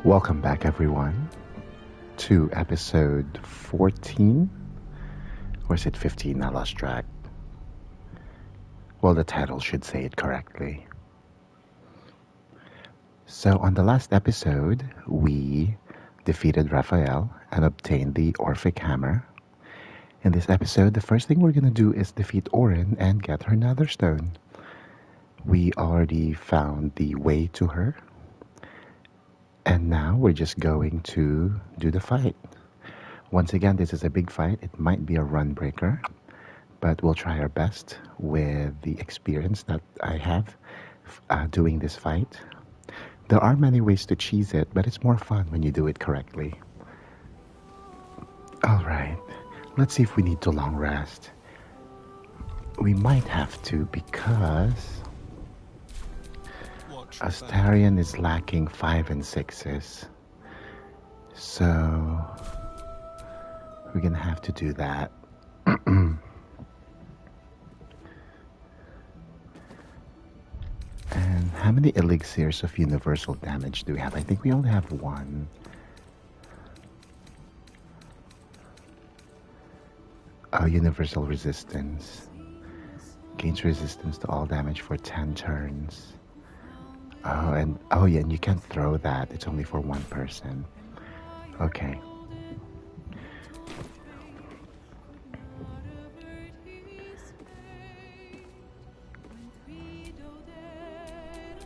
Welcome back, everyone, to episode 14. Or is it 15? I lost track. Well, the title should say it correctly. So, on the last episode, we defeated Raphael and obtained the Orphic Hammer. In this episode, the first thing we're going to do is defeat Orin and get her Netherstone. We already found the way to her. And now we're just going to do the fight. Once again, this is a big fight. It might be a run breaker, but we'll try our best with the experience that I have doing this fight. There are many ways to cheese it, but it's more fun when you do it correctly. Alright, let's see if we need to long rest. We might have to because Astarion is lacking 5 and 6s. So we're gonna have to do that. And how many elixirs of universal damage do we have? I think we only have 1. Oh, universal resistance. Gains resistance to all damage for 10 turns. Oh, and yeah, and you can't throw that. It's only for one person. Okay.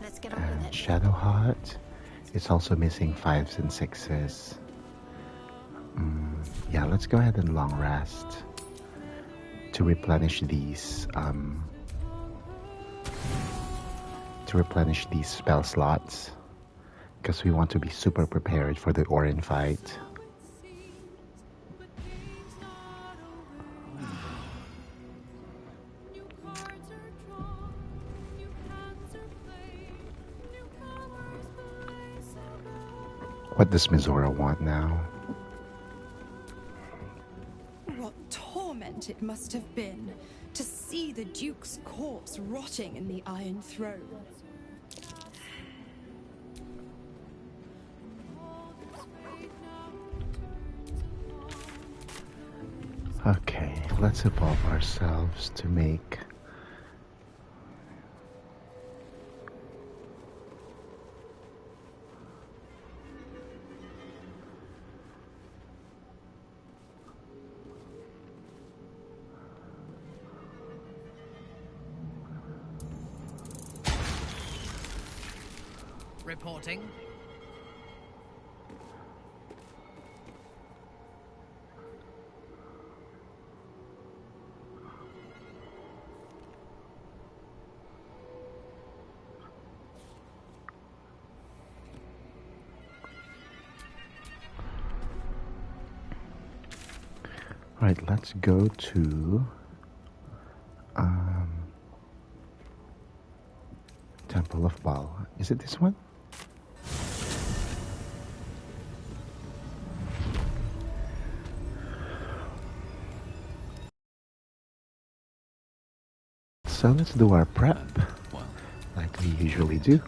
Let's get on with it. Shadowheart. It's also missing 5s and 6s. Yeah, let's go ahead and long rest to replenish these. To replenish these spell slots, because we want to be super prepared for the Orin fight. What does Mizora want now? What torment it must have been to see the Duke's corpse rotting in the Iron Throne. Okay, let's evolve ourselves to make reporting. Right, let's go to Temple of Baal. Is it this one? So let's do our prep like we usually do.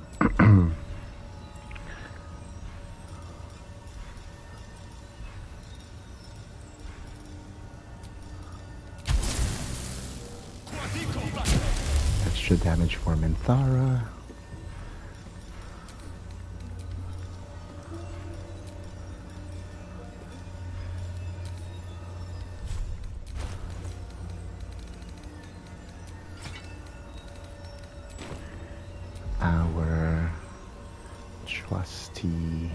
Extra damage for Minthara. Our trusty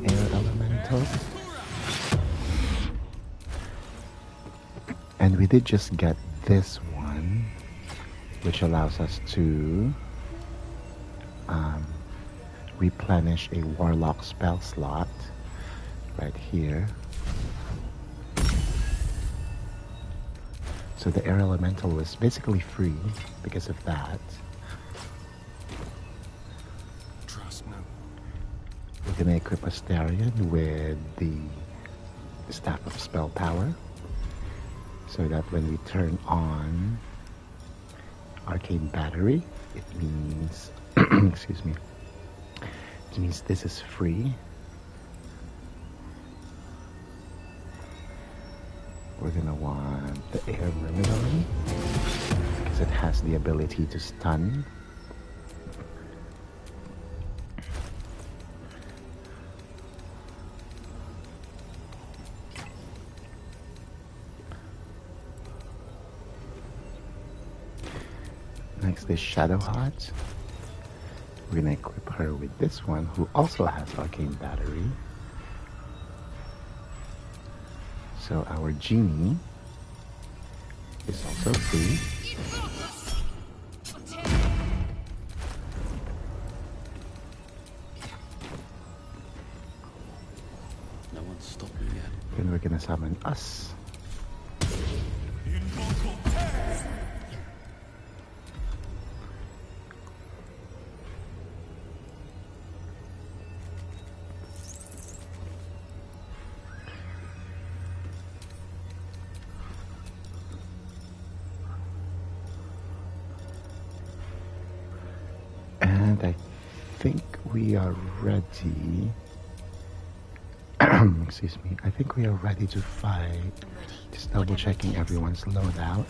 air elemental. And we did just get this one, which allows us to replenish a warlock spell slot right here. So the air elemental was basically free because of that. Trust no. We're gonna equip Astarion with the Staff of Spell Power, so that when we turn on Arcane Battery, it means excuse me, It means this is free. We're gonna want the air myrmidon because it has the ability to stun. Next is Shadowheart. We're gonna equip her with this one, who also has Arcane Battery. So our genie is also free. No one's stopped me yet. Then we're gonna summon us. And I think we are ready. Excuse me. I think we are ready to fight. Just double checking everyone's loadout.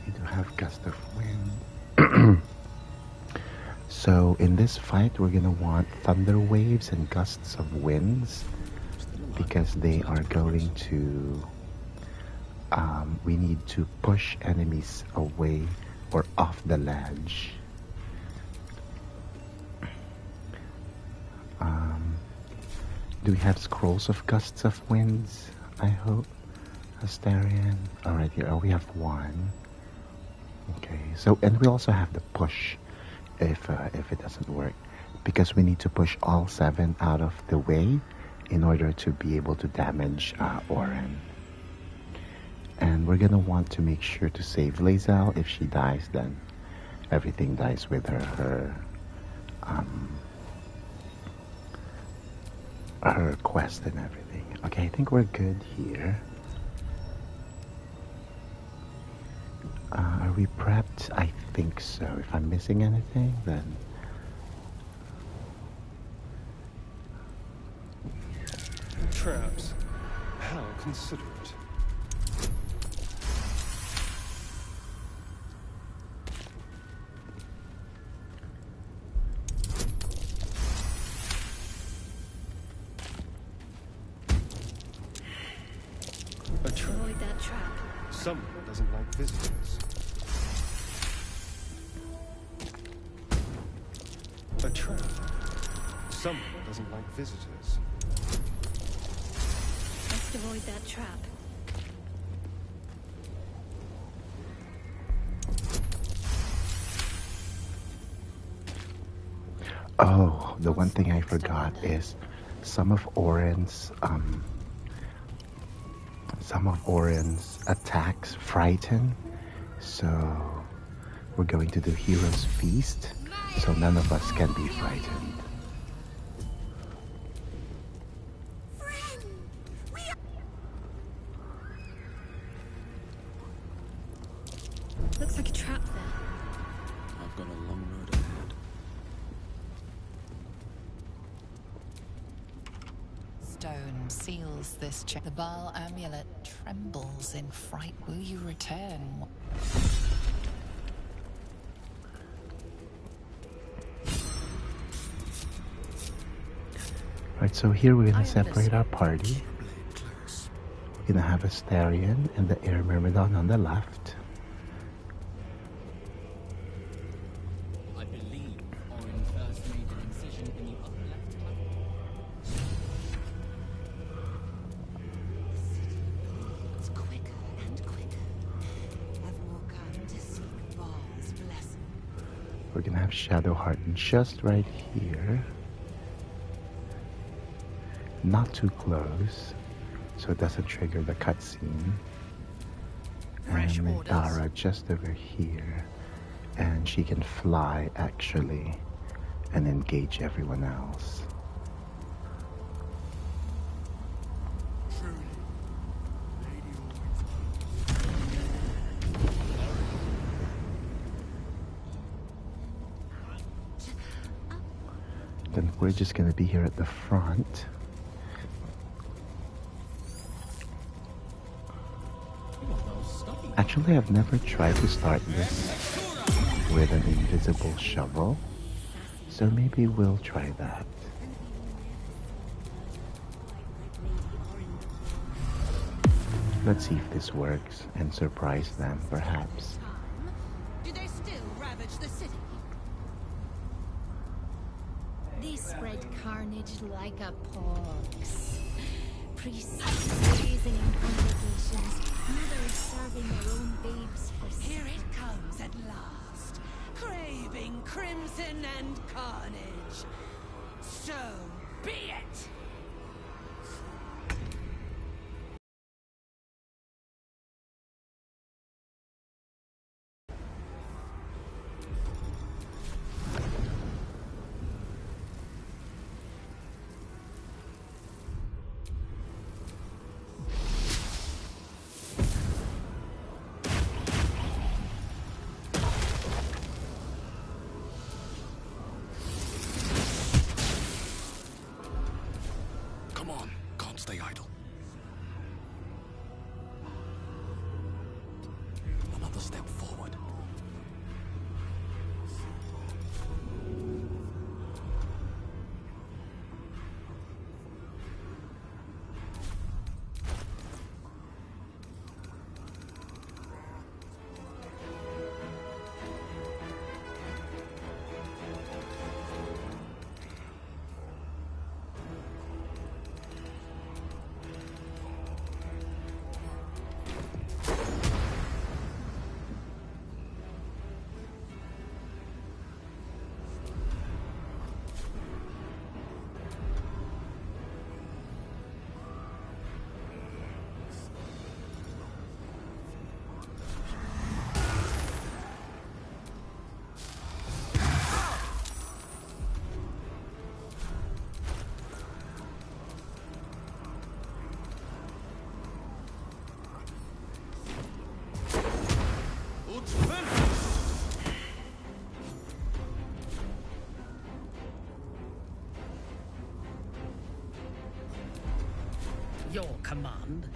We do have Gust of Wind. So in this fight, we're gonna want Thunder Waves and Gusts of Winds because they are going to. We need to push enemies away or off the ledge. Do we have Scrolls of Gusts of Winds? I hope. Astarion. Alright, here. Oh, we have one. Okay. So, and we also have the push if it doesn't work, because we need to push all 7 out of the way in order to be able to damage Orin. And we're gonna want to make sure to save Lae'zel. If she dies, then everything dies with her. Her quest and everything. Okay, I think we're good here. Are we prepped? I think so. If I'm missing anything, then... Traps. How considerate. A trap. Avoid that trap. Someone doesn't like visitors. A trap. Someone doesn't like visitors. Must avoid that trap. Oh, the one thing I forgot is some of Orin's attacks frighten. So we're going to do Hero's Feast, so none of us can be frightened. Looks like a trap there. I've got a long road ahead. Stone seals this check. The Baal amulet trembles in fright. Will you return? Right, so here we're gonna separate our party. We're gonna have Astarion and the Air Myrmidon on the left. I believe Orin first made the incision in the upper left It's quicker and quicker. Ever will come to seek Baal's blessing. We're gonna have Shadowheart just right here. Not too close, so it doesn't trigger the cutscene. And Medara just over here. And she can fly, actually, and engage everyone else. we're just gonna be here at the front. Actually, I've never tried to start this with an invisible shovel, so maybe we'll try that. Let's see if this works and surprise them, perhaps. Do they still ravage the city? They spread carnage like a pox. Priests raising in congregations, mothers serving their own babes for Here it comes at last, craving crimson and carnage. So be it! Come on, can't stay idle. Another step forward. Your command.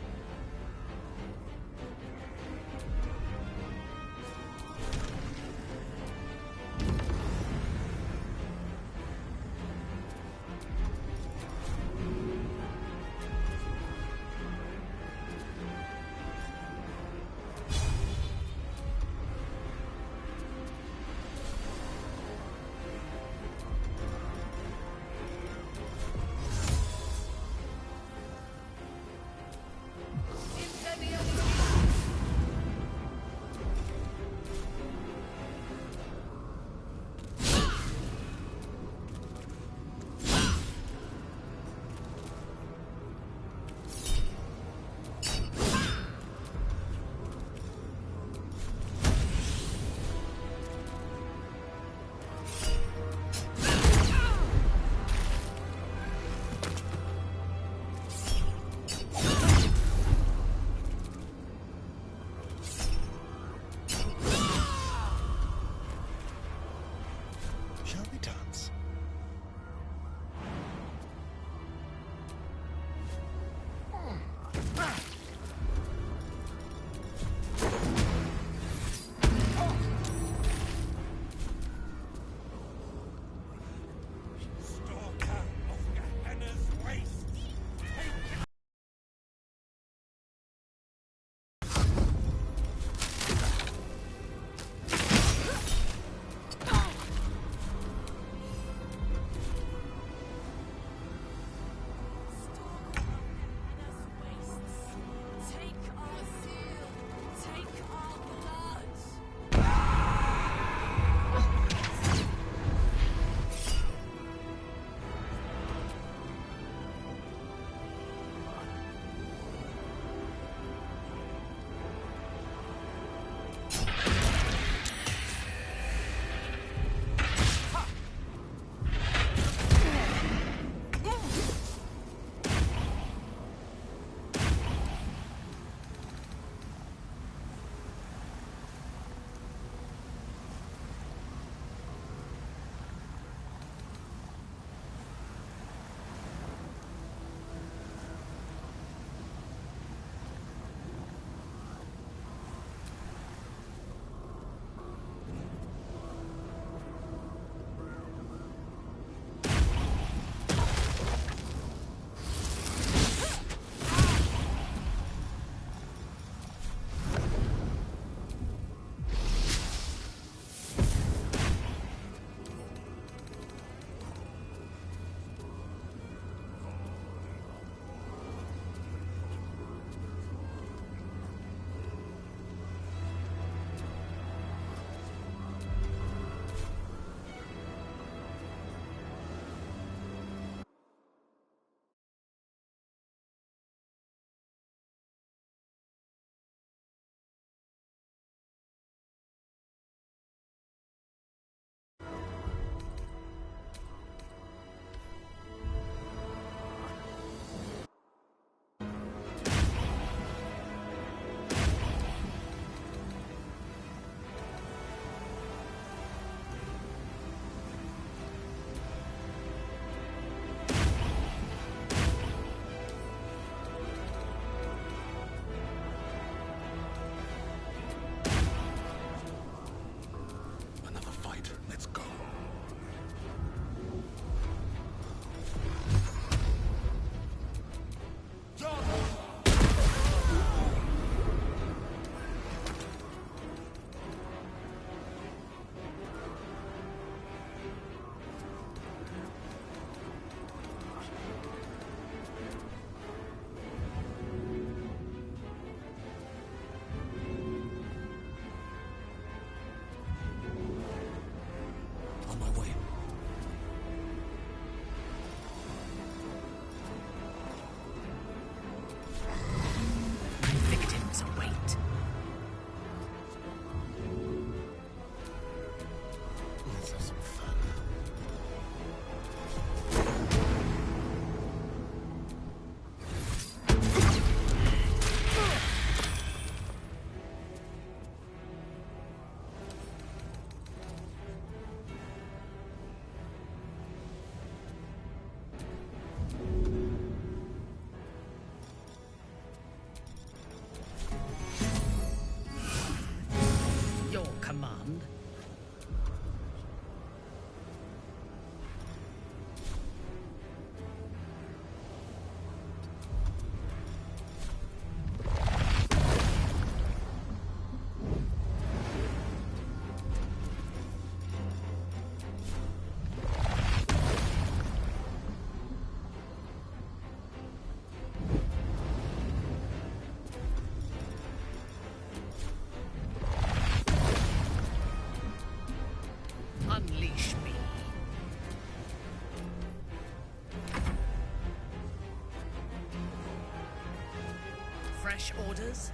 Fresh orders?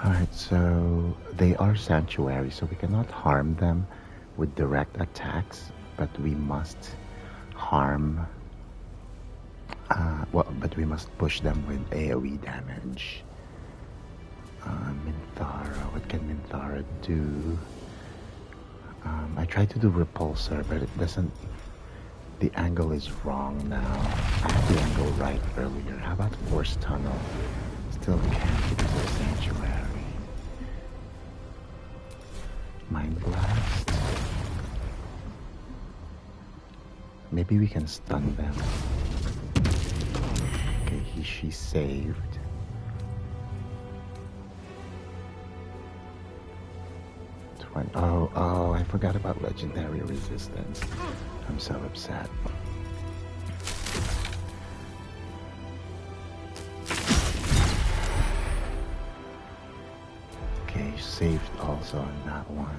Alright, so they are sanctuaries, so we cannot harm them with direct attacks, but we must harm, but we must push them with AoE damage. Minthara, what can Minthara do? I tried to do Repulsor, but it doesn't, the angle is wrong now. I had the angle right earlier. How about Force Tunnel? Still can't because of Sanctuary. Mind Blast. Maybe we can stun them. Okay, she's saved. Oh, I forgot about Legendary Resistance. I'm so upset. Okay, saved also on that one.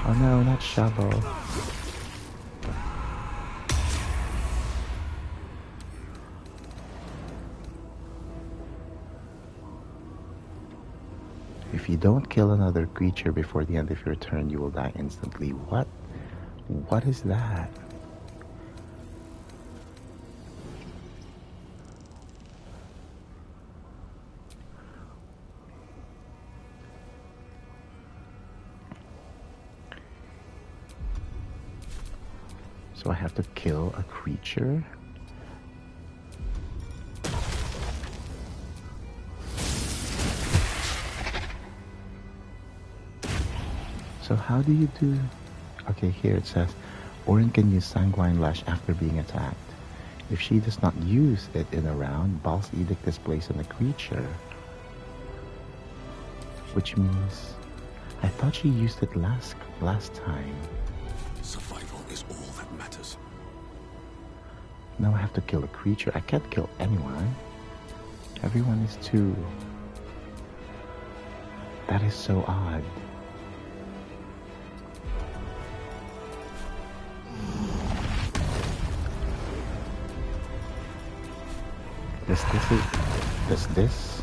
Oh no, not Shovel. If you don't kill another creature before the end of your turn, you will die instantly. What? What is that? So I have to kill a creature? So how do you do... Okay, here it says, Orin can use Sanguine Lash after being attacked. If she does not use it in a round, Baal's Edict is placed on a creature. Which means... I thought she used it last time. Survival is all that matters. Now I have to kill a creature. I can't kill anyone. Everyone is too... That is so odd. Does this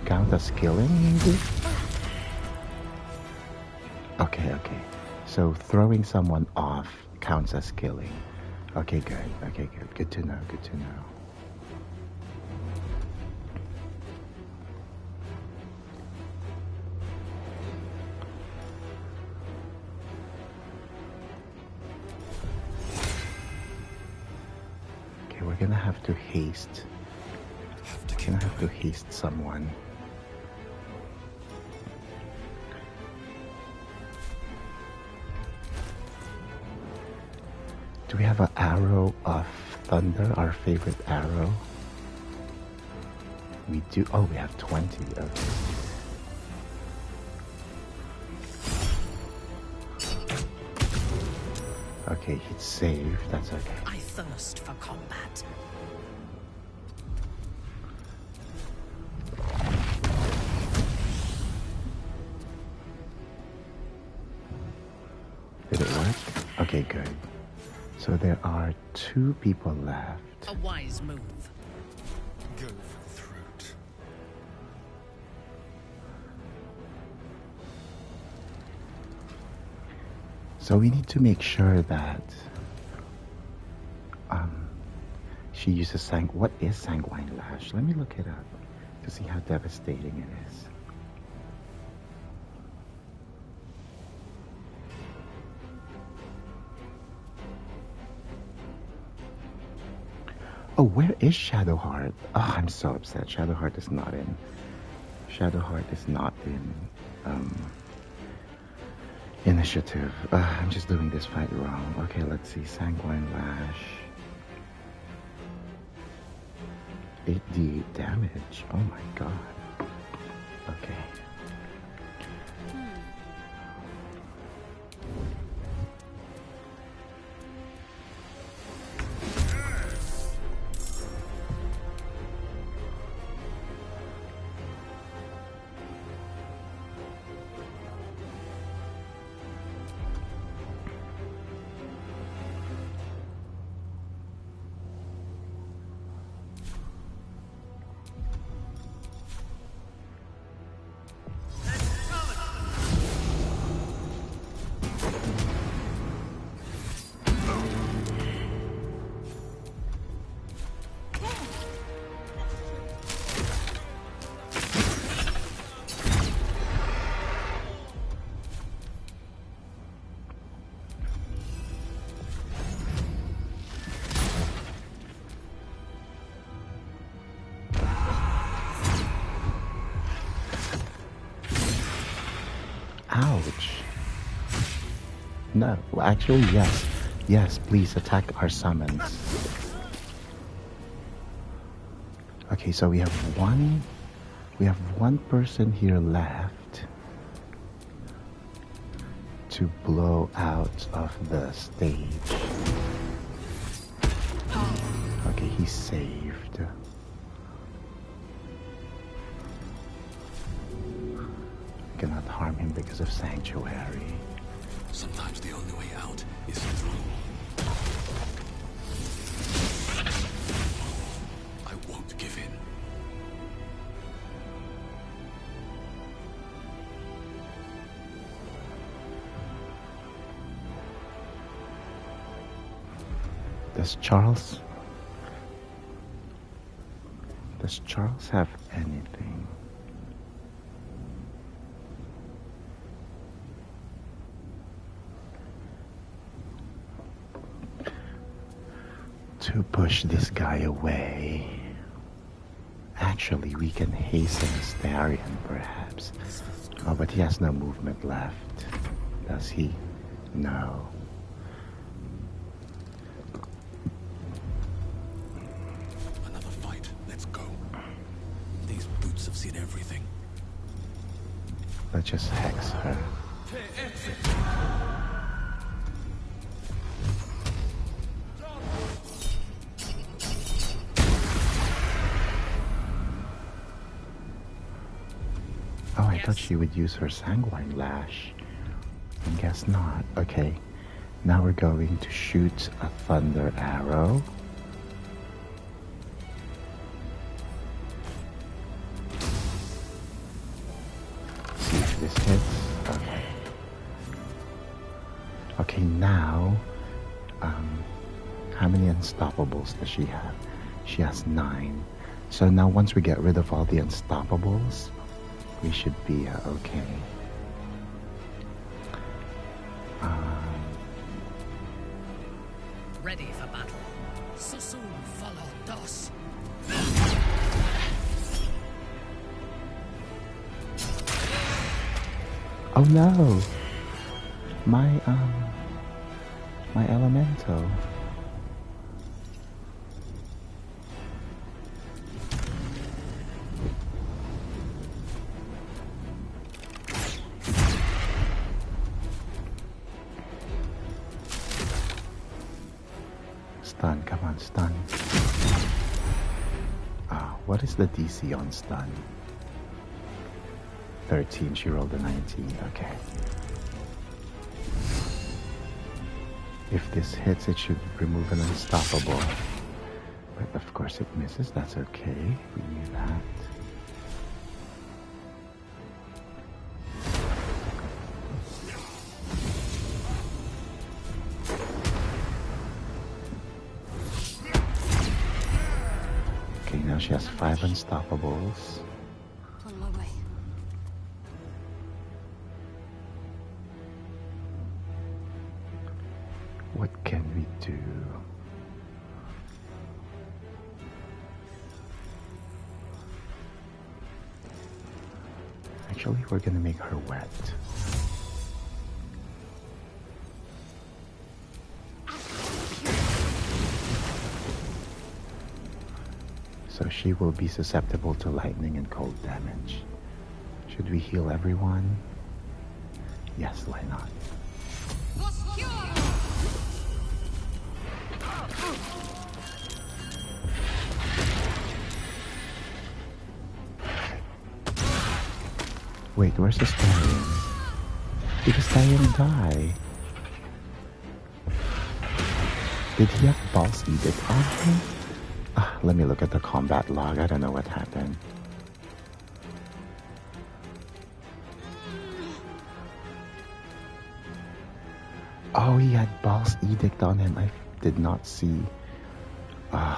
count as killing, maybe? Okay. So throwing someone off counts as killing. Okay, good. Good to know. Okay, we're gonna have to haste. Gonna have to haste someone. Do we have an Arrow of Thunder, our favorite arrow? We do. Oh, we have 20. Okay. Okay, it's saved. That's okay. I thirst for combat. Did it work? Okay, good. So there are 2 people left. A wise move. Go for the throat. So we need to make sure that she uses what is Sanguine Lash? Let me look it up to see how devastating it is. Oh, where is Shadowheart? Oh, I'm so upset. Shadowheart is not in. Shadowheart is not in initiative. I'm just doing this fight wrong. Okay, let's see. Sanguine Lash. 8d damage. Oh my god. Okay. Ouch. No, well, actually, yes. Yes, please attack our summons. Okay, so we have one person here left to blow out of the stage. Okay, he's saved. Cannot harm him because of Sanctuary. Sometimes the only way out is through. I won't give in. Does Charles have anything? To push this guy away. Actually, we can hasten Astarion, perhaps. Oh, but he has no movement left. Does he? No. Another fight. Let's go. These boots have seen everything. Let's just hex her. I thought she would use her Sanguine Lash. I guess not. Okay. Now we're going to shoot a Thunder Arrow. See if this hits. Okay. Okay, now, how many Unstoppables does she have? She has 9. So now once we get rid of all the Unstoppables, we should be okay. Ready for battle. So soon follow Dos. Oh no! My elemental. Stun, come on, stun. What is the DC on stun? 13, she rolled a 19, okay. If this hits, it should remove an Unstoppable. But of course it misses, that's okay. We knew that. now she has 5 unstoppables. On my way. What can we do? Actually, we're gonna make her wet. So she will be susceptible to lightning and cold damage. Should we heal everyone? Yes, why not? Wait, where's the Starion? Did the Starion die? Did he have Boss Edict on him? Let me look at the combat log. I don't know what happened. Oh, he had Boss Edict on him. I did not see. No.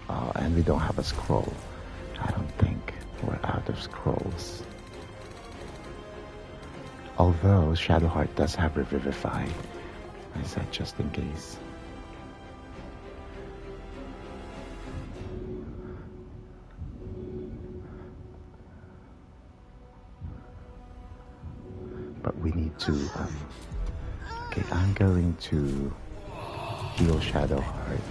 Oh, and we don't have a scroll. I don't think we're out of scrolls. Although Shadowheart does have Revivify. I said just in case. But we need to, okay, I'm going to heal Shadowheart.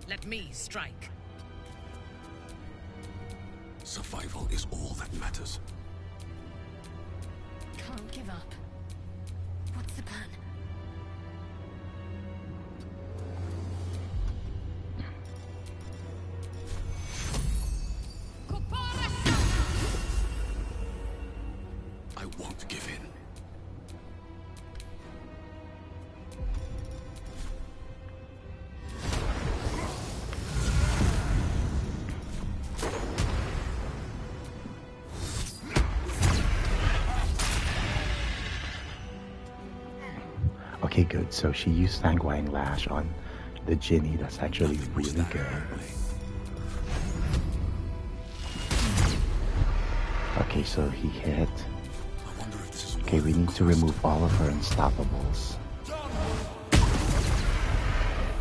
Let me strike. Survival is all that matters. Can't give up. What's the plan? I won't give in. Okay, good. So she used Sanguine Lash on the Ginny. That's actually really good. Okay, so he hit. Okay, we need to remove all of her unstoppables.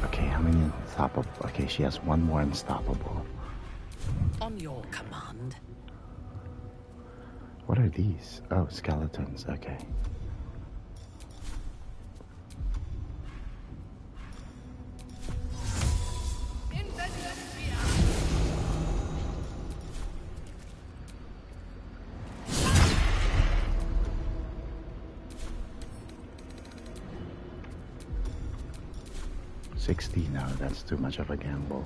Okay, how many unstoppable? Okay, she has one more unstoppable. On your command. What are these? Oh, skeletons. Okay. No, that's too much of a gamble.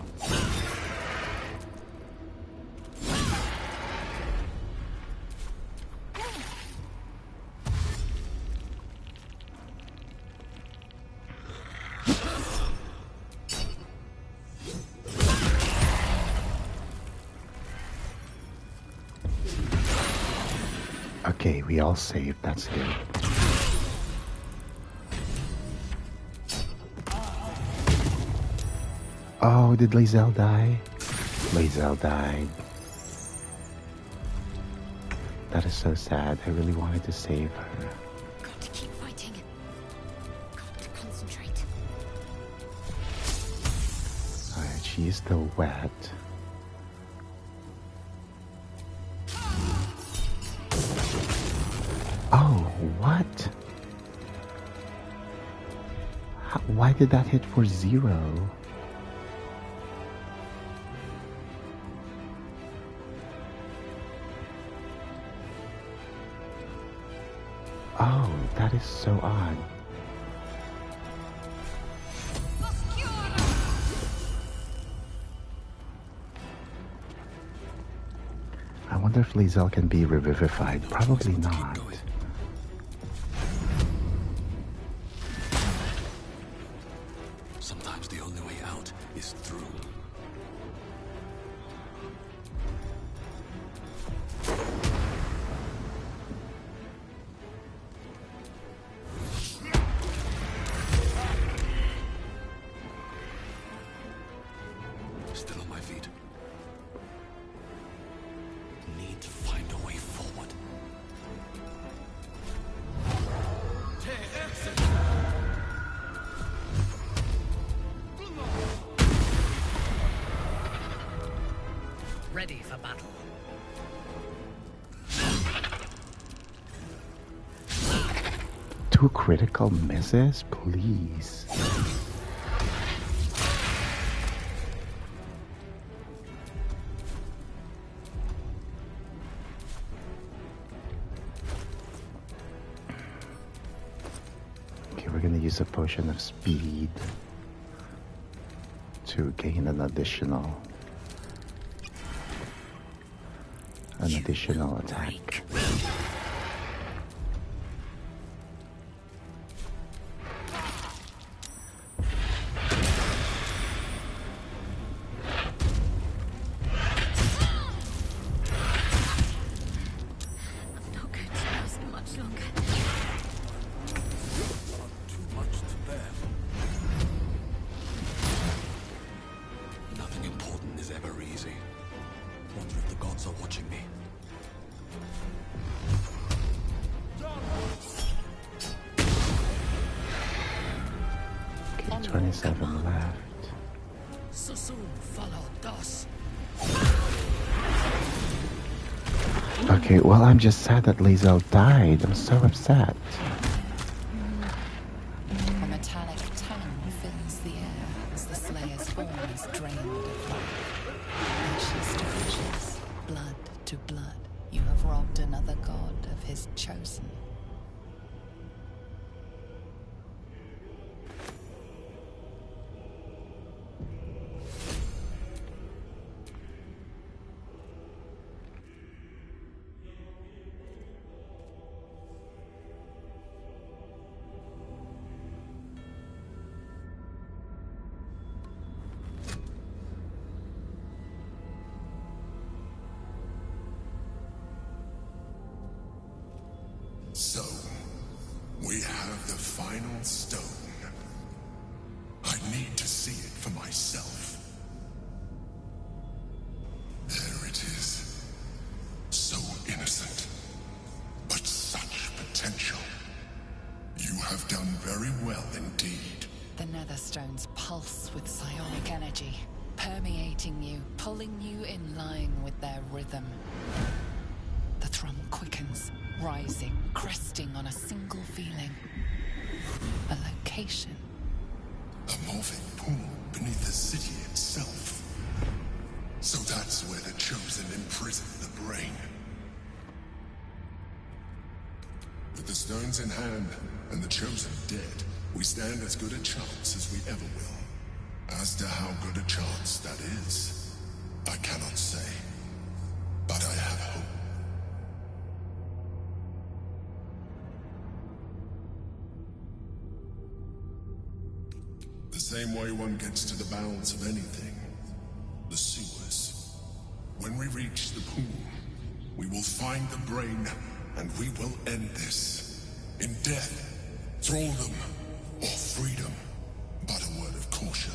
Okay, we all saved. That's good. Oh, did Lae'zel die? Lae'zel died. That is so sad. I really wanted to save her. Got to keep fighting. Got to concentrate. Alright, she is still wet. Oh, what? Why did that hit for 0? Oh, that is so odd. I wonder if Lae'zel can be revivified. Probably not. Sometimes the only way out is through. ready for battle. Two critical misses, please. Okay, we're gonna use a potion of speed to gain an additional attack. Okay, 27 left. So soon follow Dos. Okay, well, I'm just sad that Lae'zel died. I'm so upset. A metallic tang fills the air as the Slayer's form is drained of life. Ashes to ashes, blood to blood, you have robbed another god of his chosen. So, we have the final stone. I need to see it for myself. There it is. So innocent, but such potential. You have done very well indeed. The Netherstones pulse with psionic energy, permeating you, pulling you in line with their rhythm. The thrum quickens, rising, cresting on a single feeling. A location. A Morphic pool beneath the city itself. So that's where the Chosen imprisoned the brain. With the stones in hand and the Chosen dead, we stand as good a chance as we ever will. As to how good a chance that is, I cannot say. But I have hope. The same way one gets to the bowels of anything. The sewers. When we reach the pool, we will find the brain, and we will end this. In death, thraldom, or freedom. But a word of caution.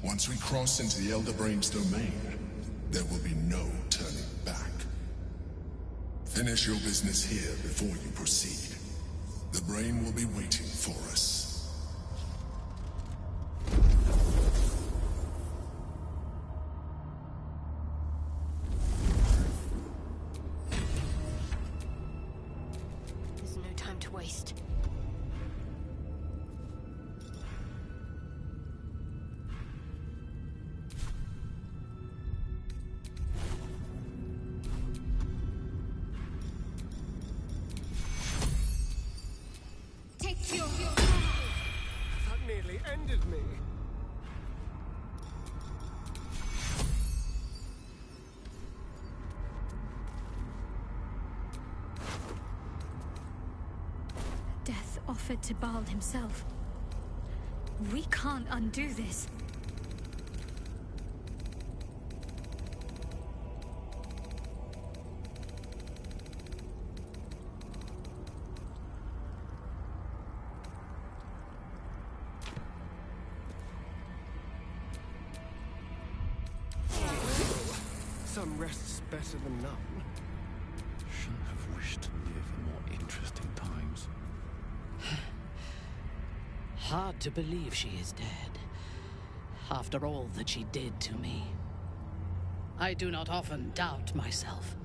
Once we cross into the Elder Brain's domain, there will be no turning back. Finish your business here before you proceed. The brain will be waiting for us. There's no time to waste. That nearly ended me. Death offered to Baal himself. We can't undo this. Some rest's better than none. Shouldn't have wished to live in more interesting times. Hard to believe she is dead. After all that she did to me. I do not often doubt myself.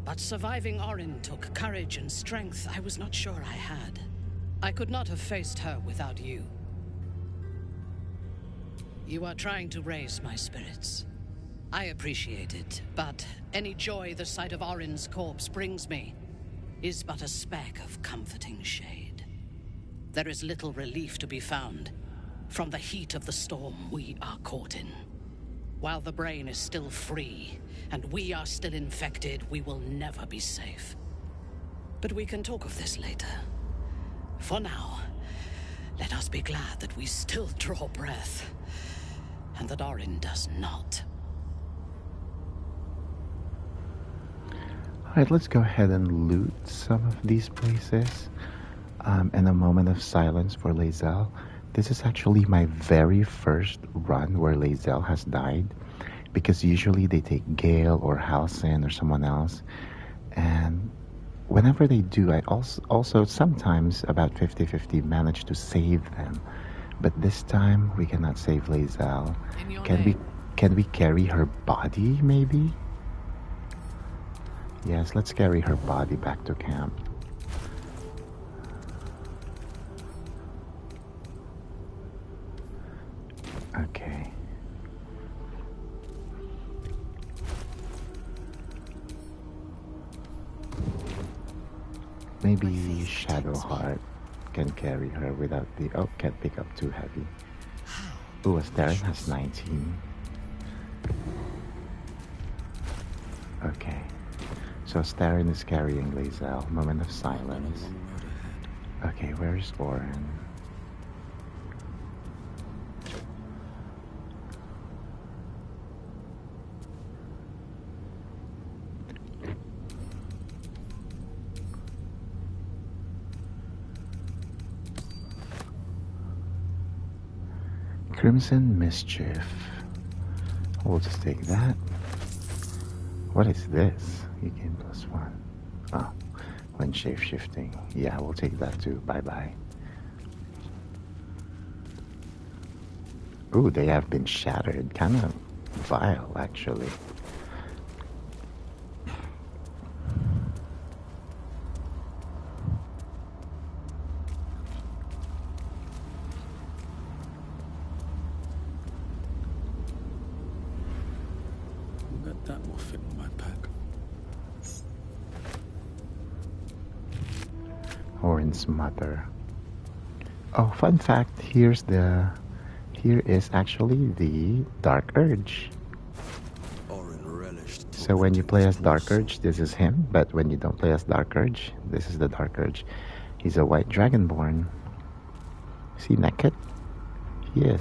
But surviving Orin took courage and strength I was not sure I had. I could not have faced her without you. You are trying to raise my spirits. I appreciate it, but any joy the sight of Orin's corpse brings me is but a speck of comforting shade. There is little relief to be found from the heat of the storm we are caught in. While the brain is still free, and we are still infected, we will never be safe. But we can talk of this later. For now, let us be glad that we still draw breath, and that Orin does not. Alright, let's go ahead and loot some of these places. And a moment of silence for Lae'zel. This is actually my very first run where Lae'zel has died, because usually they take Gale or Halcyon or someone else, and whenever they do, I also sometimes about 50-50 manage to save them. But this time we cannot save Lae'zel. Can we carry her body maybe? Yes, let's carry her body back to camp. Okay. Maybe Shadowheart can carry her without the... Oh, can't pick up too heavy. Ooh, Astarion has 19. Okay. So Astarion is carrying Lae'zel. Moment of silence. Okay, where's Orin? Crimson Mischief. We'll just take that. What is this? You gain +1. Oh, when shape-shifting. Yeah, we'll take that too. Bye-bye. Ooh, they have been shattered. Kind of vile, actually. That will fit in my pack. Orin's mother. Oh, fun fact, here is actually the Dark Urge. So when you play as Dark Urge, this is him, but when you don't play as Dark Urge, this is the Dark Urge. He's a white dragonborn. Is he naked? Yes.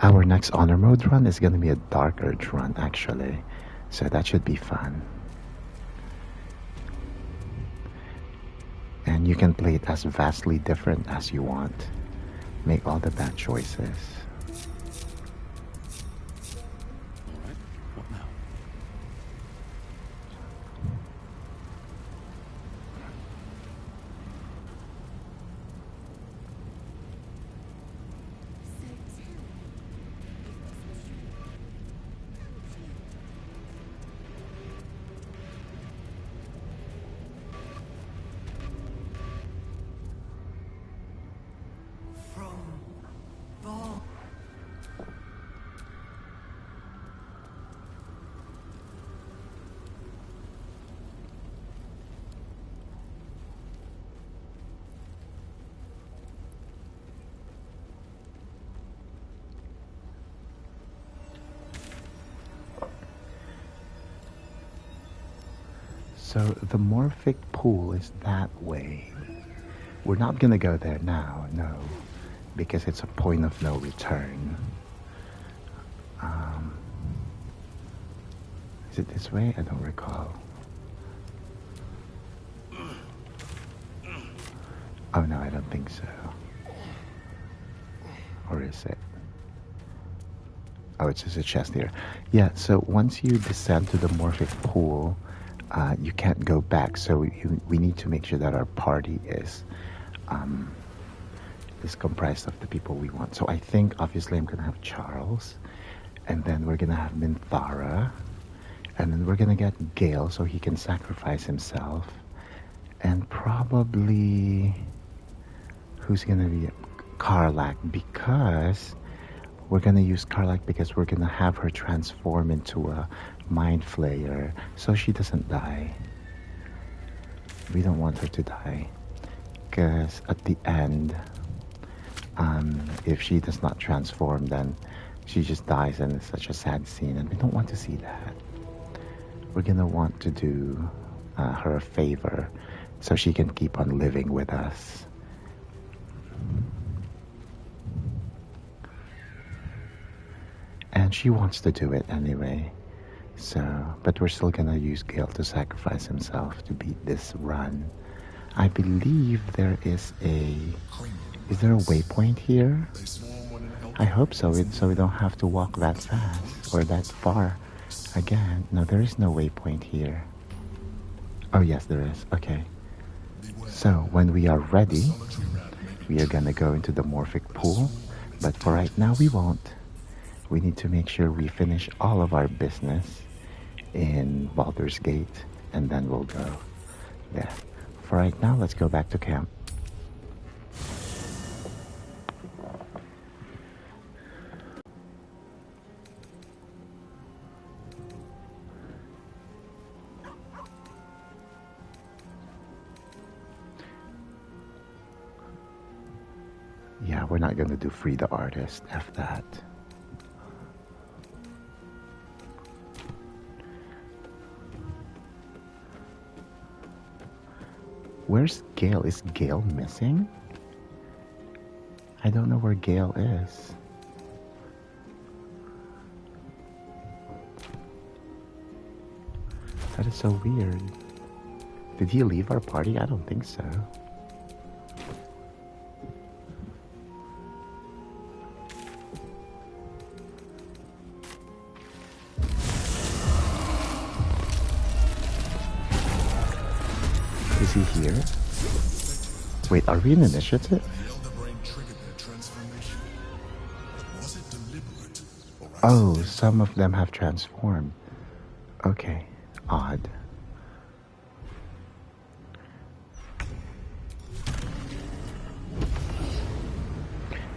Our next honor mode run is going to be a Dark Urge run, actually. So that should be fun. And you can play it as vastly different as you want. Make all the bad choices. Alright, what now? So the Morphic pool is that way. We're not gonna go there now, no, because it's a point of no return. Is it this way? I don't recall. Oh no, I don't think so. Or is is it? Oh, it's just a chest here. Yeah, so once you descend to the Morphic pool, you can't go back. So we need to make sure that our party is comprised of the people we want. So I think obviously I'm gonna have Charles, and then we're gonna have Minthara, and then we're gonna get Gale so he can sacrifice himself, and probably who's gonna be Karlach, because we're gonna use Karlach because we're gonna have her transform into a mind flayer so she doesn't die. We don't want her to die, because at the end, if she does not transform, then she just dies, and it's such a sad scene, and we don't want to see that. We're gonna want to do her a favor so she can keep on living with us. And she wants to do it anyway. So, but we're still gonna use Gale to sacrifice himself to beat this run. I believe there is a... Is there a waypoint here? I hope so, so we don't have to walk that fast or that far again. No, there is no waypoint here. Oh yes, there is. Okay. So when we are ready, we are gonna go into the Morphic pool. But for right now, we won't. We need to make sure we finish all of our business in Baldur's Gate, and then we'll go there. For right now, let's go back to camp. Yeah, we're not gonna do Free the Artist, F that. Where's Gale? Is Gale missing? I don't know where Gale is. That is so weird. Did he leave our party? I don't think so. Is he here? Wait, are we in initiative? Oh, some of them have transformed. Okay, odd.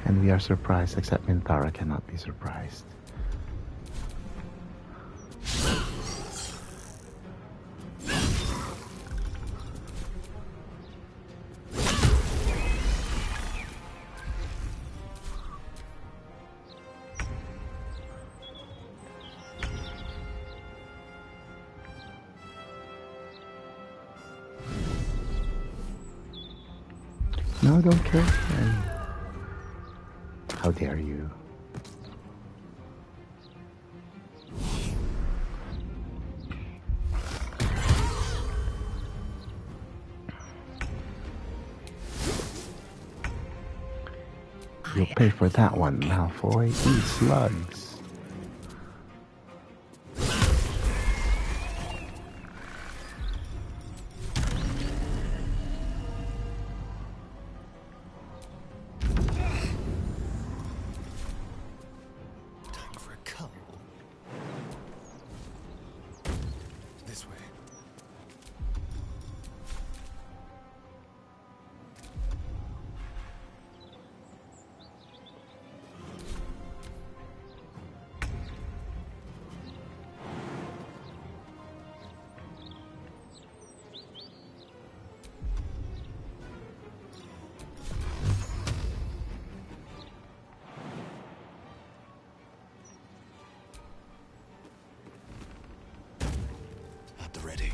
And we are surprised, except Minthara cannot be surprised. No, don't kill him. How dare you? You'll pay for that one, Malfoy. Eat slugs. Ready.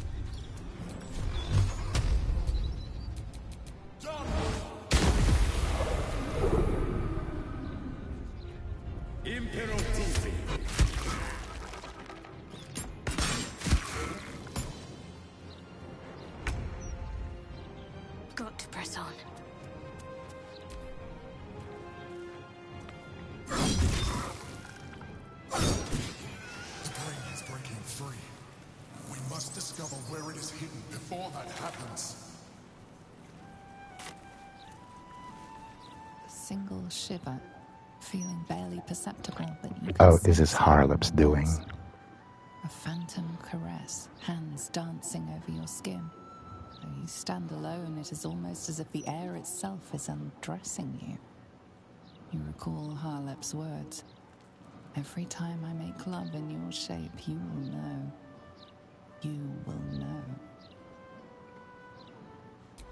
Got to press on. discover where it is hidden before that happens. A single shiver, feeling barely perceptible, but you can Oh, this is sense it Harlop's doing. nonetheless. A phantom caress, hands dancing over your skin. Though you stand alone, it is almost as if the air itself is undressing you. You recall Harlop's words. Every time I make love in your shape, you will know. You will know.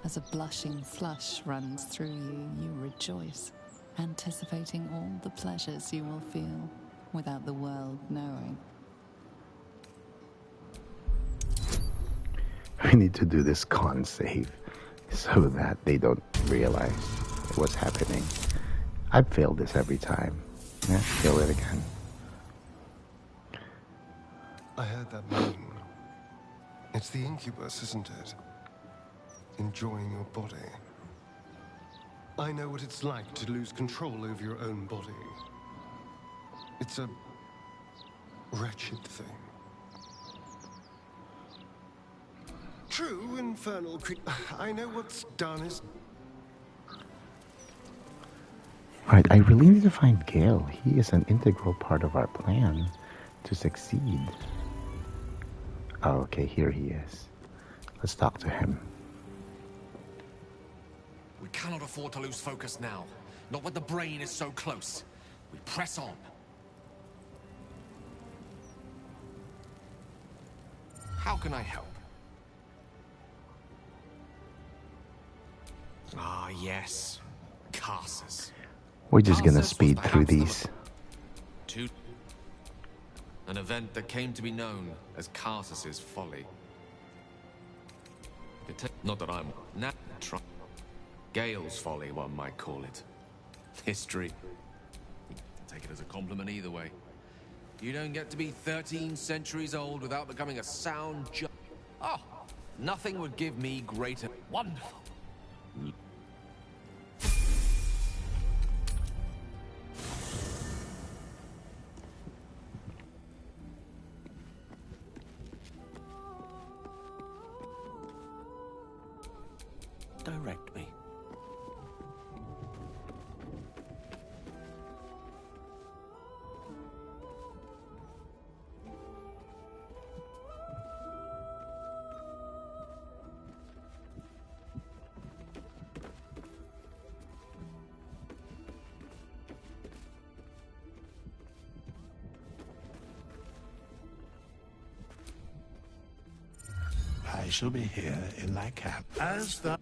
As a blushing flush runs through you, you rejoice, anticipating all the pleasures you will feel without the world knowing. I need to do this con save so that they don't realize what's happening. I've failed this every time. Yeah, fail it again. I heard that moan. It's the incubus, isn't it? Enjoying your body. I know what it's like to lose control over your own body. It's a wretched thing. True, infernal I know what's done is... Right, I really need to find Gale. He is an integral part of our plan to succeed. Oh, okay, here he is. Let's talk to him. We cannot afford to lose focus now. Not when the brain is so close. We press on. How can I help? Ah, yes. Carsus. We're just gonna Carsus speed was through perhaps these. An event that came to be known as Carsus's folly. Not that I'm not trying. Gale's folly, one might call it. History. Take it as a compliment either way. You don't get to be 13 centuries old without becoming a sound judge. Oh, nothing would give me greater... Wonderful. Direct me. I shall be here in my camp as the...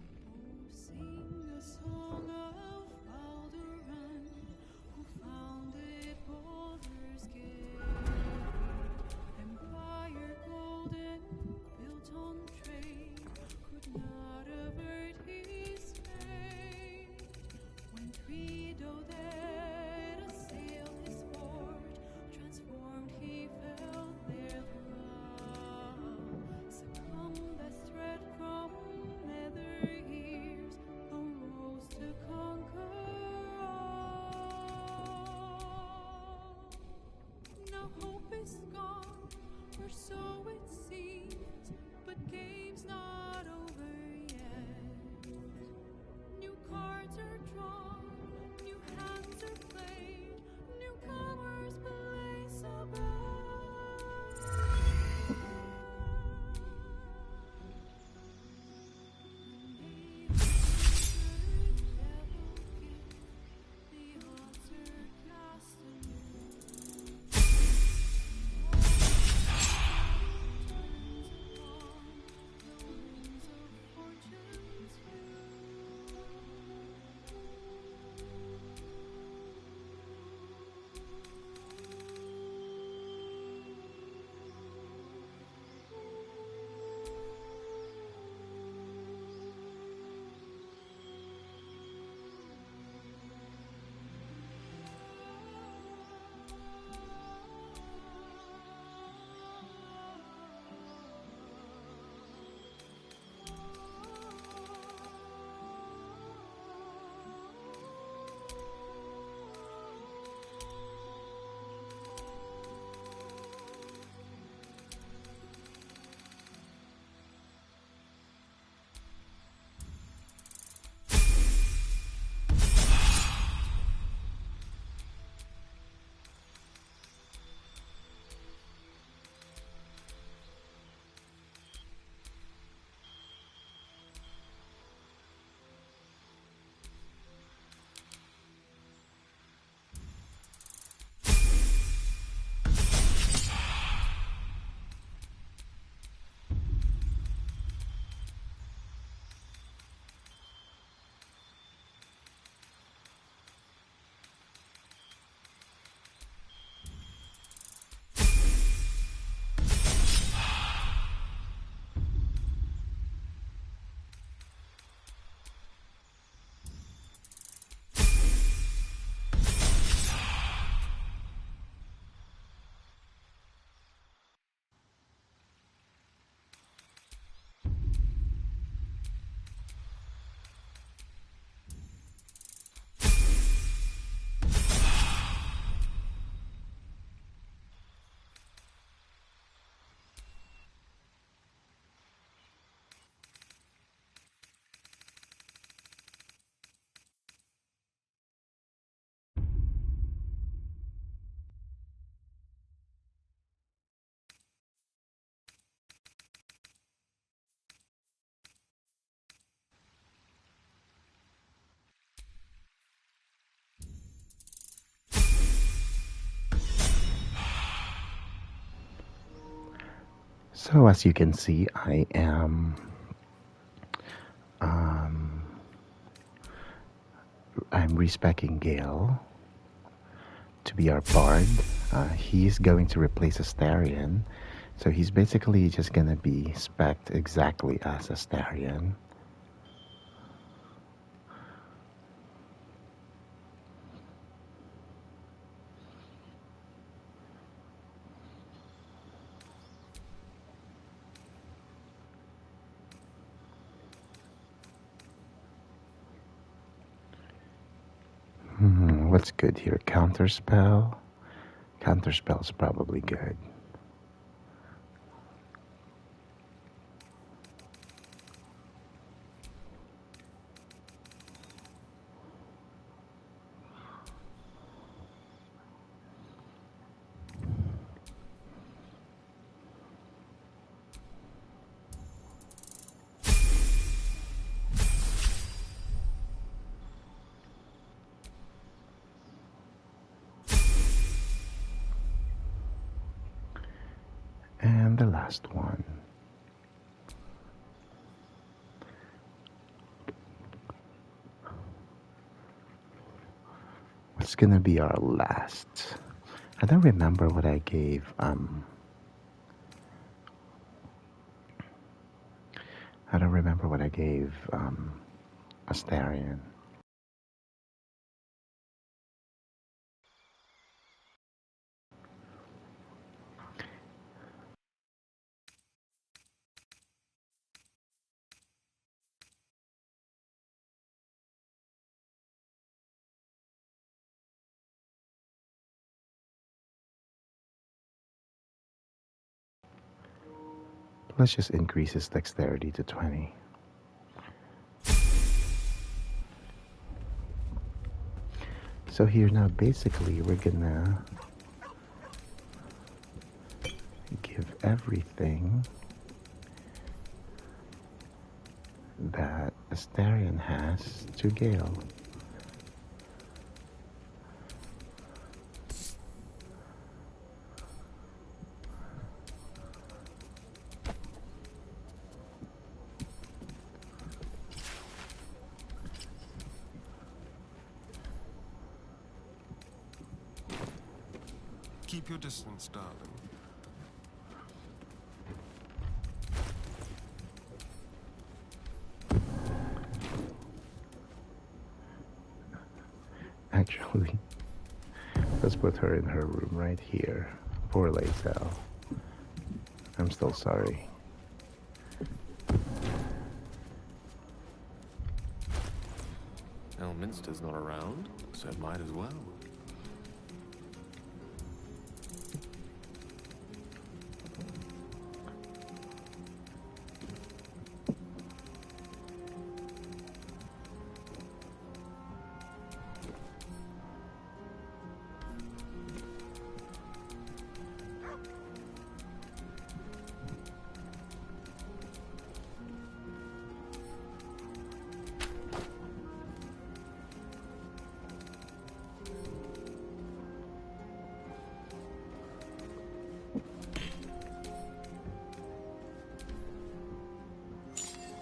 So as you can see, I am I'm respecing Gale to be our bard. He's going to replace Astarion, so he's basically just gonna be spec'd exactly as Astarion. What's good here? Counterspell? Counterspell's probably good. And the last one. What's gonna be our last? I don't remember what I gave Astarion. Let's just increase his dexterity to 20. So here now, basically, we're gonna give everything that Astarion has to Gale. Keep your distance, darling. Actually, let's put her in her room right here. Poor Lae'zel. I'm still sorry. Elminster's not around, so it might as well.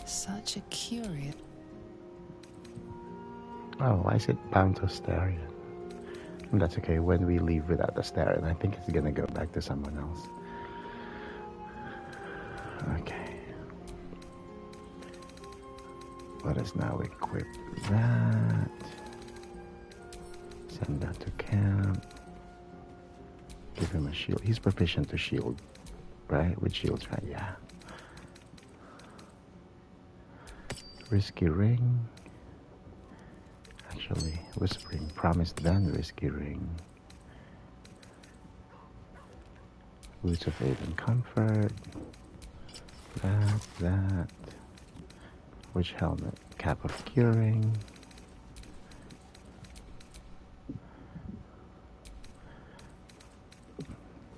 Such a curious... Oh, why is it bound to Astarion? That's okay. When we leave without Astarion, I think it's gonna go back to someone else. Okay. Let us now equip that. Send that to camp. Give him a shield. He's proficient to shield, right? With shields, right? Yeah. Risky ring. Actually, whispering promise then risky ring. Boots of aid and comfort. That. Witch helmet. Cap of curing.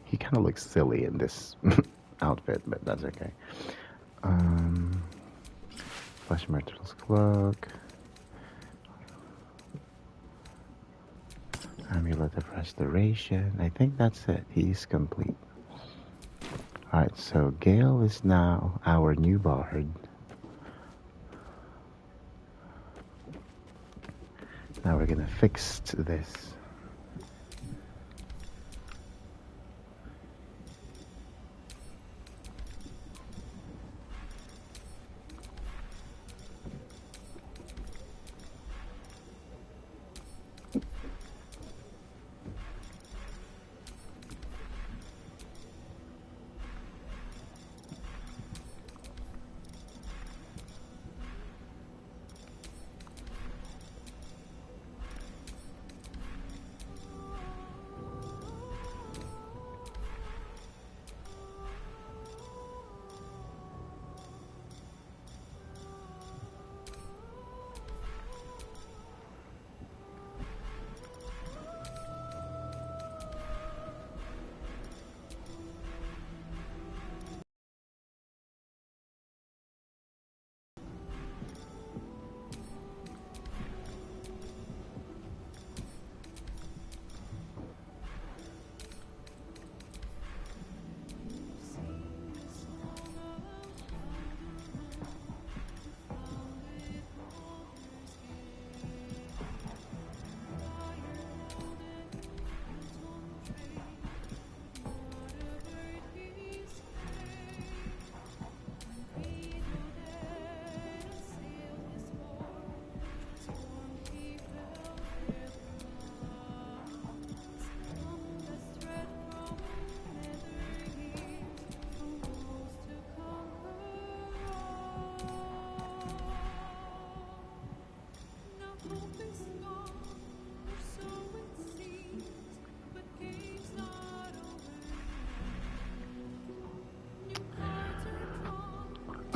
He kind of looks silly in this outfit, but that's okay. Flesh Myrtle's cloak. Amulet of Restoration. I think that's it. He's complete. Alright, so Gale is now our new bard. Now we're gonna fix this.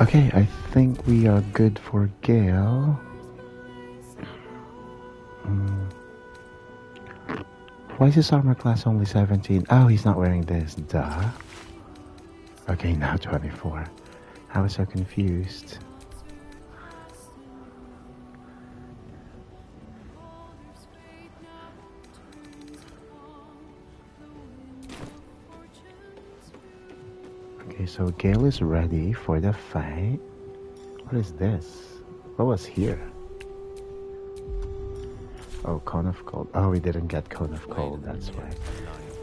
Okay, I think we are good for Gale. Why is his armor class only 17? Oh, he's not wearing this. Duh. Okay, now 24. I was so confused. Okay, so Gale is ready for the fight. What is this? What was here? Oh, Cone of Cold. Oh, we didn't get Cone of Cold, that's why.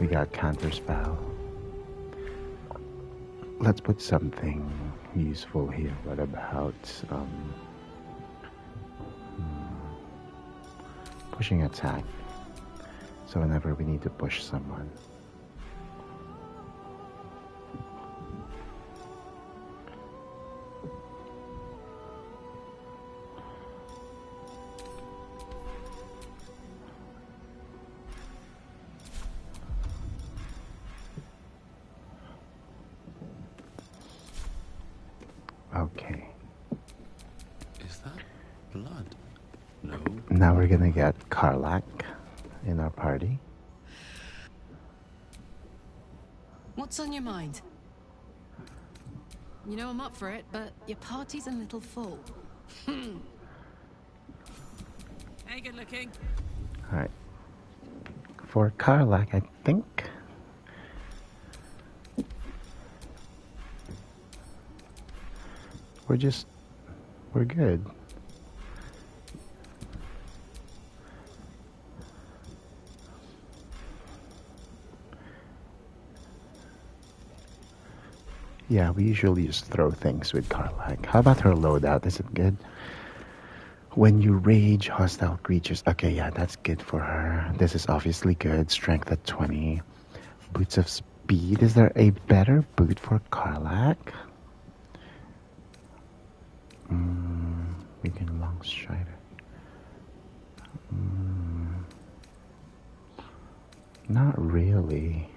We got Counter Spell. Let's put something useful here. What about pushing attack? So whenever we need to push someone. Okay. Is that blood? No. Now we're gonna get Karlach in our party. What's on your mind? You know I'm up for it, but your party's a little full. Hey, good looking. Alright. For Karlach, I think we're good. Yeah, we usually just throw things with Karlach. How about her loadout? Is it good? When you rage hostile creatures. Okay, yeah, that's good for her. This is obviously good. Strength at 20. Boots of speed. Is there a better boot for Karlach? We can long strider. Not really.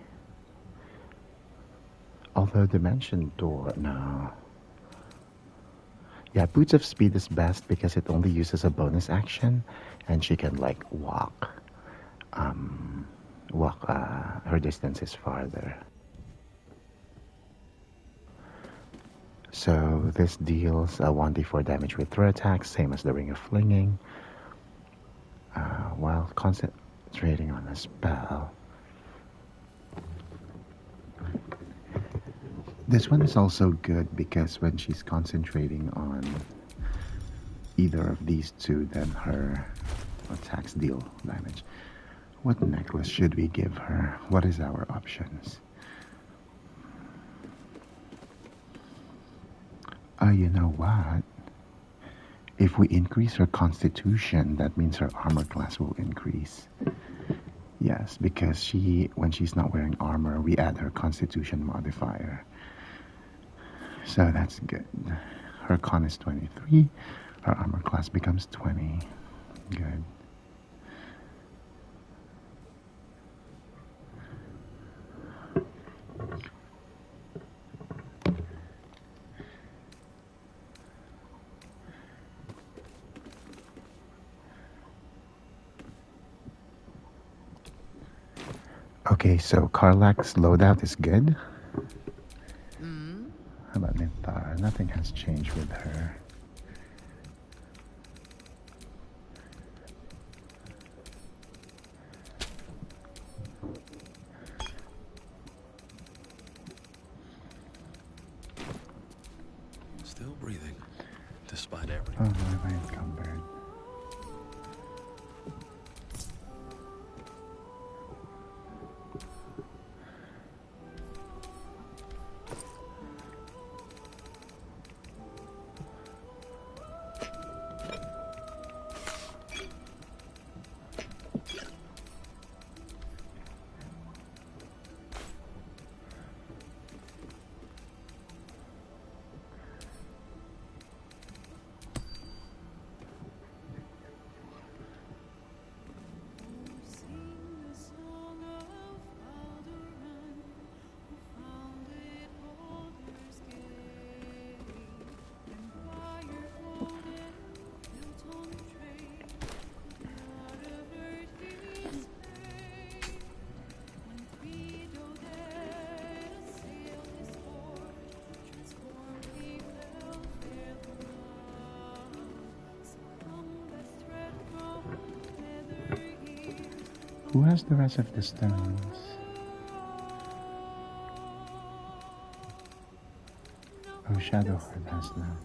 Although Dimension Door, no. Yeah, Boots of Speed is best because it only uses a bonus action, and she can like walk. Her distance is farther. So this deals 1d4 damage with throw attacks, same as the Ring of Flinging, while concentrating on a spell. This one is also good because when she's concentrating on either of these two, then her attacks deal damage. What necklace should we give her? What is our options? You know what? If we increase her constitution, that means her armor class will increase. Yes, because when she's not wearing armor, we add her constitution modifier. So that's good. Her con is 23. Her armor class becomes 20. Good. Okay, so Karlach's loadout is good. How about Nithar? Nothing has changed with her. Still breathing, despite everything. Oh, why am I encumbered? Who has the rest of the stones? Oh, Shadowheart has them.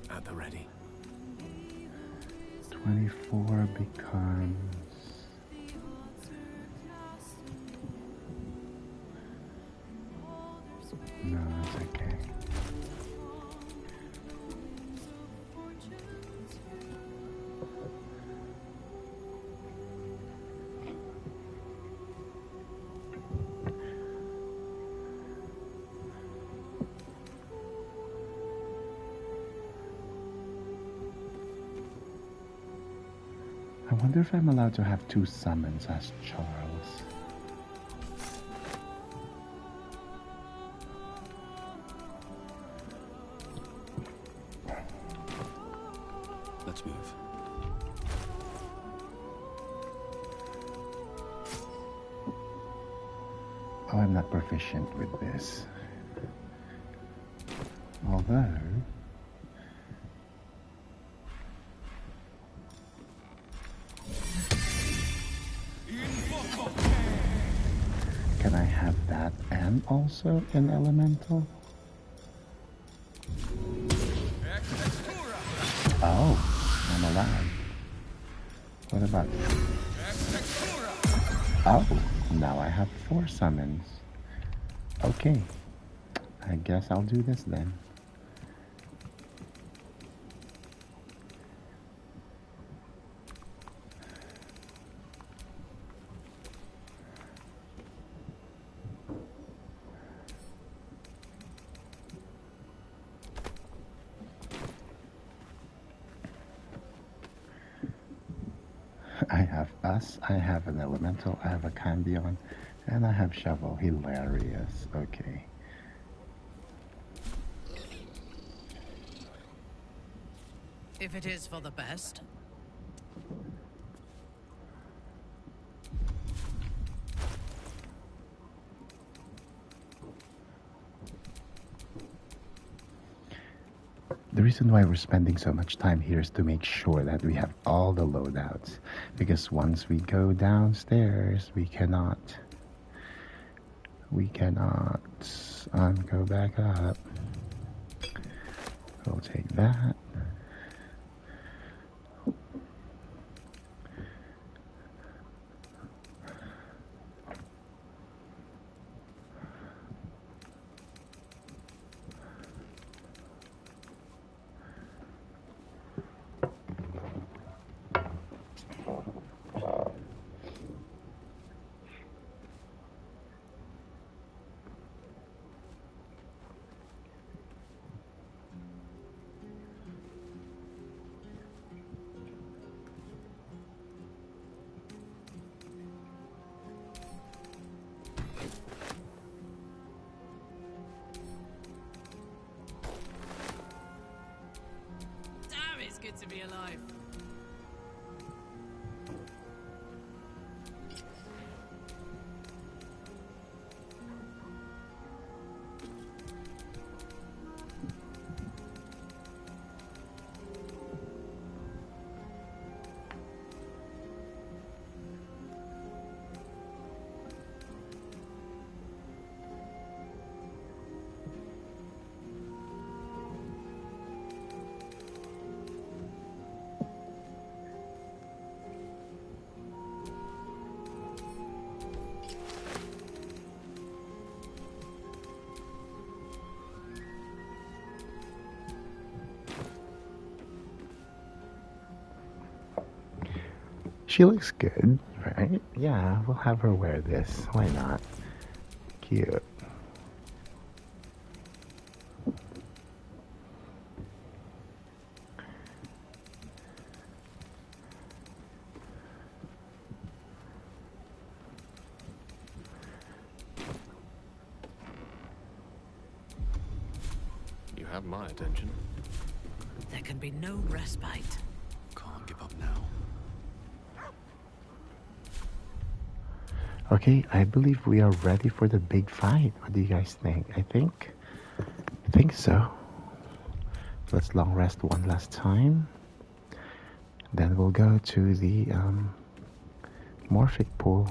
At the ready. 24 becomes... No, it's okay. I wonder if I'm allowed to have 2 summons as Charles. Let's move. Oh, I'm not proficient with this. Although... Can I have that and also an elemental? Oh, I'm allowed. What about... Oh, now I have 4 summons. Okay, I guess I'll do this then. I have an elemental, I have a Candion, and I have Shovel. Hilarious. Okay. If it is for the best. The reason why we're spending so much time here is to make sure that we have all the loadouts. Because once we go downstairs, we cannot go back up. We'll take that. Damn, it's good to be alive. She looks good, right? Yeah, we'll have her wear this. Why not? Cute. You have my attention. There can be no respite. Can't give up now. Okay, I believe we are ready for the big fight. What do you guys think? I think so. Let's long rest one last time. Then we'll go to the Morphic pool.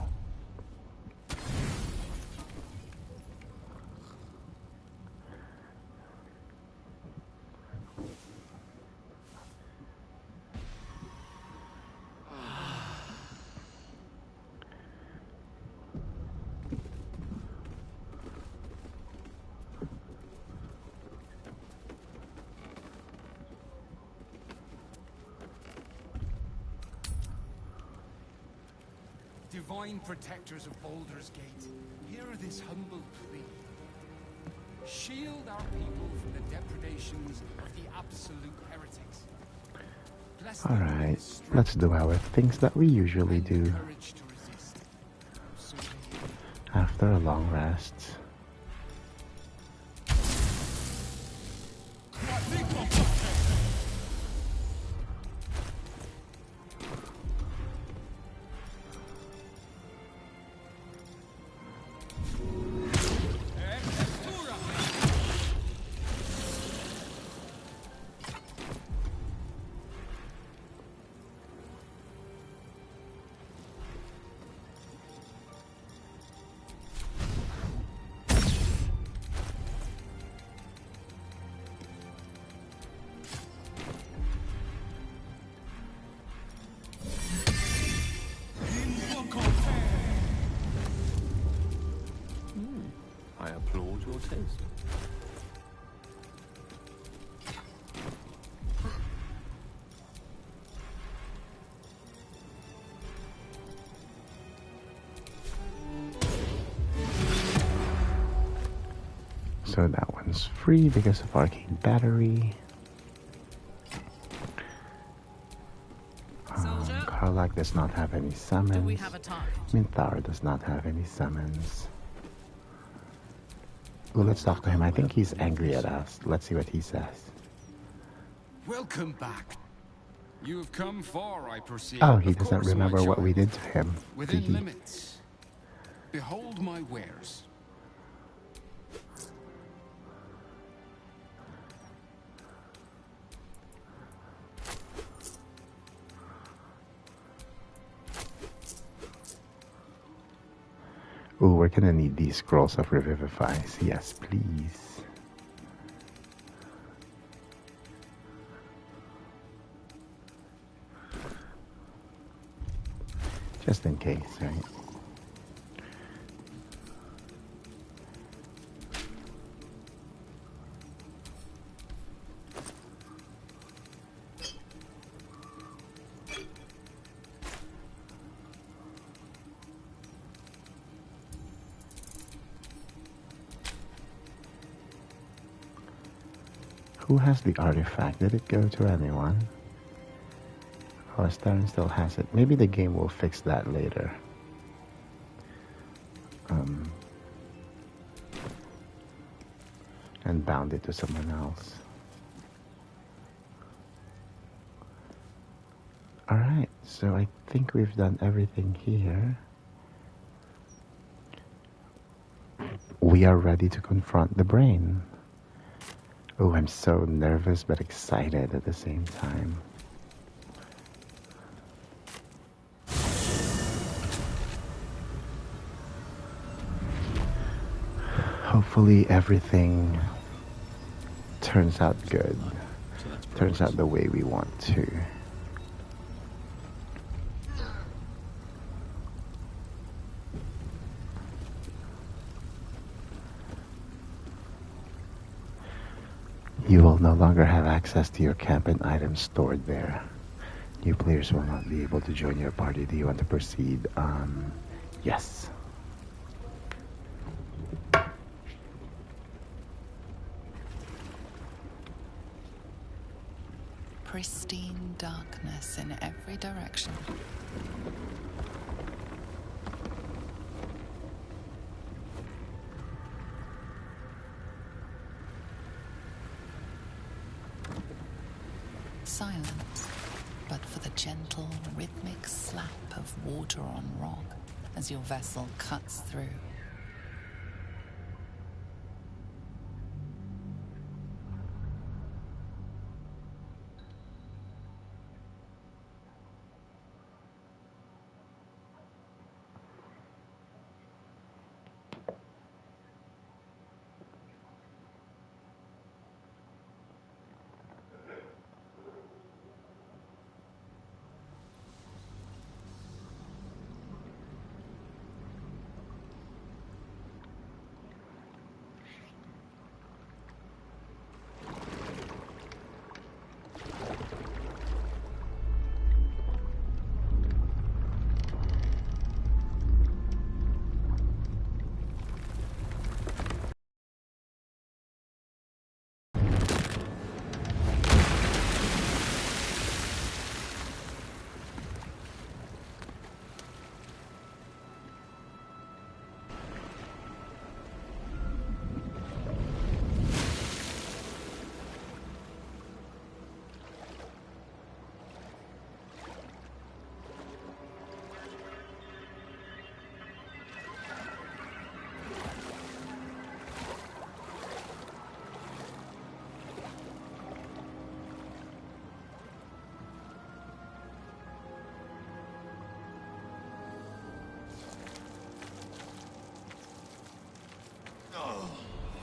Divine protectors of Baldur's Gate, hear this humble plea. Shield our people from the depredations of the absolute heretics. Bless them with Alright, strength let's do our things that we usually and the do courage to resist. So after a long rest. I applaud your taste. So that one's free because of Arcane Battery. Karlach does not have any summons. Do we have a target? Minthar does not have any summons. Well, let's talk to him. I think he's angry at us. Let's see what he says. welcome back. You have come far, I perceive. Oh, he Of doesn't course, my remember what we child. did to him. Within Did he? limits. Behold my wares. Ooh, we're gonna need these scrolls of revivifies. Yes, please. Just in case, right? Who has the artifact? Did it go to anyone? Oh, Starren still has it. Maybe the game will fix that later. And bound it to someone else. Alright, so I think we've done everything here. We are ready to confront the brain. Oh, I'm so nervous but excited at the same time. Hopefully everything turns out good. Turns out the way we want to. You will no longer have access to your camp and items stored there. New players will not be able to join your party. Do you want to proceed? Yes. Pristine darkness in every direction. Silence, but for the gentle, rhythmic slap of water on rock as your vessel cuts through.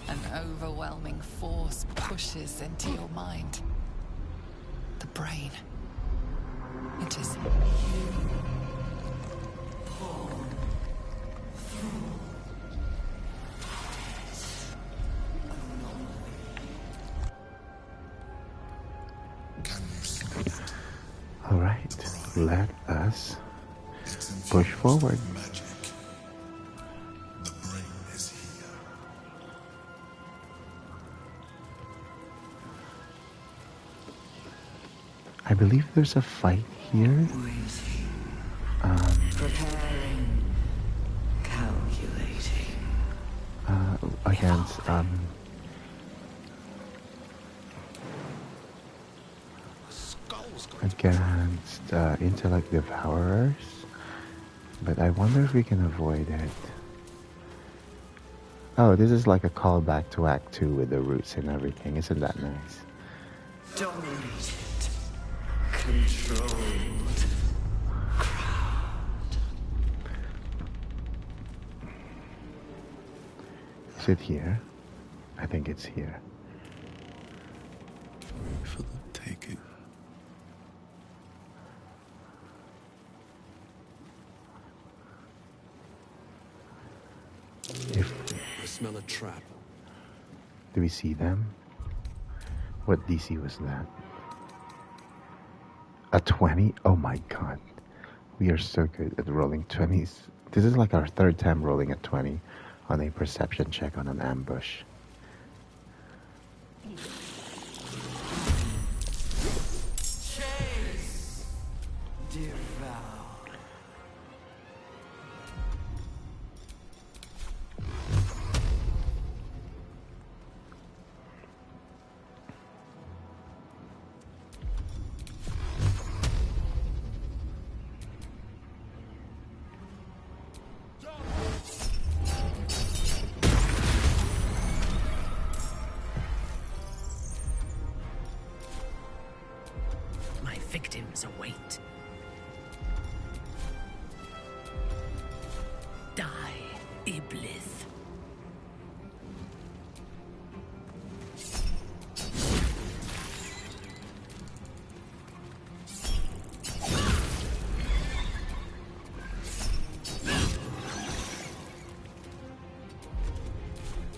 An overwhelming force pushes into your mind. The brain. It is All right, let us push forward. I believe there's a fight here. Preparing. Calculating. Against intellect devourers, but I wonder if we can avoid it. Oh, this is like a callback to Act 2 with the roots and everything. Isn't that nice? Dominated. Controlled. Crowd. Is it here? I think it's here. For the taking. I smell a trap. Do we see them? What DC was that? A 20? Oh my god. We are so good at rolling 20s. This is like our third time rolling a 20 on a perception check on an ambush. Chase! Devour. My victims await. Die, Iblis.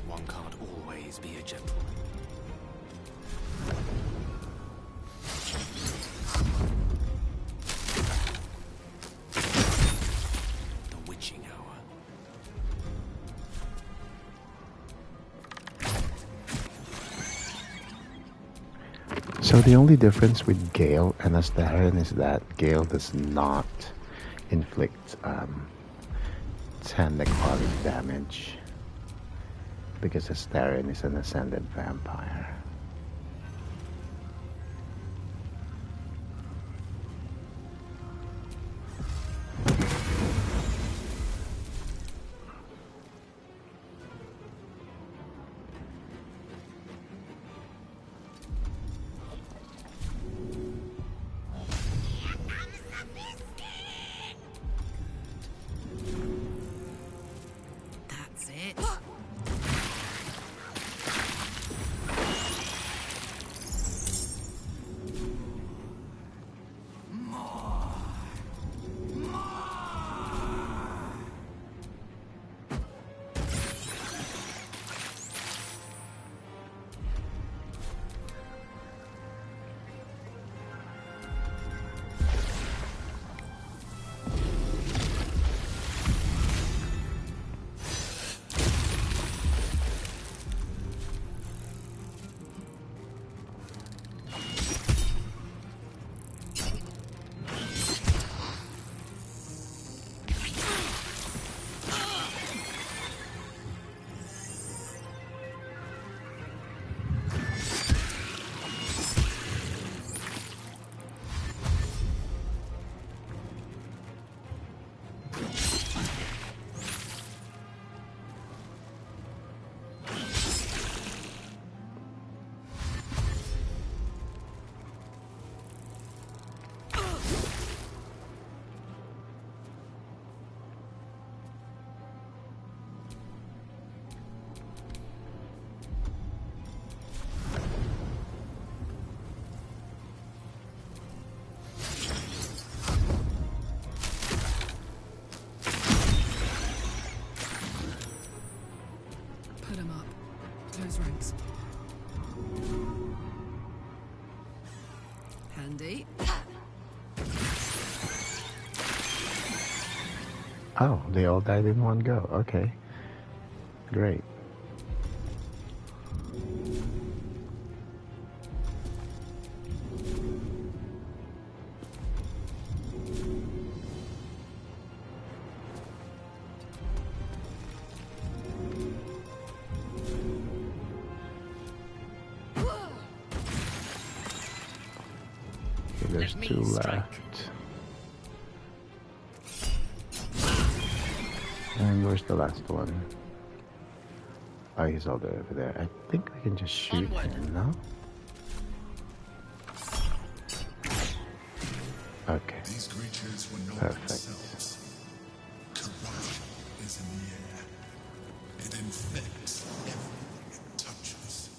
One can't always be a gentleman. The witching hour. So the only difference with Gale and Astarion is that Gale does not inflict 10 necrotic damage because Astarion is an ascended vampire. That's it. Put him up. Close ranks. Handy. Oh, they all died in one go. Okay. Great. Okay, there's Let me two strike. left. And where's the last one? Oh, he's all the way over there. I think we can just shoot him, no? Okay. These creatures were not Perfect. themselves. Corruption is in the air. It infects everything it touches.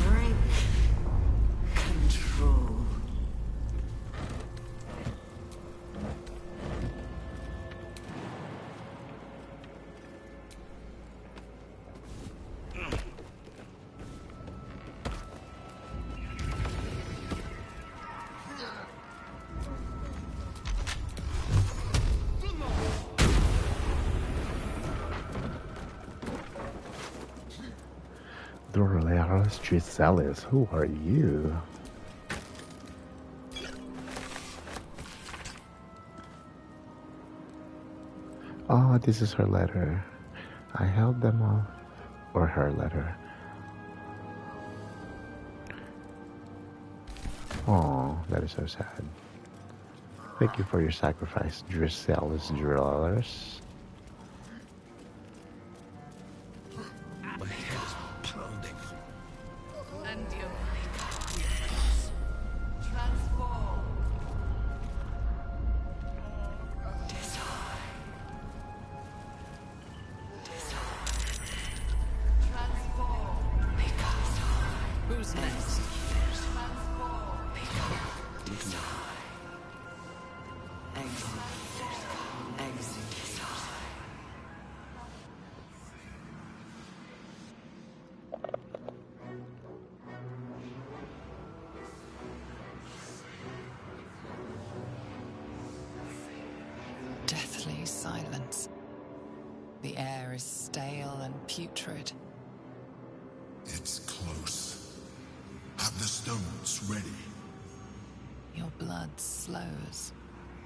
Break control. Dolores Gisellis, who are you? Oh, this is her letter. I held them off. Or her letter. Oh, that is so sad. Thank you for your sacrifice, Gisellis Dolores. My head is pounding. And your weakness. Transform. Design. Transform. Who's next? Deathly silence. The air is stale and putrid. It's close. Have the stones ready. Your blood slows.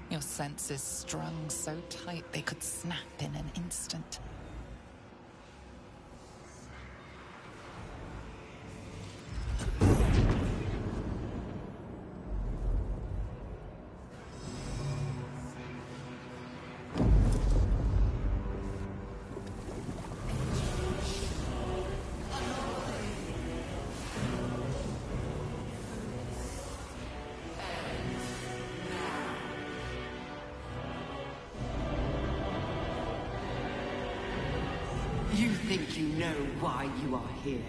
Your senses strung so tight they could snap in an instant. You think you know why you are here?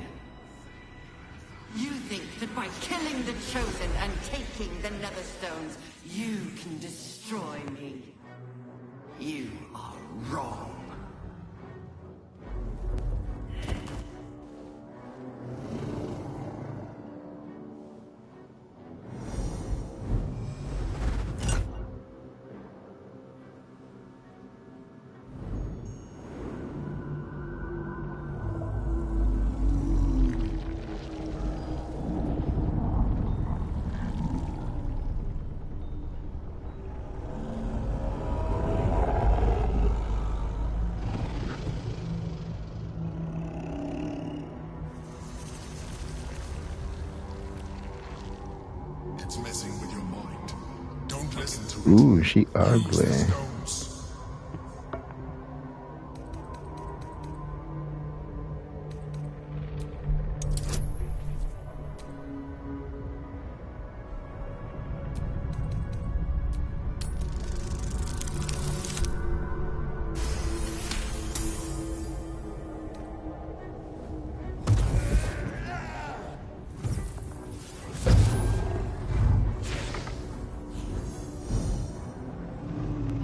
You think that by killing the Chosen and taking the Netherstones, you can destroy me? You are wrong. It's messing with your mind. Don't listen to it. Ooh, she Use the ugly. stones.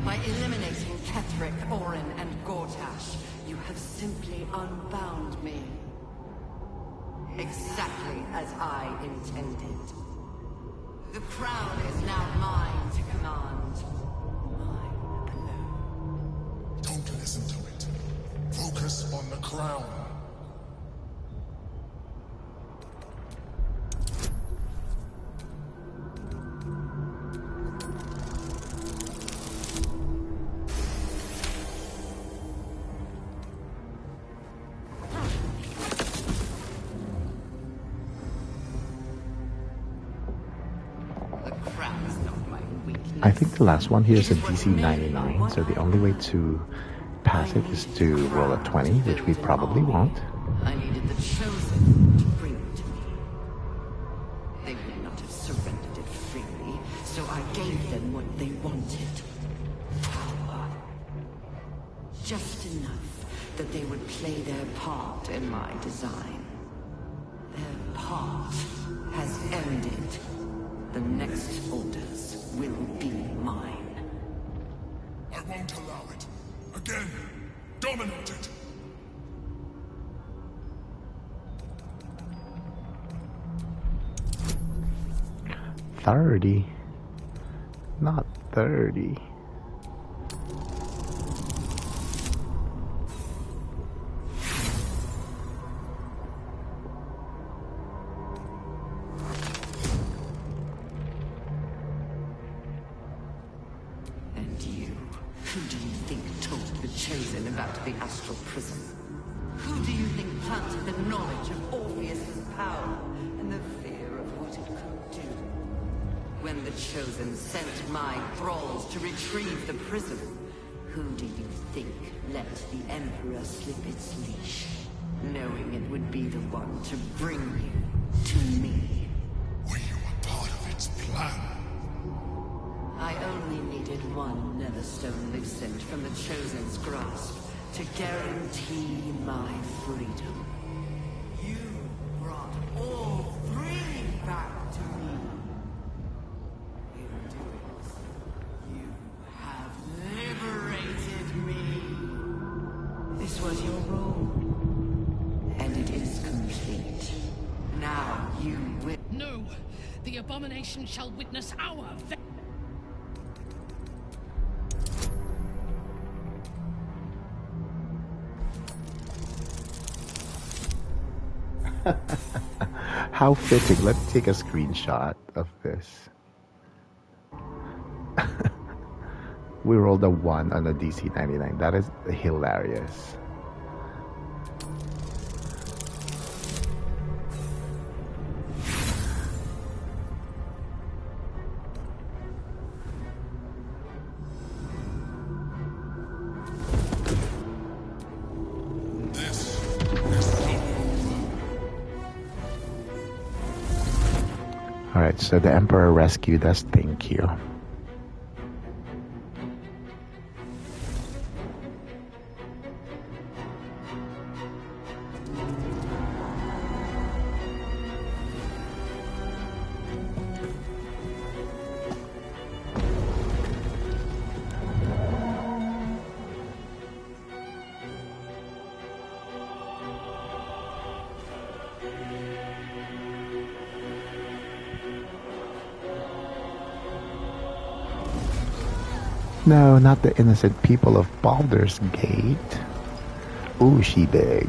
By eliminating Ketheric, Orin, and Gortash, you have simply unbound me. Exactly as I intended. The crown is now mine to command. Don't listen to it. Focus on the crown. I think the last one here is a DC 99, so the only way to pass it is to roll a 20, which we probably won't. I needed the Chosen to bring it to me. They would not have surrendered it freely, so I gave them what they wanted. Power. Just enough that they would play their part in my design. Their part has ended. The next orders will be mine. I won't allow it. Again, dominate it. 30. Not 30. And you, who do you think told the Chosen about the astral prism? Who do you think planted the knowledge of Orpheus's power and the fear of what it could do? When the Chosen sent my thralls to retrieve the prism, who do you think let the Emperor slip its leash, knowing it would be the one to bring you to me? Were you a part of its plan? I only needed one Netherstone loosened from the Chosen's grasp to guarantee my freedom. You brought all three back to me. In doing so, you have liberated me. This was your role, and it is complete. Now you will. No! The abomination shall witness our How fitting. Let's take a screenshot of this. We rolled a 1 on the DC 99. That is hilarious. Alright, so the Emperor rescued us. Thank you. No, not the innocent people of Baldur's Gate. Ooh, she big.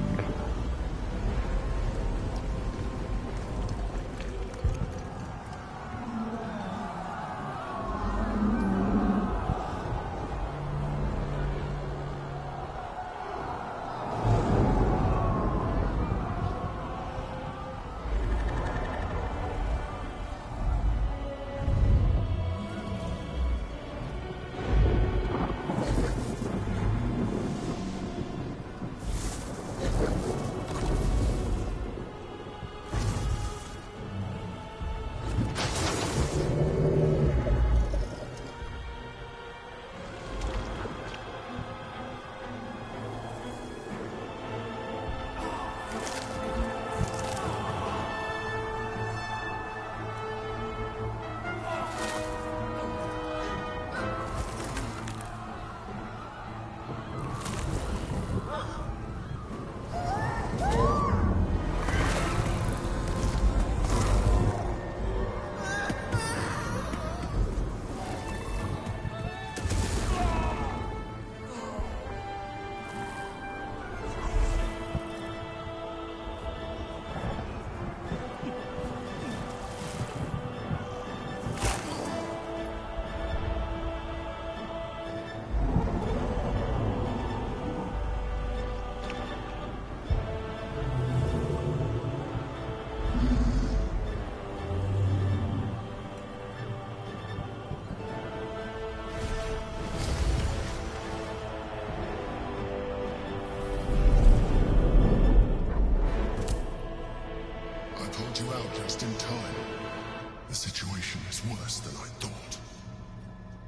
situation is worse than I thought.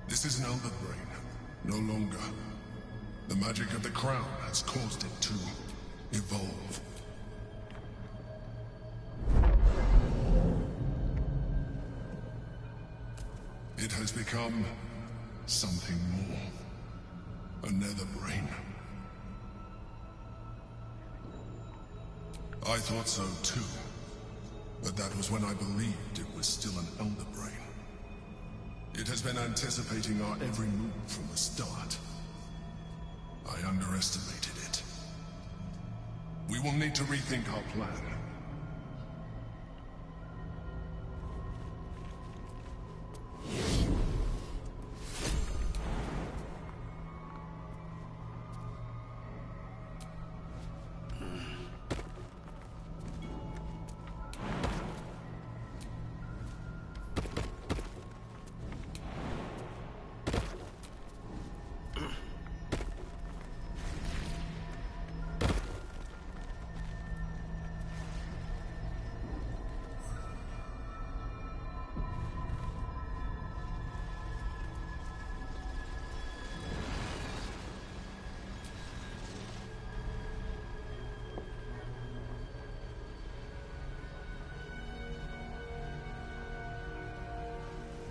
This is an Netherbrain, no longer. The magic of the crown has caused it to evolve. It has become something more. A Netherbrain. I thought so too. But that was when I believed it was still an Elderbrain. It has been anticipating our every move from the start. I underestimated it. We will need to rethink our plan.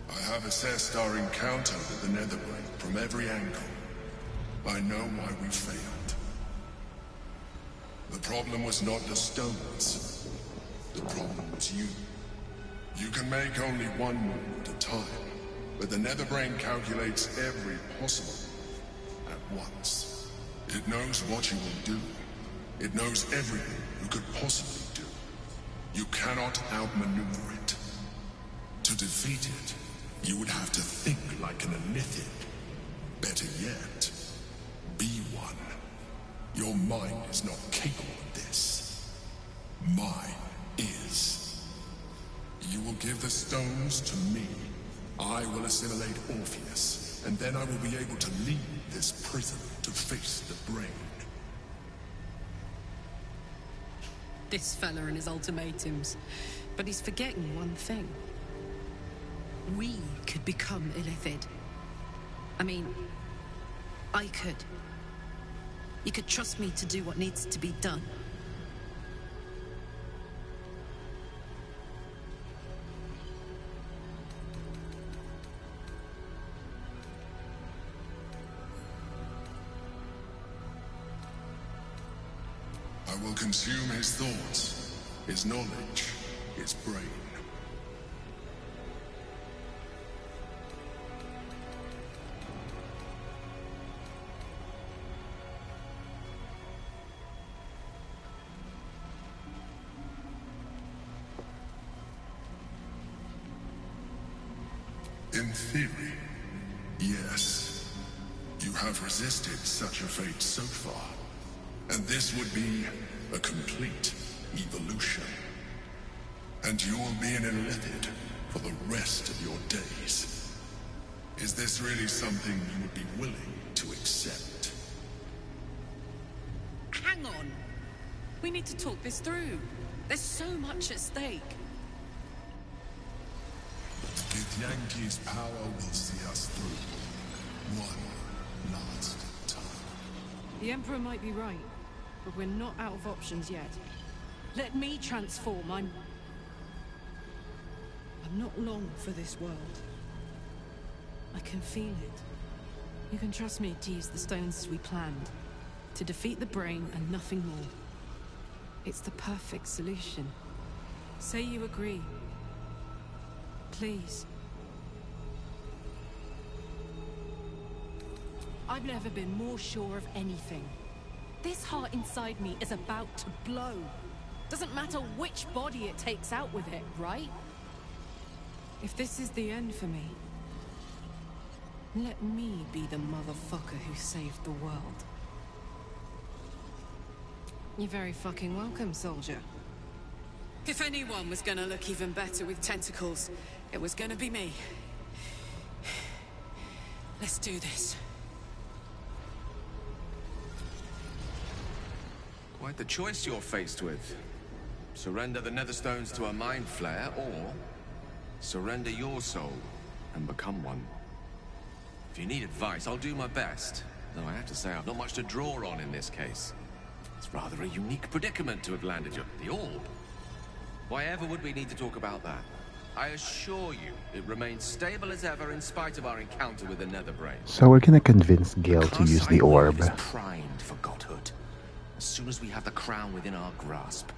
I have assessed our encounter with the Netherbrain from every angle. I know why we failed. The problem was not the stones. The problem was you. You can make only one move at a time, but the Netherbrain calculates every possible move at once. It knows what you will do. It knows everything you could possibly do. You cannot outmaneuver it. To defeat it, you would have to think like an Elithid. Better yet, be one. Your mind is not capable of this. Mine is. You will give the stones to me. I will assimilate Orpheus, and then I will be able to leave this prison to face the brain. This fella and his ultimatums. But he's forgetting one thing. We could become Illithid. I mean, I could. You could trust me to do what needs to be done. I will consume his thoughts, his knowledge, his brain. In theory, yes. You have resisted such a fate so far. And this would be a complete evolution. And you will be an Illithid for the rest of your days. Is this really something you would be willing to accept? Hang on. We need to talk this through. There's so much at stake. Yankee's power will see us through. One last time. The Emperor might be right, but we're not out of options yet. Let me transform. I'm not long for this world. I can feel it. You can trust me to use the stones as we planned. To defeat the brain and nothing more. It's the perfect solution. Say you agree. Please. I've never been more sure of anything. This heart inside me is about to blow. Doesn't matter which body it takes out with it, right? If this is the end for me, let me be the motherfucker who saved the world. You're very fucking welcome, soldier. If anyone was gonna look even better with tentacles, it was gonna be me. Let's do this. Quite the choice you're faced with. Surrender the Netherstones to a mind flare, or Surrender your soul and become one. If you need advice, I'll do my best. Though I have to say I've not much to draw on in this case. It's rather a unique predicament to have landed you. The orb? Why ever would we need to talk about that? I assure you, it remains stable as ever in spite of our encounter with the Netherbrain. So we're gonna convince Gale to use the orb. Is primed for godhood. As soon as we have the crown within our grasp.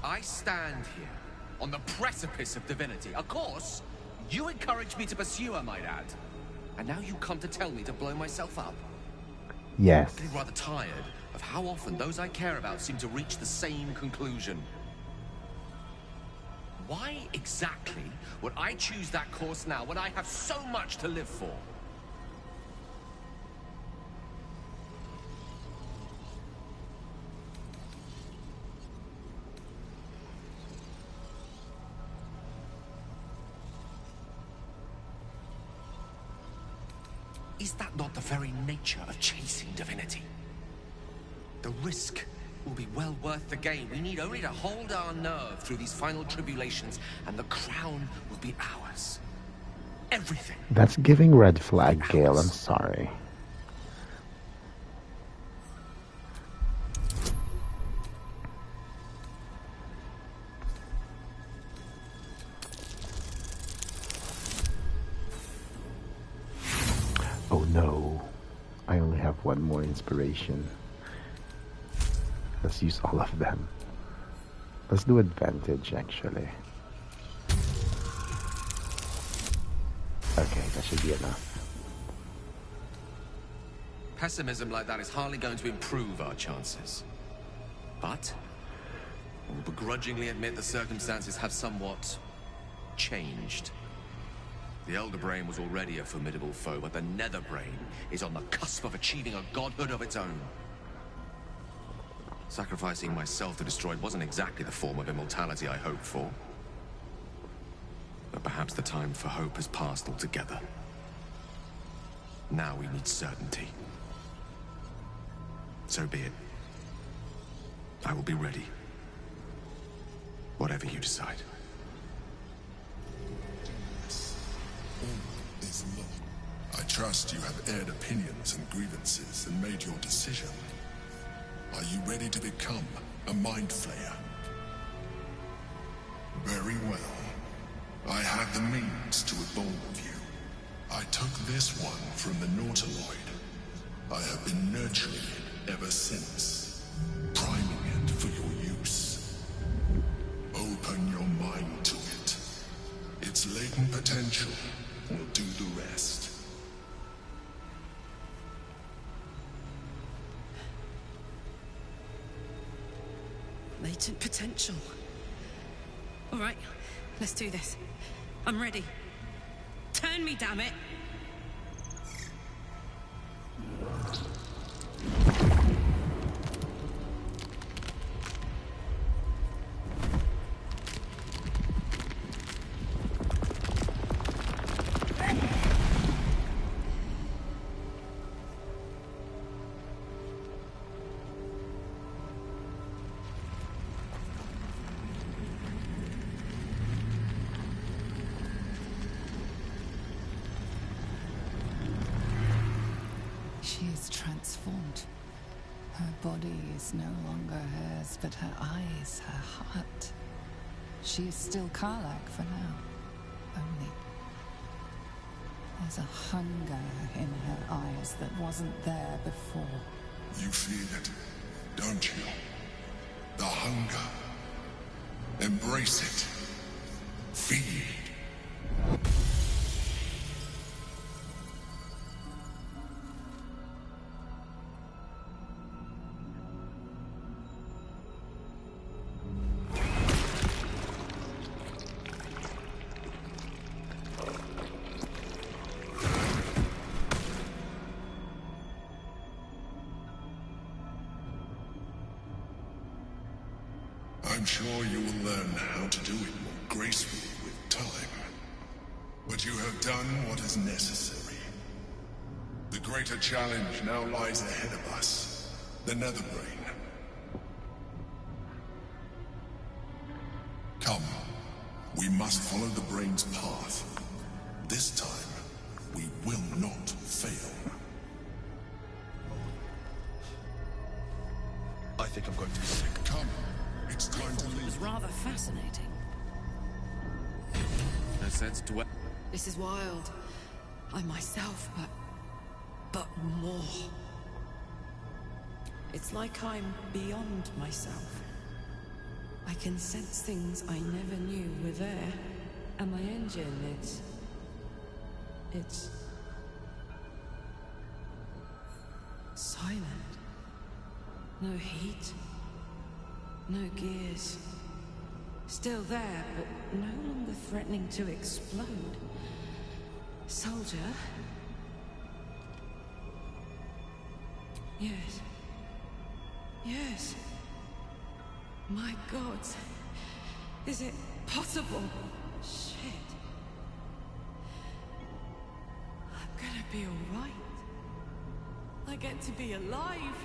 I stand here on the precipice of divinity. Of course, you encouraged me to pursue, I might add. And now you come to tell me to blow myself up. Yes. I'm getting rather tired of how often those I care about seem to reach the same conclusion. Why exactly would I choose that course now when I have so much to live for? Is that not the very nature of chasing divinity? The risk will be well worth the gain. We need only to hold our nerve through these final tribulations, and the crown will be ours. Everything. That's giving red flag, Gale. I'm sorry. Oh no. I only have one more inspiration. Let's use all of them. Let's do advantage, actually. Okay, that should be enough. Pessimism like that is hardly going to improve our chances. But I will begrudgingly admit the circumstances have somewhat changed. The Elderbrain was already a formidable foe, but the Netherbrain is on the cusp of achieving a godhood of its own. Sacrificing myself to destroy it wasn't exactly the form of immortality I hoped for. But perhaps the time for hope has passed altogether. Now we need certainty. So be it. I will be ready. Whatever you decide. I trust you have aired opinions and grievances and made your decision. Are you ready to become a Mind Flayer? Very well. I had the means to evolve you. I took this one from the Nautiloid. I have been nurturing it ever since, priming it for your use. Open your mind to it. Its latent potential will do the rest. Latent potential. All right, let's do this. I'm ready. Turn me, damn it! She is transformed. Her body is no longer hers, but her eyes, her heart. She is still Karlach for now. Only there's a hunger in her eyes that wasn't there before. You feel it, don't you? The hunger. Embrace it. Feed. I'm sure you will learn how to do it more gracefully with time. But you have done what is necessary. The greater challenge now lies ahead of us. The Netherbrain. Come. We must follow the brain's path. This time, we will not fail. I think I'm going to be sick. Come. It's time to It leave. was rather fascinating. No sense to... This is wild. I'm myself, but more. It's like I'm beyond myself. I can sense things I never knew were there. And my engine, it's silent. No heat. No gears. Still there, but no longer threatening to explode. Soldier? Yes. Yes. My God. Is it possible? Shit. I'm gonna be alright. I get to be alive.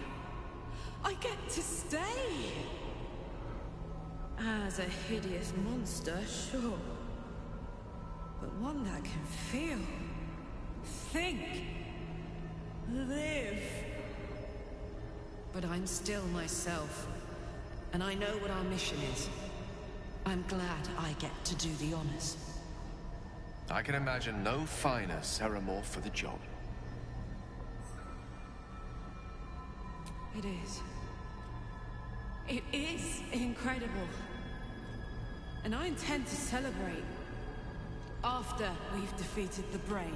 I get to stay. As a hideous monster, sure. But one that can feel, think, live. But I'm still myself, and I know what our mission is. I'm glad I get to do the honors. I can imagine no finer Ceramorph for the job. It is. It is incredible. And I intend to celebrate after we've defeated the brain.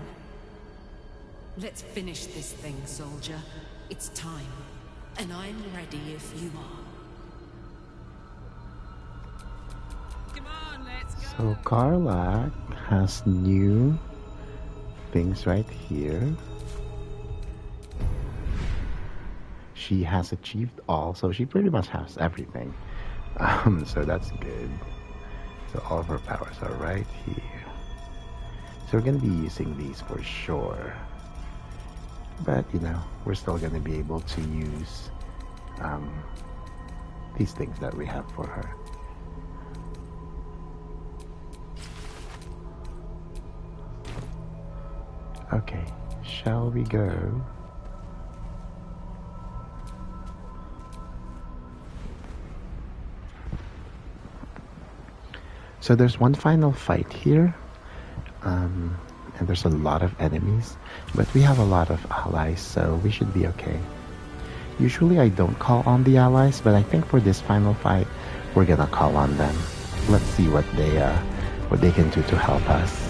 Let's finish this thing, soldier. It's time. And I'm ready if you are. Come on, let's go. So Karlach has new things right here. She has achieved all, so she pretty much has everything. So that's good. So all of her powers are right here. So we're going to be using these for sure. But, you know, we're still going to be able to use these things that we have for her. Okay, shall we go? So there's one final fight here, and there's a lot of enemies, but we have a lot of allies, so we should be okay. Usually I don't call on the allies, but I think for this final fight, we're gonna call on them. Let's see what they can do to help us.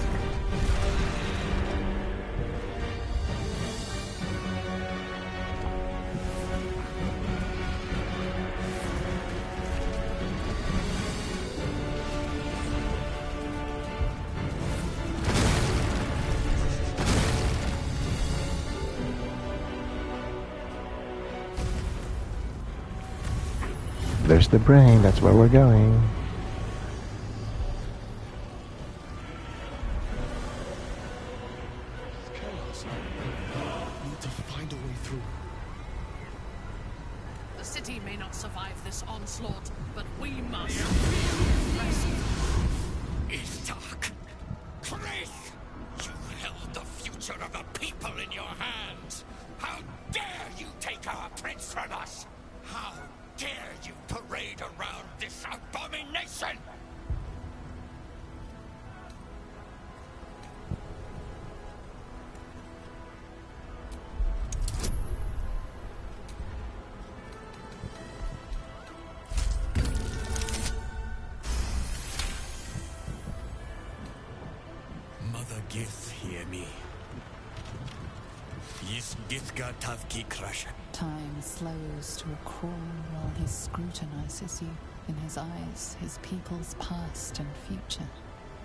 There's the brain, that's where we're going. Need to find a way through. The city may not survive this onslaught, but we must. Istark! Trace! You held the future of the people in your hands! How dare you take our prince from us! How dare you parade around this abomination! Mother Gith, hear me. Yis Githga Tavki Krasha. Time slows to a crawl while he scrutinizes you. In his eyes, his people's past and future.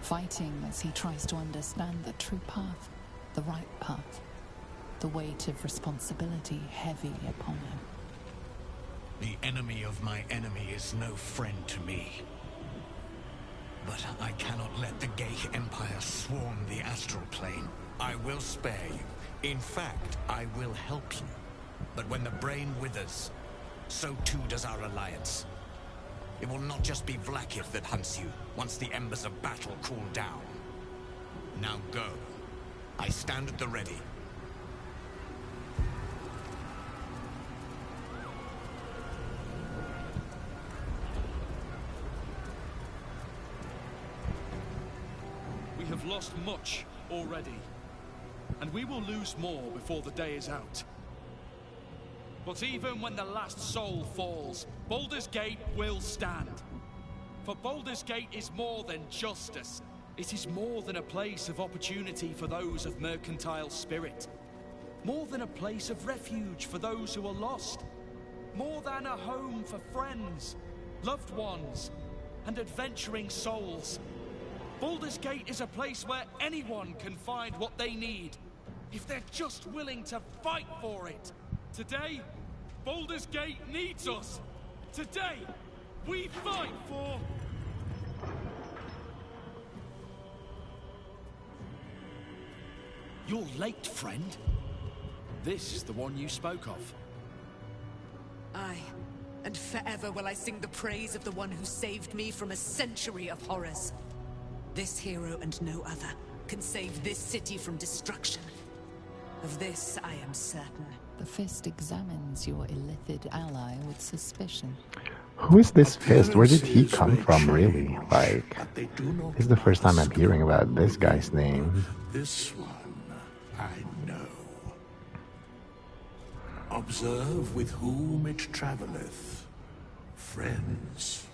Fighting as he tries to understand the true path, the right path. The weight of responsibility heavy upon him. The enemy of my enemy is no friend to me. But I cannot let the Gale Empire swarm the astral plane. I will spare you. In fact, I will help you. But when the brain withers, so too does our alliance. It will not just be Vlaakith that hunts you once the embers of battle cool down. Now go. I stand at the ready. We have lost much already, and we will lose more before the day is out. But even when the last soul falls, Baldur's Gate will stand. For Baldur's Gate is more than justice. It is more than a place of opportunity for those of mercantile spirit. More than a place of refuge for those who are lost. More than a home for friends, loved ones, and adventuring souls. Baldur's Gate is a place where anyone can find what they need, if they're just willing to fight for it. Today, Baldur's Gate needs us. Today, we fight for... You're late, friend. This is the one you spoke of. Aye, and forever will I sing the praise of the one who saved me from a century of horrors. This hero and no other can save this city from destruction. Of this I am certain. The Fist examines your illithid ally with suspicion. Who is this Fist? Where did he come from, really? Like, this is the first time I'm hearing about this guy's name. This one I know. Observe with whom it travelleth. Friends.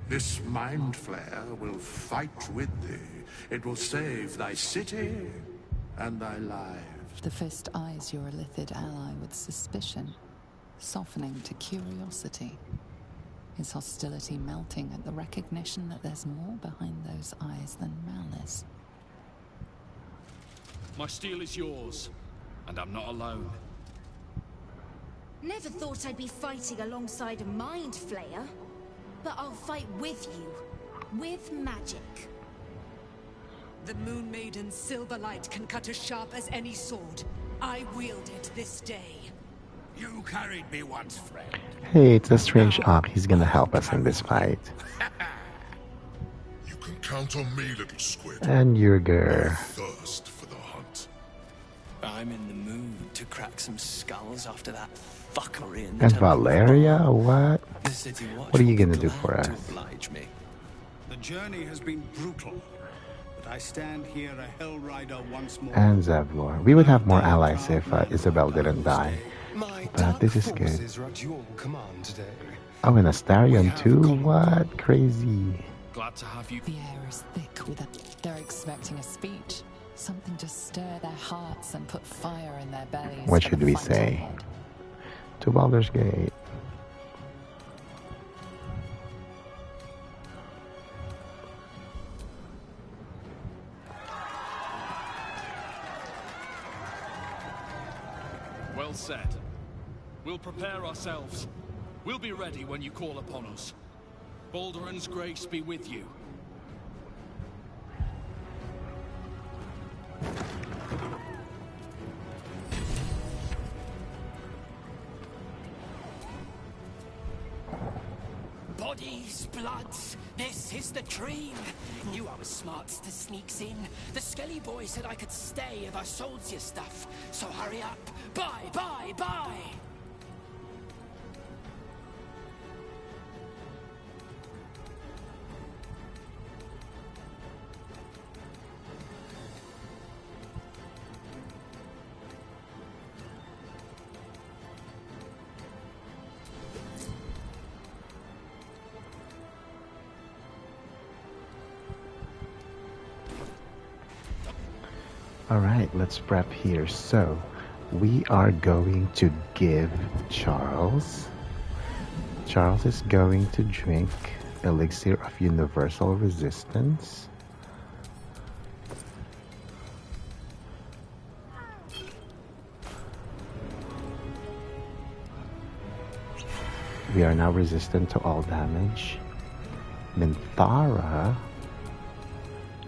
This mind flare will fight with thee. It will save thy city and thy lives. The Fist eyes your illithid ally with suspicion, softening to curiosity. His hostility melting at the recognition that there's more behind those eyes than malice. My steel is yours, and I'm not alone. Never thought I'd be fighting alongside a mind flayer. But I'll fight with you. With magic. The Moon Maiden's silver light can cut as sharp as any sword. I wield it this day. You carried me once, friend. Hey, it's a strange Ark. He's gonna help us in this fight. You can count on me, little squid. And Yurger. Thirst for the hunt. I'm in the mood to crack some skulls after that fuckery in the And temple. Valeria? What? The city watch What are you will gonna be do for glad us? to oblige me. The journey has been brutal, but I stand here a Hell Rider once more. And Zevlor. We would have more allies if Isabel didn't die. But this is good. Are at your command today. Oh, and Astarion too? What? Crazy. Glad to have you. The air is thick with a... They're expecting a speech. Something to stir their hearts and put fire in their bellies. What for should the we fight say? ahead. To Baldur's Gate. Well said. We'll prepare ourselves. We'll be ready when you call upon us. Baldur's grace be with you. Bodies, bloods, this is the dream. Knew I was smart to sneaks in. The Skelly boy said I could stay if I sold you stuff. So hurry up. Buy, buy, buy! Alright, let's prep here. So, we are going to give Charles. Charles is going to drink Elixir of Universal Resistance. We are now resistant to all damage. Minthara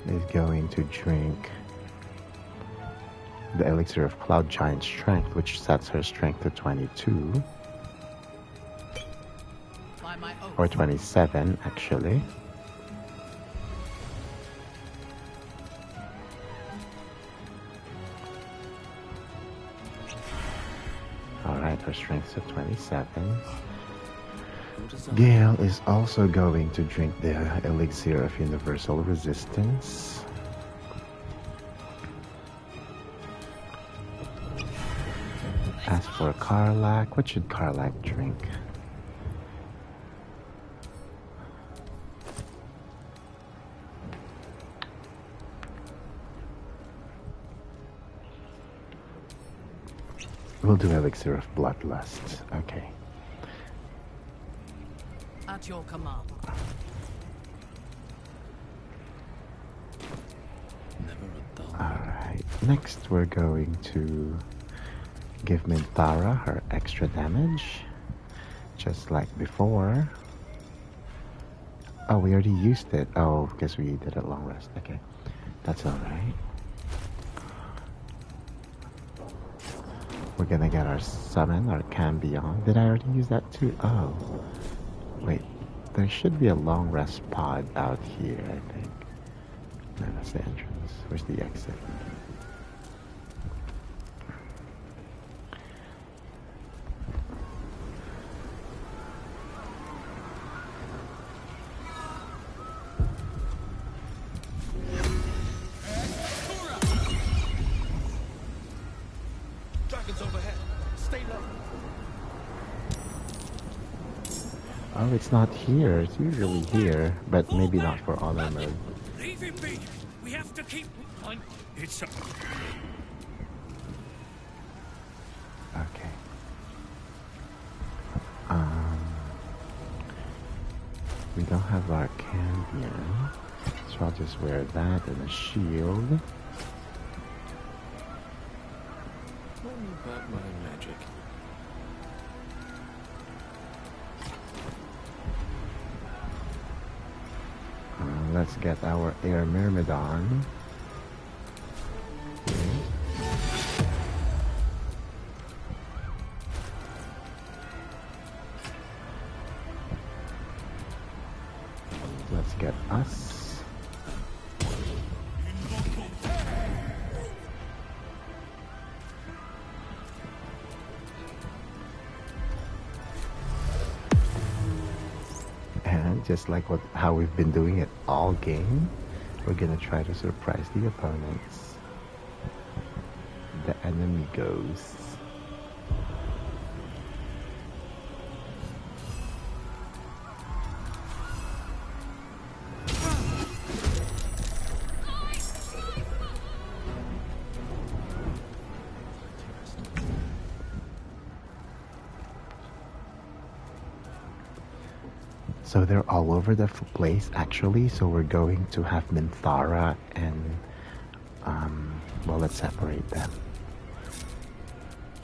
is going to drink the Elixir of Cloud Giant Strength, which sets her strength to 22. By my oath, or 27 actually. Alright, her strength's at 27. Gale is also going to drink the elixir of universal resistance. As for Karlach, what should Karlach drink? We'll do elixir of bloodlust. Okay. At your command. Alright, next we're going to give Minthara her extra damage, just like before. Oh, we already used it. Oh, because we did a long rest. Okay, that's alright. We're gonna get our summon, our Cambion. Did I already use that too? Oh, wait. There should be a long rest pod out here, I think. No, that's the entrance. Where's the exit? Dragons overhead. Stay low. Oh, it's not here. It's usually here, but maybe not for honor mode. Leave him be. We have to keep. It's a... Okay. We don't have our Cambion, so I'll just wear that and a shield. But my magic. Let's get our Air Myrmidon. Let's get us. And just like how we've been doing it all game, we're gonna try to surprise the opponents. The enemy ghosts. So they're all over the place actually, so we're going to have Minthara and well, let's separate them.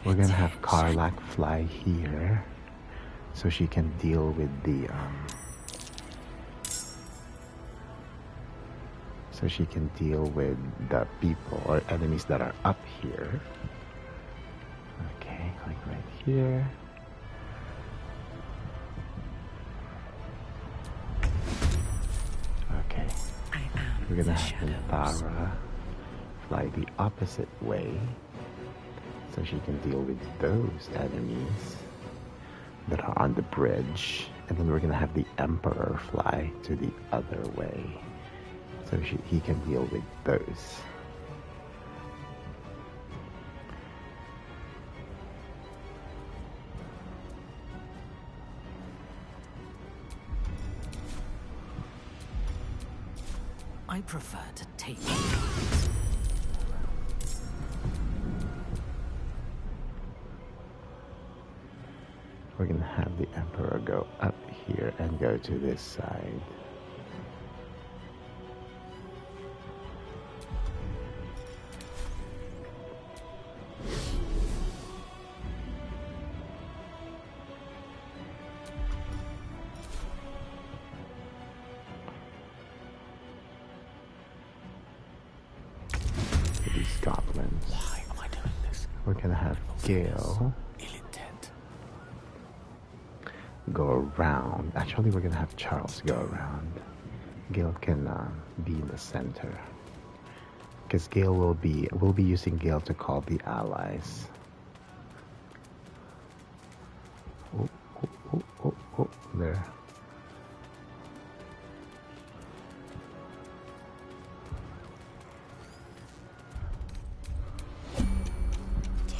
We're gonna have Karlach fly here so she can deal with the people or enemies that are up here. Okay, like right here. Okay, we're gonna have Minthara fly the opposite way so she can deal with those enemies that are on the bridge, and then we're gonna have the Emperor fly to the other way so he can deal with those. I prefer to take it. We're gonna have the Emperor go up here and go to this side. These goblins. Why am I doing this? We're gonna have Gale go around. Actually, we're gonna have Charles go around. Gale can be in the center. Because Gale will be using Gale to call the allies. Oh, there.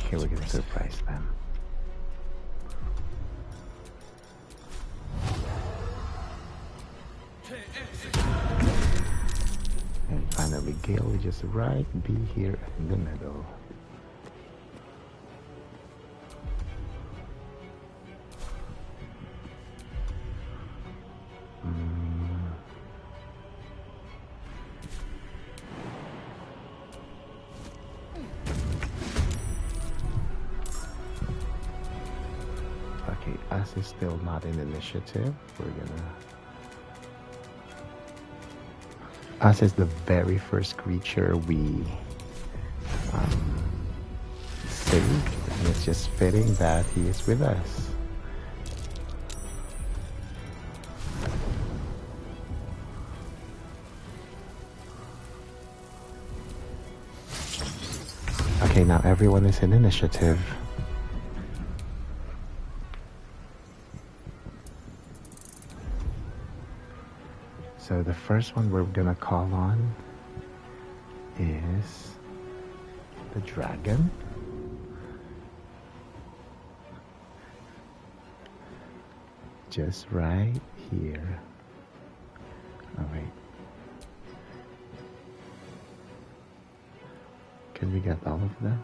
Okay, we're gonna surprise them. And finally, Gale will just be here in the middle. Okay, us is still not in initiative. We're gonna... Us is the very first creature we saved, and it's just fitting that he is with us. Okay, now everyone is in initiative. So the first one we're gonna call on is the dragon. Just right here. Alright. Can we get all of them?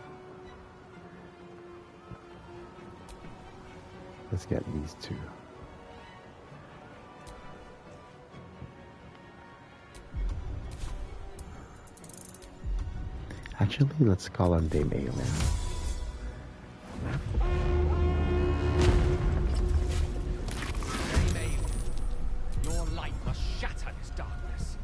Let's get these two. Actually, let's call on Dame Aelin. Your light must shatter this darkness.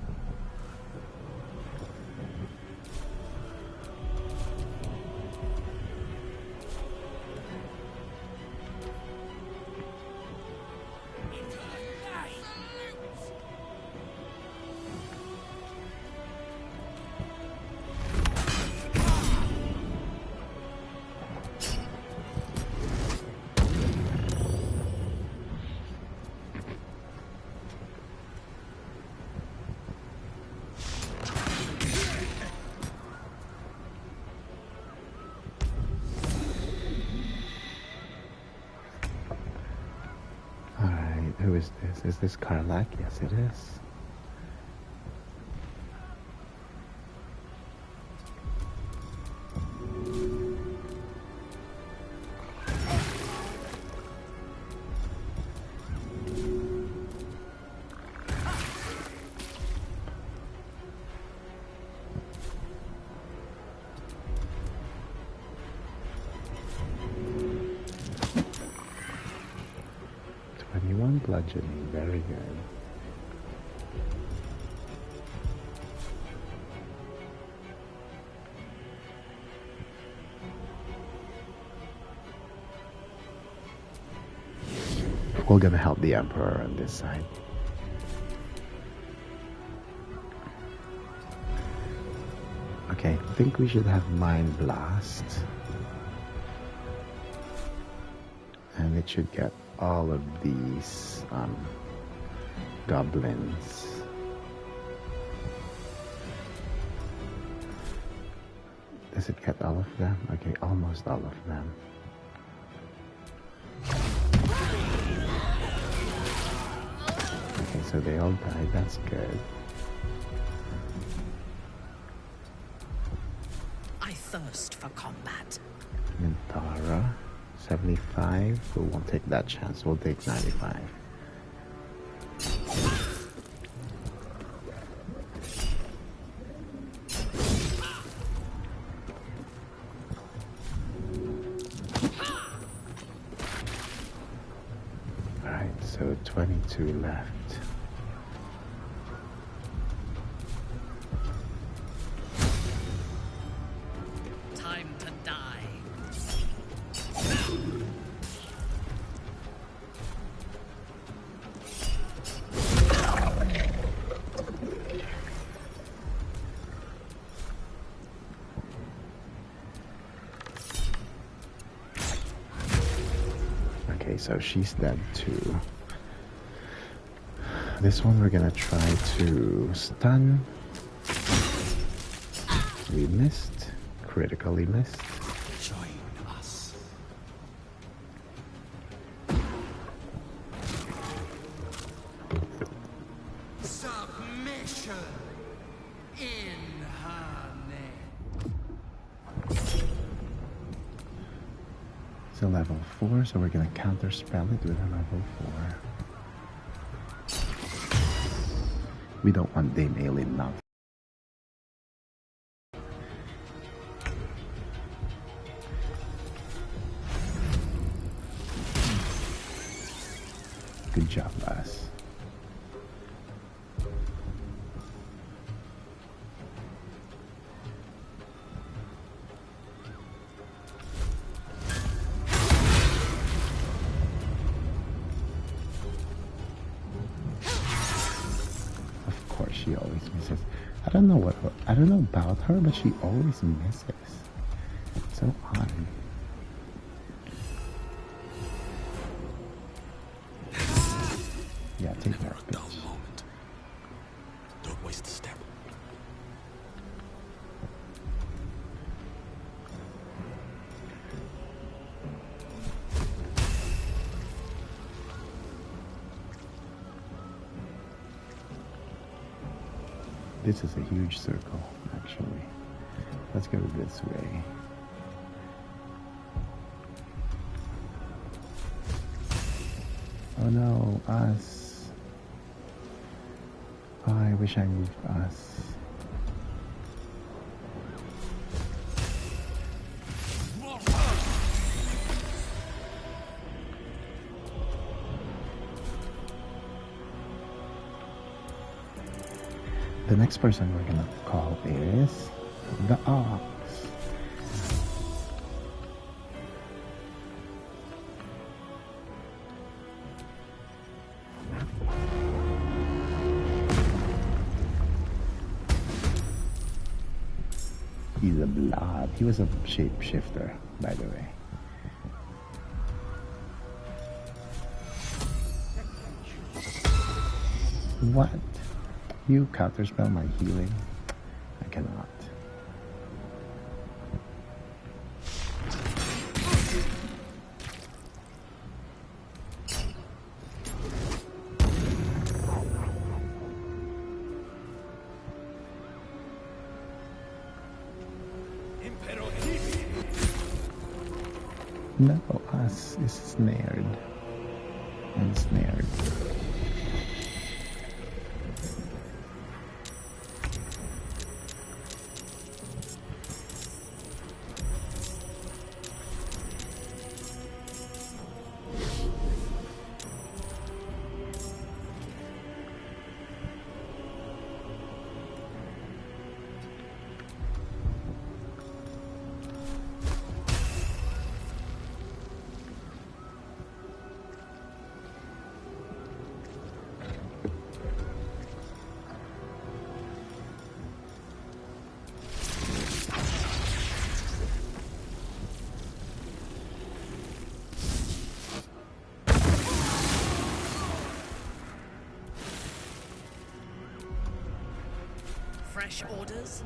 Who is this? Is this Karlach? Yes, it is. Bludgeoning, very good. We're gonna help the Emperor on this side. Okay, I think we should have Mind Blast. And it should get all of these goblins. Does it get all of them? Okay, almost all of them. Okay, so they all died. That's good. I thirst for combat. Mintara. 75, we won't take that chance, we'll take 95. Alright, so 22 left. Time to die. so she's dead too. This one we're gonna try to stun. We missed. Critically missed. Join us. Submission in her name. It's a level 4, so we're gonna counter spell it with a level 4. We don't want Dame Aileen now. Good job, us. Of course, she always misses. I don't know about her, but she always misses. So odd. Yeah, take that, bitch. Don't waste a step. This is a huge circle, actually. Let's go this way. Oh no, us. Oh, I wish I moved us. The next person we're gonna call is the Ox. He's a blob. He was a shapeshifter, by the way. What? You counterspell my healing? I cannot. No, us is snared. And snared. Fresh orders?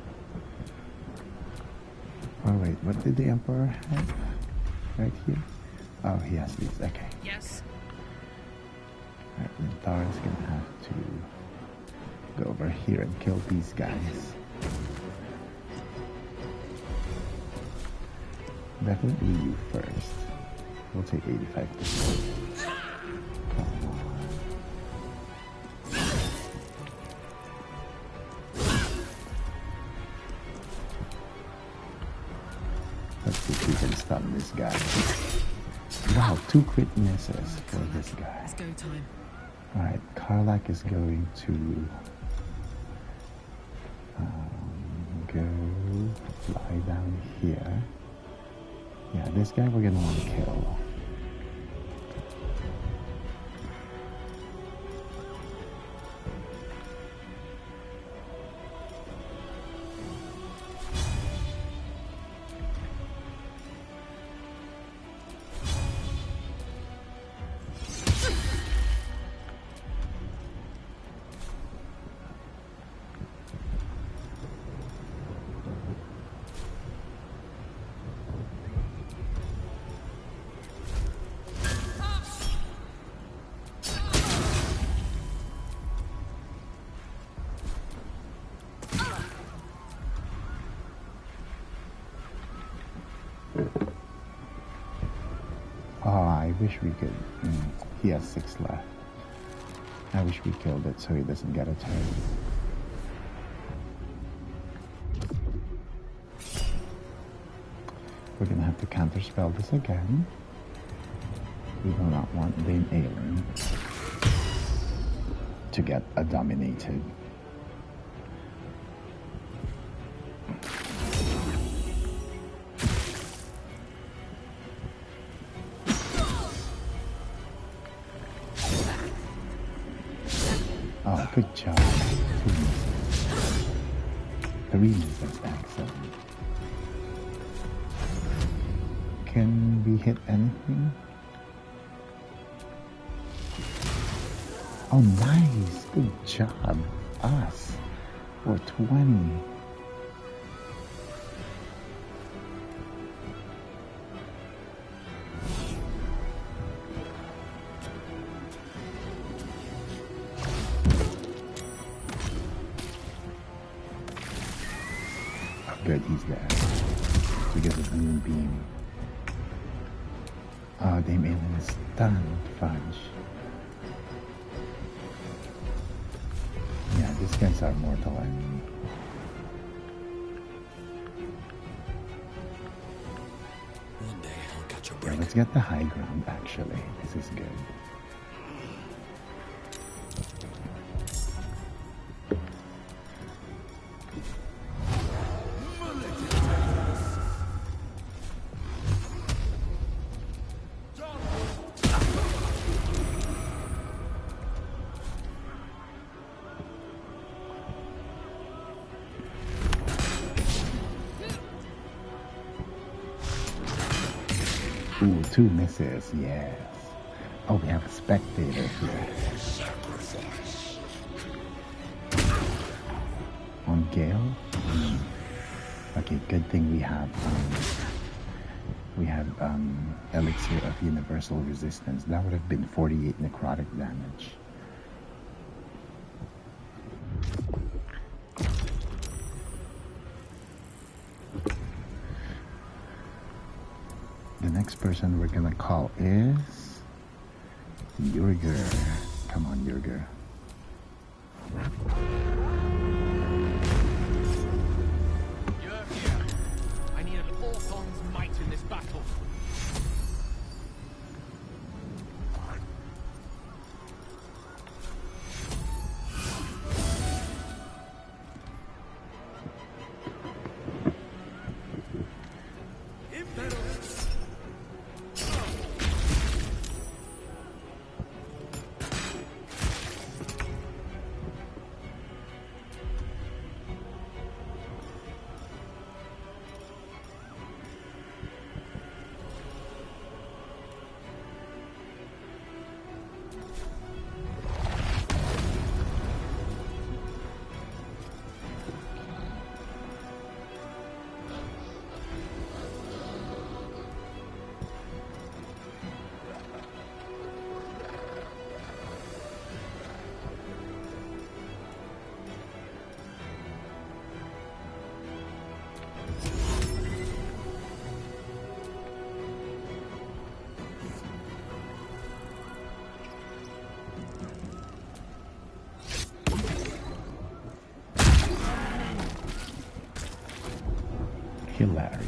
Oh wait, what did the Emperor have? Right here? Oh, he has these, okay. Yes. Alright, then Tara's gonna have to go over here and kill these guys. Definitely you first. We'll take 85%. Let's see if we can stun this guy. Wow, 2 crit misses for this guy. It's go time. Alright, Karlach is going to go lie down here. Yeah, this guy we're gonna want to kill. wish we could... he has 6 left. I wish we killed it so he doesn't get a turn. We're gonna have to counterspell this again. We do not want Dame Aelin to get dominated. Oh, good job. 2 misses. 3 misses, excellent. Can we hit anything? Oh, nice! Good job, us. We're 20. Oh, good, he's there. So he gets a moonbeam. Oh, Dame Aelin is stunned. Fudge. Yeah, these guys are mortal, I mean. One day I'll catch a break. Yeah, let's get the high ground, actually. This is good. Ooh, 2 misses, yes. Oh, we have a spectator here. On Gale? Okay, good thing we have Elixir of Universal Resistance. That would have been 48 necrotic damage. The next person we're gonna call is Yurger. Come on, Yurger. You're here. I need an Orthon's might in this battle. Hilarious.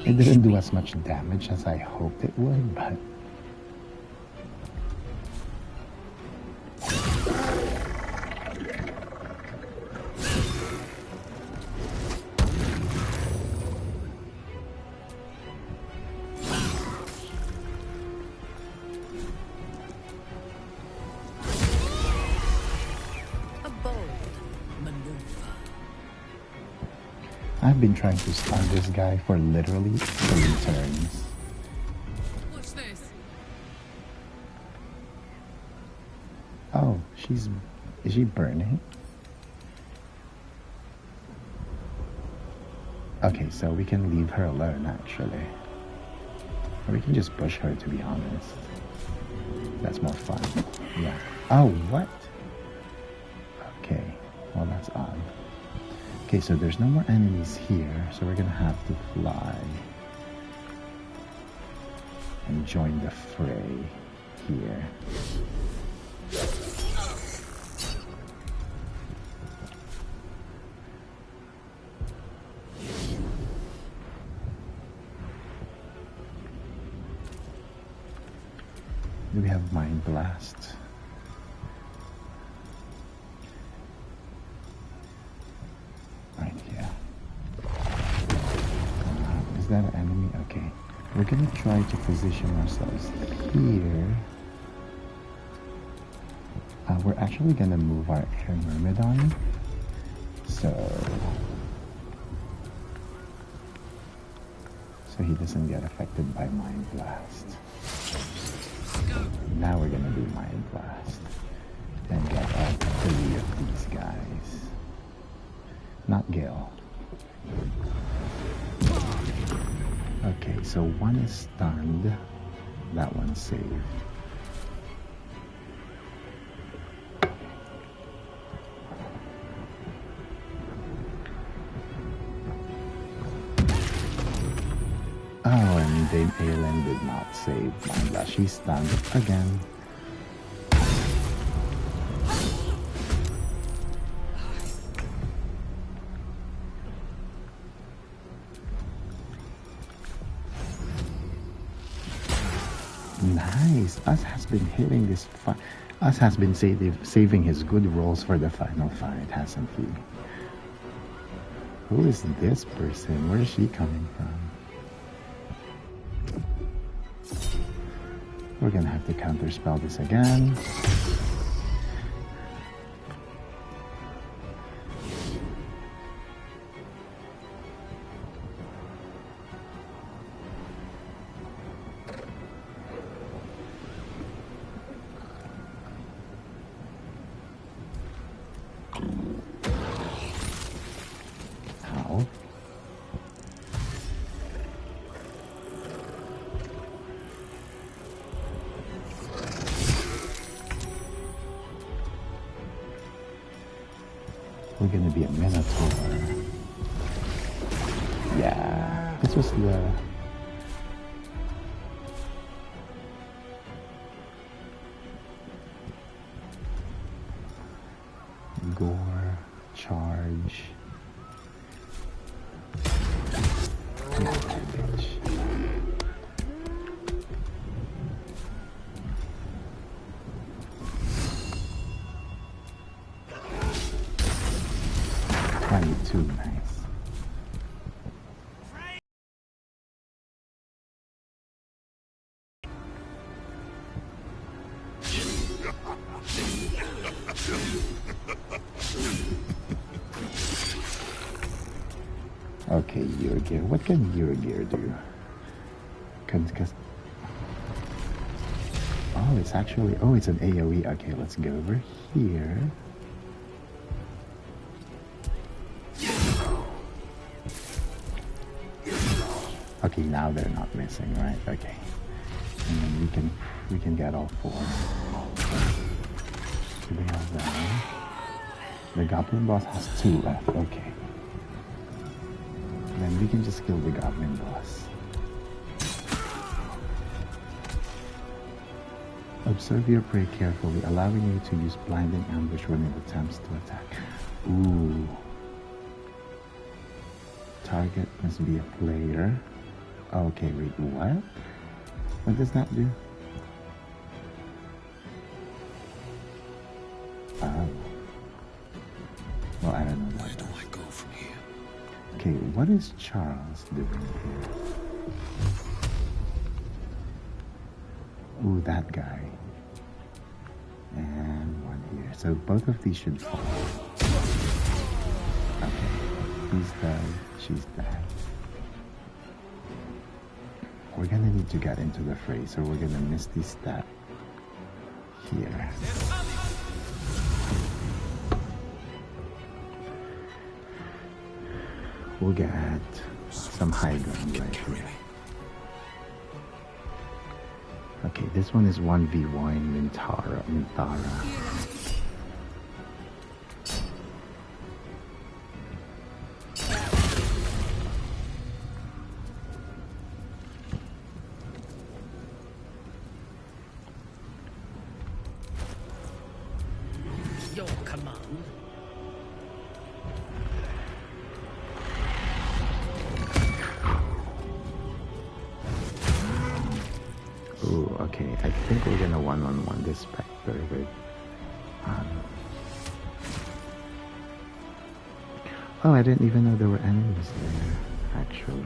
It didn't do as much damage as I hoped it would, but... I've been trying to stun this guy for literally 3 turns. What's this? Oh, is she burning? Okay, so we can leave her alone, actually. Or we can just push her, to be honest. That's more fun. Yeah. Oh, what? Okay, well, that's odd. Okay, so there's no more enemies here, so we're gonna have to fly. and join the fray here. Do we have Mind Blast? Right here. Is that an enemy? Okay. We're gonna try to position ourselves here. We're actually gonna move our Air Myrmidon. So he doesn't get affected by Mind Blast. Now we're gonna do Mind Blast and get all 3 of these guys. Not Gale. Okay, so one is stunned. That one's saved. Oh, and Dame Aelin did not save Mind Blast. She's stunned again. Nice. Us has been hitting this fight. Us has been saving his good rolls for the final fight, hasn't he? Who is this person? Where is she coming from? We're gonna have to counterspell this again. How? We're gonna be a Minotaur. Yeah, this was the... Gore, charge, damage. Too nice. Okay, Yrgir. What can Yrgir do? Cause oh, it's actually, oh, it's an AoE. Okay, let's go over here. Okay, now they're not missing, right? Okay. And then we can get all 4. Do they have that? The Goblin boss has 2 left, okay. And then we can just kill the Goblin boss. Observe your prey carefully, allowing you to use blinding ambush when it attempts to attack. Ooh. Target must be a player. Okay, wait, what? What does that do? Oh. Well, I don't know. Where do I go from here? Okay, what is Charles doing here? Ooh, that guy. And one here. So both of these should fall. Okay. He's dead. She's dead. We're gonna need to get into the fray, so we're gonna miss this stat here. We'll get some high ground right here. Okay, this one is 1v1 Mintara. your command. Ooh, okay. I think we're gonna one-on-one this Spectre with... Oh, I didn't even know there were enemies there, actually.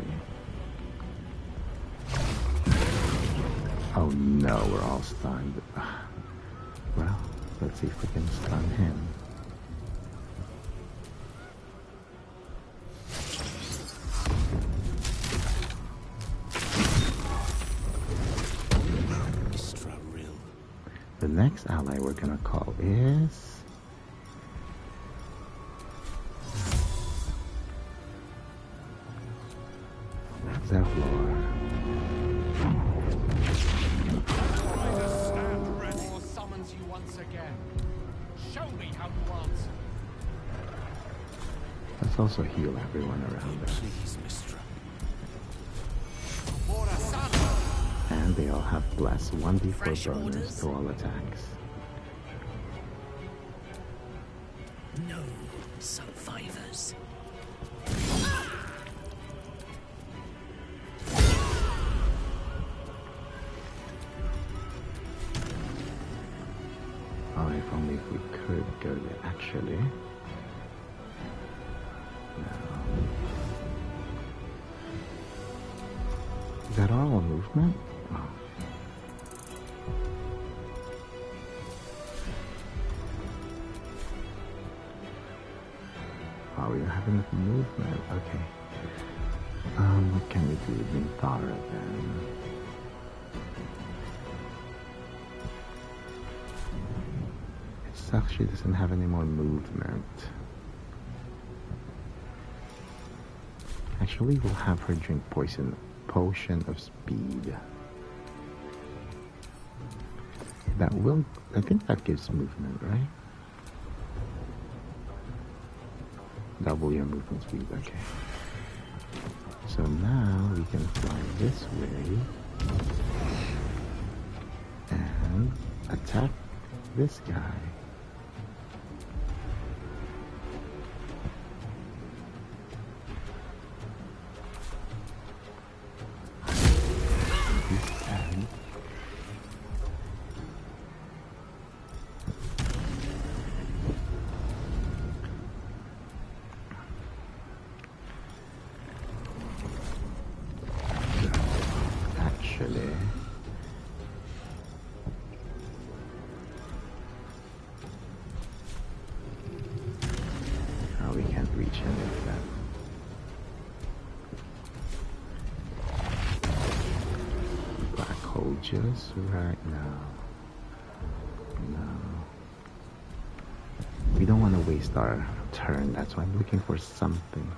Oh no, we're all stunned. Well, let's see if we can stun him. The next ally we're gonna call is... Zevlor. Stand ready or summons you once again. Show me how you answer. Let's also heal everyone around us. Please, Mistra. And they all have bless 1d4 bonus to all attacks. No survivors. Oh, if only if we could go there, actually. No. Is that all movement? Oh. Oh, we don't have enough movement. Okay. What can we do with Minthara then? It sucks she doesn't have any more movement. Actually, we'll have her drink potion of speed. That will, I think that gives movement, right? Double your movement speed, okay. So now we can fly this way and attack this guy. He's dead. Actually, oh, we can't reach any of them. Black hole just right now. No. We don't want to waste our turn, that's why I'm looking for something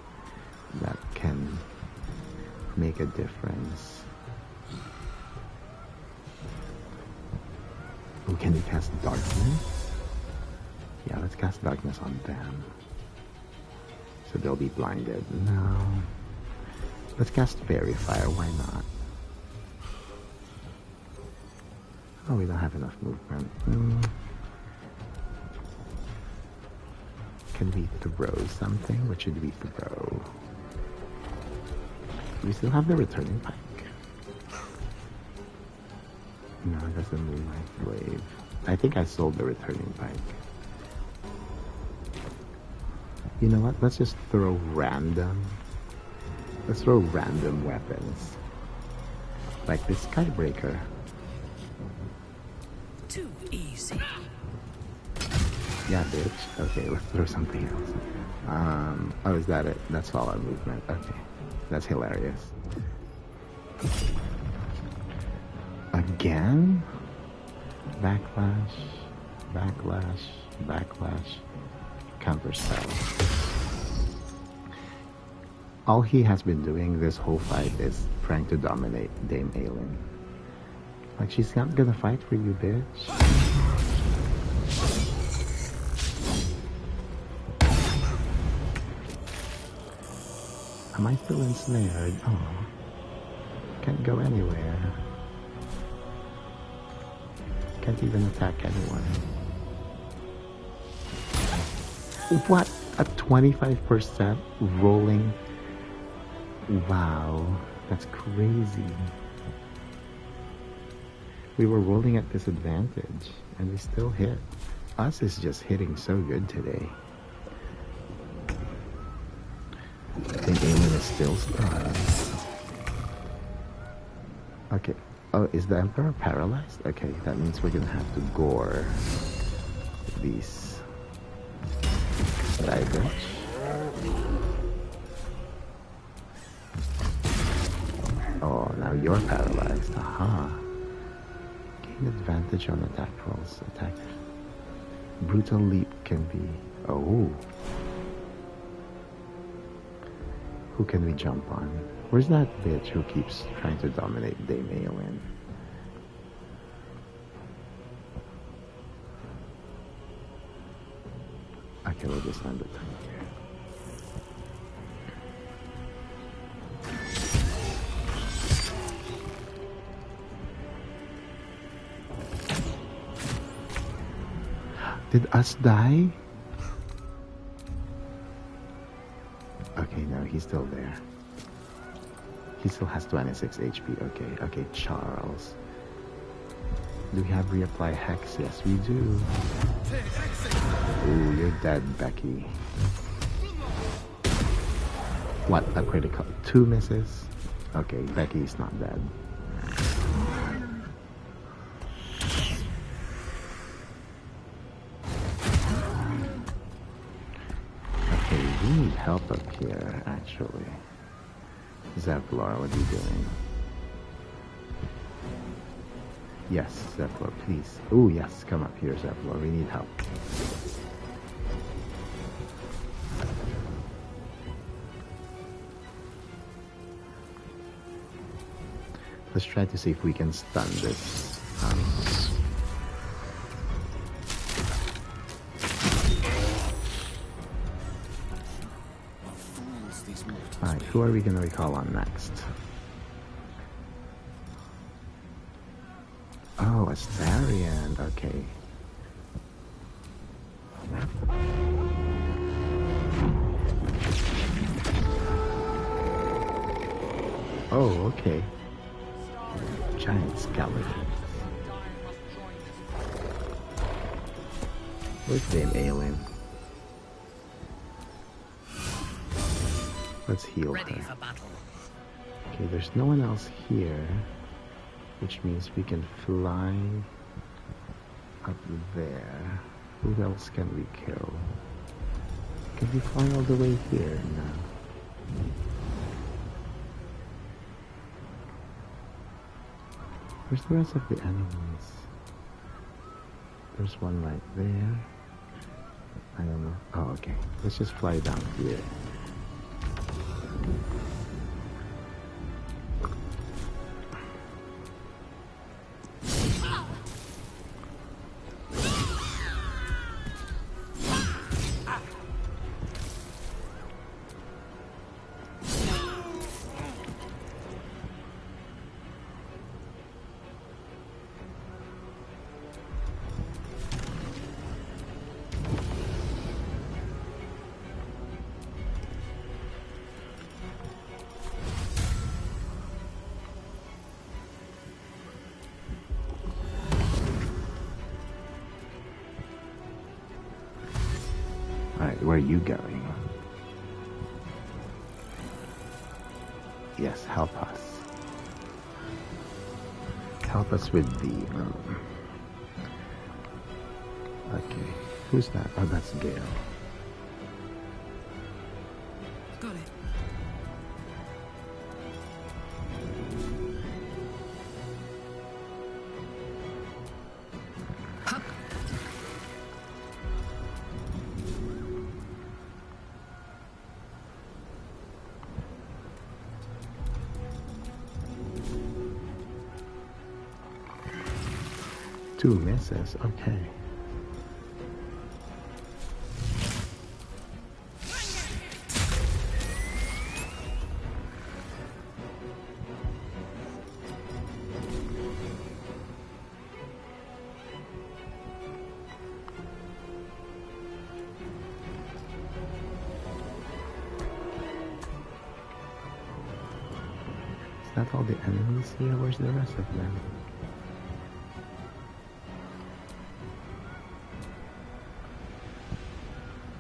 that can make a difference. Oh, can we cast darkness? Yeah, let's cast darkness on them. So they'll be blinded. No. Let's cast fairy fire, why not? Oh, we don't have enough movement. Can we throw something? What should we throw? Do we still have the returning pike? No, that's the Moonlight Blade. I think I sold the returning pike. You know what? Let's just throw random. Let's throw random weapons. Like this Skybreaker. Too easy. Yeah, bitch. Okay, let's throw something else. Oh, is that it? That's all our movement. Okay. That's hilarious. Again? Backlash, backlash, backlash, counter spell. All he has been doing this whole fight is trying to dominate Dame Aelin. Like, she's not gonna fight for you, bitch. Am I still ensnared? Oh. Can't go anywhere. Can't even attack anyone. What? A 25% rolling? Wow, that's crazy. We were rolling at disadvantage, and we still hit. Us is just hitting so good today. I think Aemon is still stunned. Okay. Oh, is the Emperor paralyzed? Okay, that means we're gonna have to gore these divers. Oh, now you're paralyzed. Aha. Gain advantage on attack rolls. Attack. Brutal leap can be... Oh. Who can we jump on? Where's that bitch who keeps trying to dominate Dame Aelin? Okay, we'll just end the time here. Did us die? Okay, no, he's still there. He still has 26 HP. Okay, okay, Charles. Do we have reapply hex? Yes, we do. Ooh, you're dead, Becky. What? A critical? 2 misses? Okay, Becky's not dead. Okay, we need help up here, actually. Zevlor, what are you doing? Yes, Zevlor, please. Oh, yes, come up here, Zevlor. We need help. Let's try to see if we can stun this. Alright, who are we going to recall on next? Oh, Astarion. Okay. Oh, okay. Giant skeleton. Where's Dame Aelin? Let's heal Ready her. for battle. Okay, there's no one else here, which means we can fly up there. Who else can we kill? Can we fly all the way here? No. Where's the rest of the enemies? There's one right there. I don't know. Oh, okay. Let's just fly down here. Where are you going? Yes, help us. Help us with the... Okay, who's that? Oh, that's Gale. Got it. Two misses, okay. that all the enemies here? Where's the rest of them?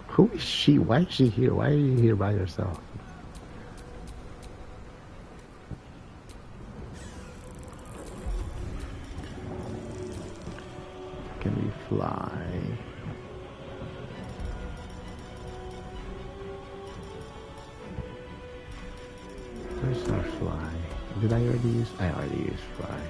Who is she? Why is she here? Why are you here by yourself? Can we fly? Where's our fly? Did I already use? I already used fly.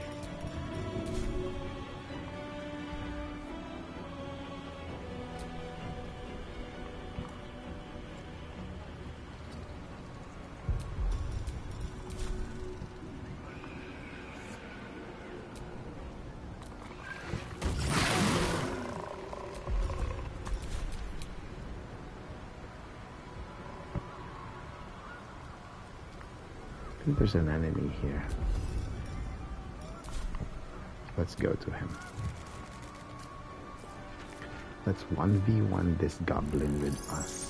I think there's an enemy here. Let's go to him. Let's 1v1 this goblin with us.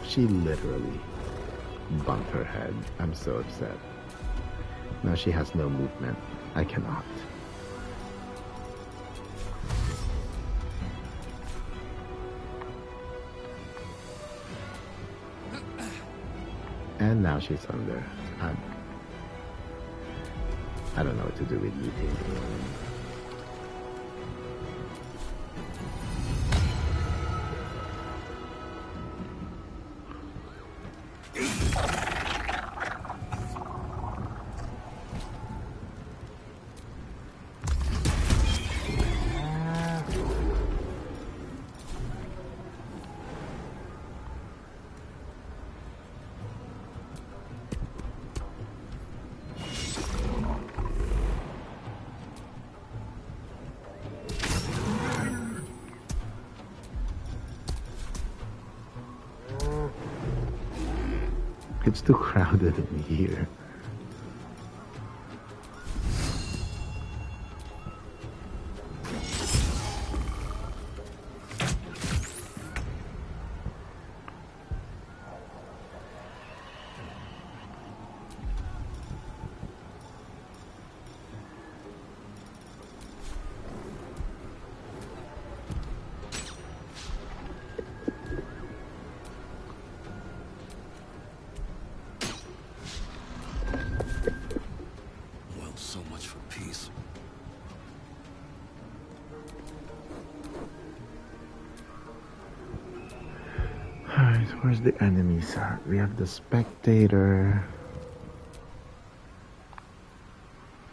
She literally bumped her head. I'm so upset. Now she has no movement. I cannot. And now she's under. I don't know what to do with eating. It's too crowded in here. Where's the enemies at? We have the spectator.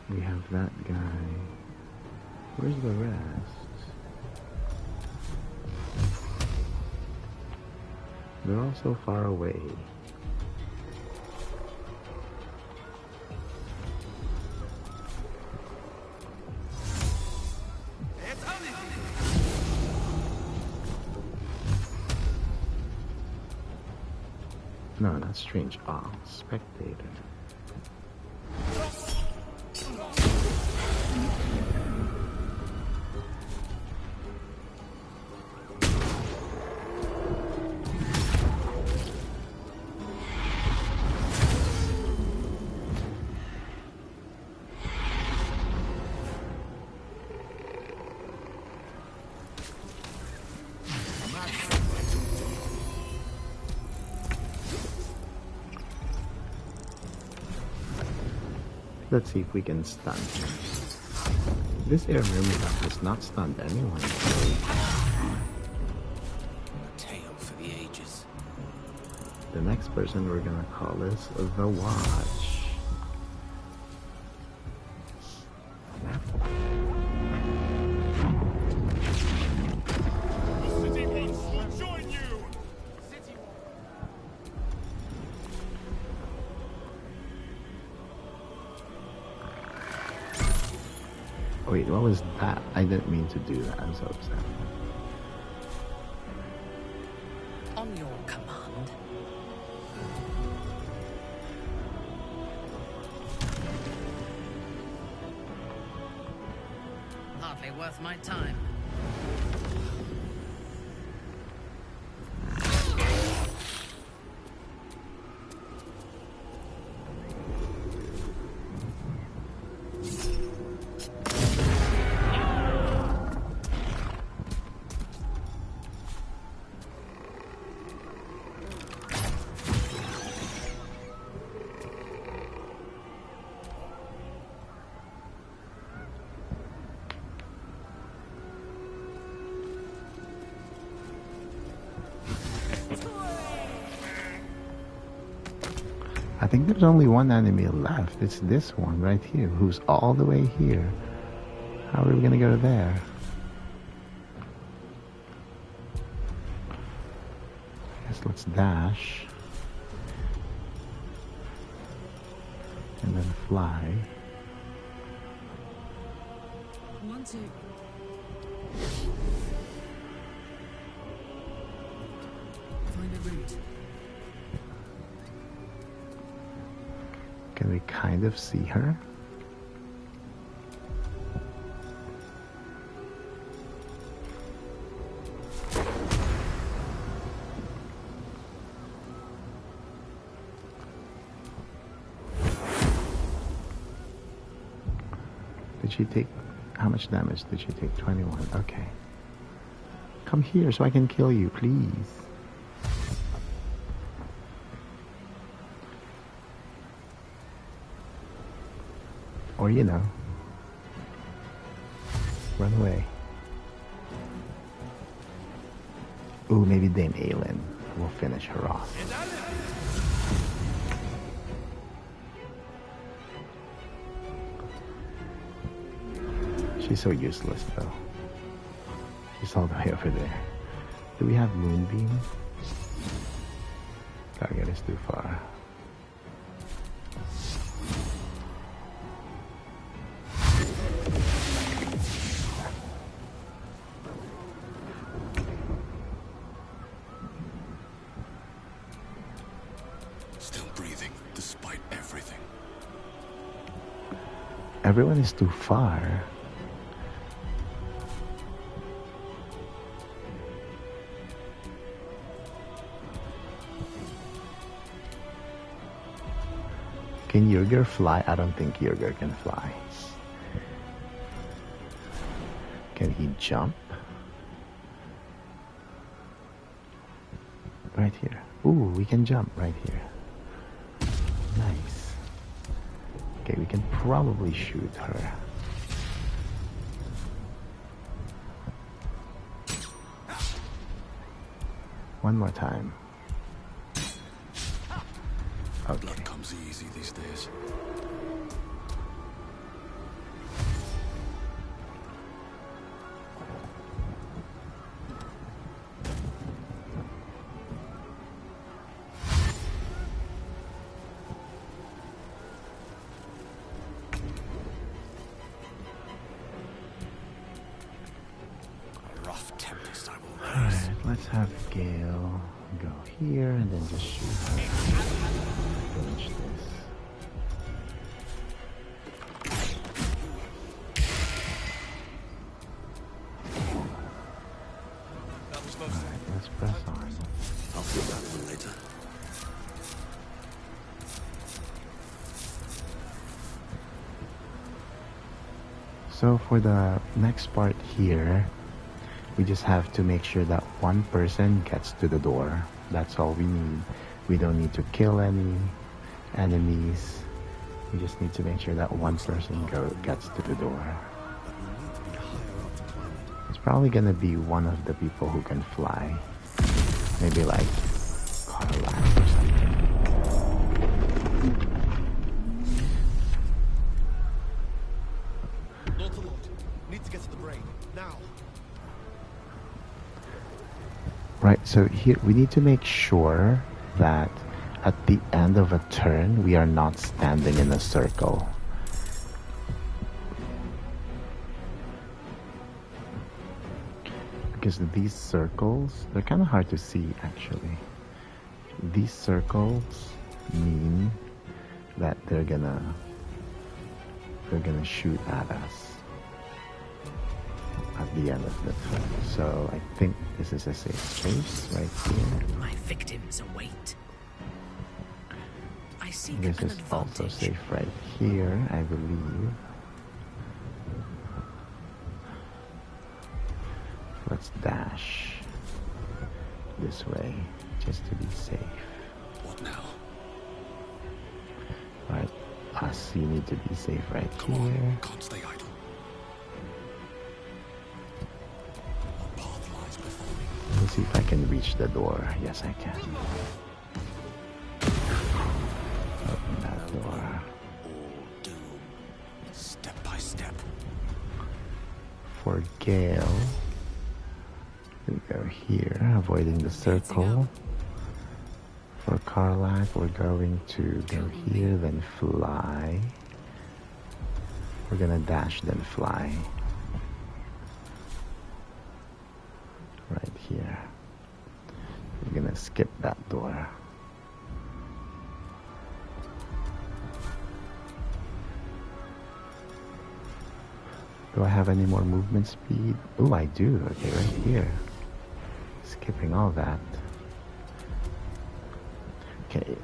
We have that guy. Where's the rest? They're all so far away. No, not strange. Ah, spectator. Let's see if we can stun him. This air mimic has not stunned anyone. Tale for the ages. The next person we're gonna call is the Watch. The city wants Wait, what was that? I didn't mean to do that. I'm so upset. On your command. Hardly worth my time. I think there's only one enemy left. It's this one right here, who's all the way here. How are we gonna go there? Guess let's dash. And then fly. Want to. Find a route. Can we kind of see her? Did she take... How much damage did she take? 21. Okay. Come here so I can kill you, please. Or, you know, run away. Ooh, maybe Dame Aelin will finish her off. She's so useless, though. She's all the way over there. Do we have Moonbeam? Target is too far. Everyone is too far. Can Yurger fly? I don't think Yurger can fly. Can he jump? Right here. Ooh, we can jump right here. Nice. Okay, we can probably shoot her. One more time. Okay. Blood comes easy these days. Alright, let's have Gale go here and then just shoot her. Finish this. Alright, let's press on. I'll feel that one later. So for the next part here, we just have to make sure that one person gets to the door. That's all we need. We don't need to kill any enemies. We just need to make sure that one person gets to the door. It's probably gonna be one of the people who can fly. Maybe like Karlach or something. Lord to Lord, need to get to the brain now. Right, so here we need to make sure that at the end of a turn we are not standing in a circle. because these circles, they're kind of hard to see actually. These circles mean that they're gonna shoot at us at the end of the film. So I think this is a safe space right here. My victims await. I seek This an is also advantage. safe right here, I believe. Let's dash this way just to be safe. What now? Right, us, you need to be safe right Come here. on, can't stay idle. Let's see if I can reach the door. Yes, I can. Open that door. Step by step. For Gale, we go here, avoiding the circle. For Karlach, we're going to go here, then fly. We're gonna dash, then fly. Right here. We're gonna skip that door. Do I have any more movement speed? Oh, I do. Okay, right here. Skipping all that. Okay.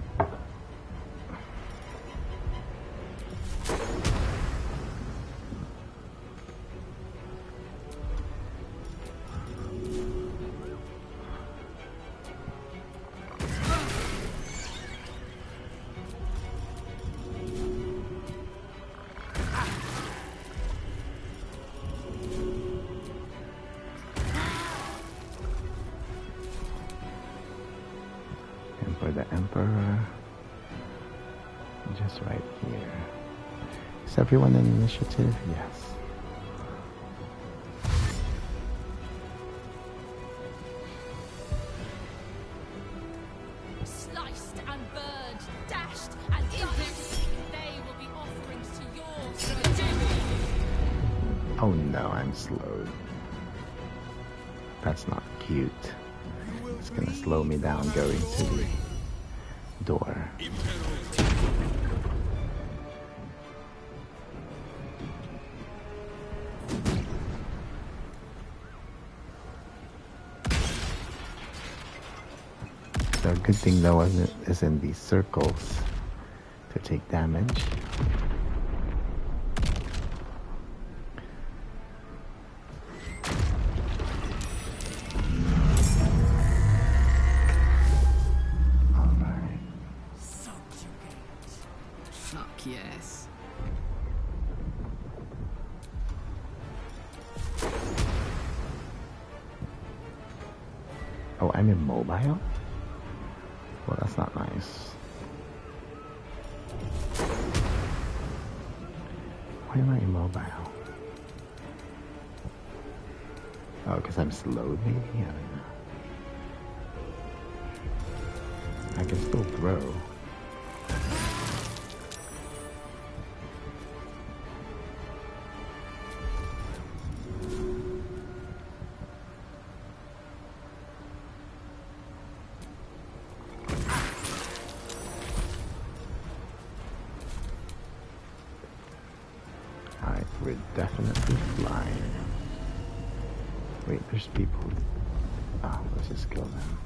For the Emperor, just right here. Is everyone in initiative? Yes. Sliced and burned, dashed and diced. They will be offerings to yours. Oh no, I'm slowed. That's not cute. It's gonna slow me down going to the door. So a good thing no one is in these circles to take damage. Fuck yes. Oh, I'm immobile? Well, that's not nice. Why am I immobile? Oh, because I'm slowed maybe? I don't know. I can still throw. Alright, we're definitely flying. Wait, there's people. Oh, let's just kill them.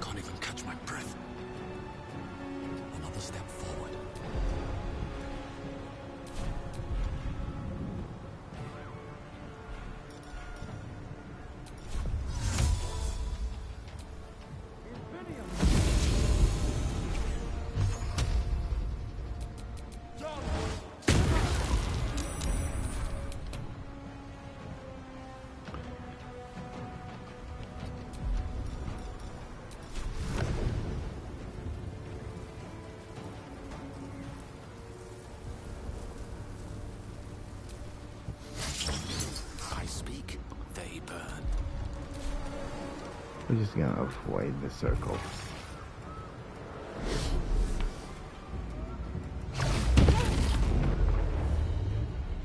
Can't even catch my breath. they burn. We're just gonna avoid the circles.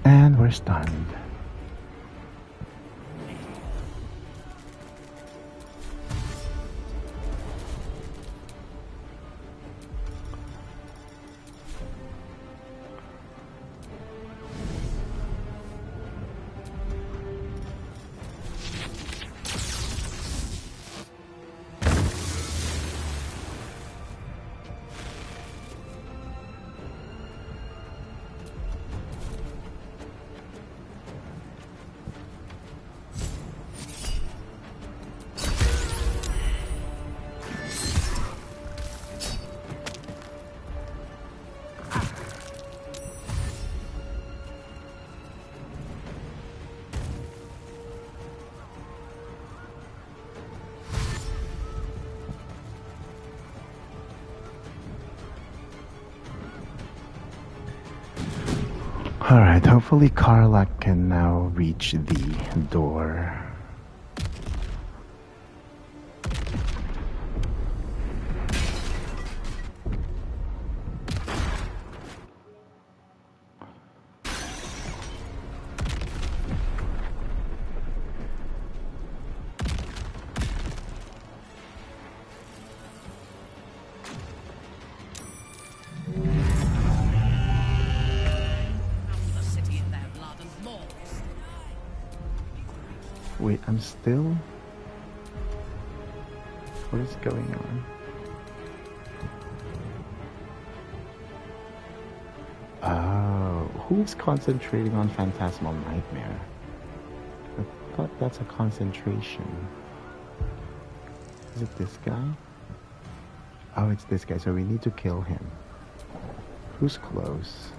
And we're stunned. Alright, hopefully Karlach can now reach the door. Wait, I'm still... What is going on? Oh, who is concentrating on Phantasmal Nightmare? I thought that's a concentration. Is it this guy? Oh, it's this guy, so we need to kill him. Who's close?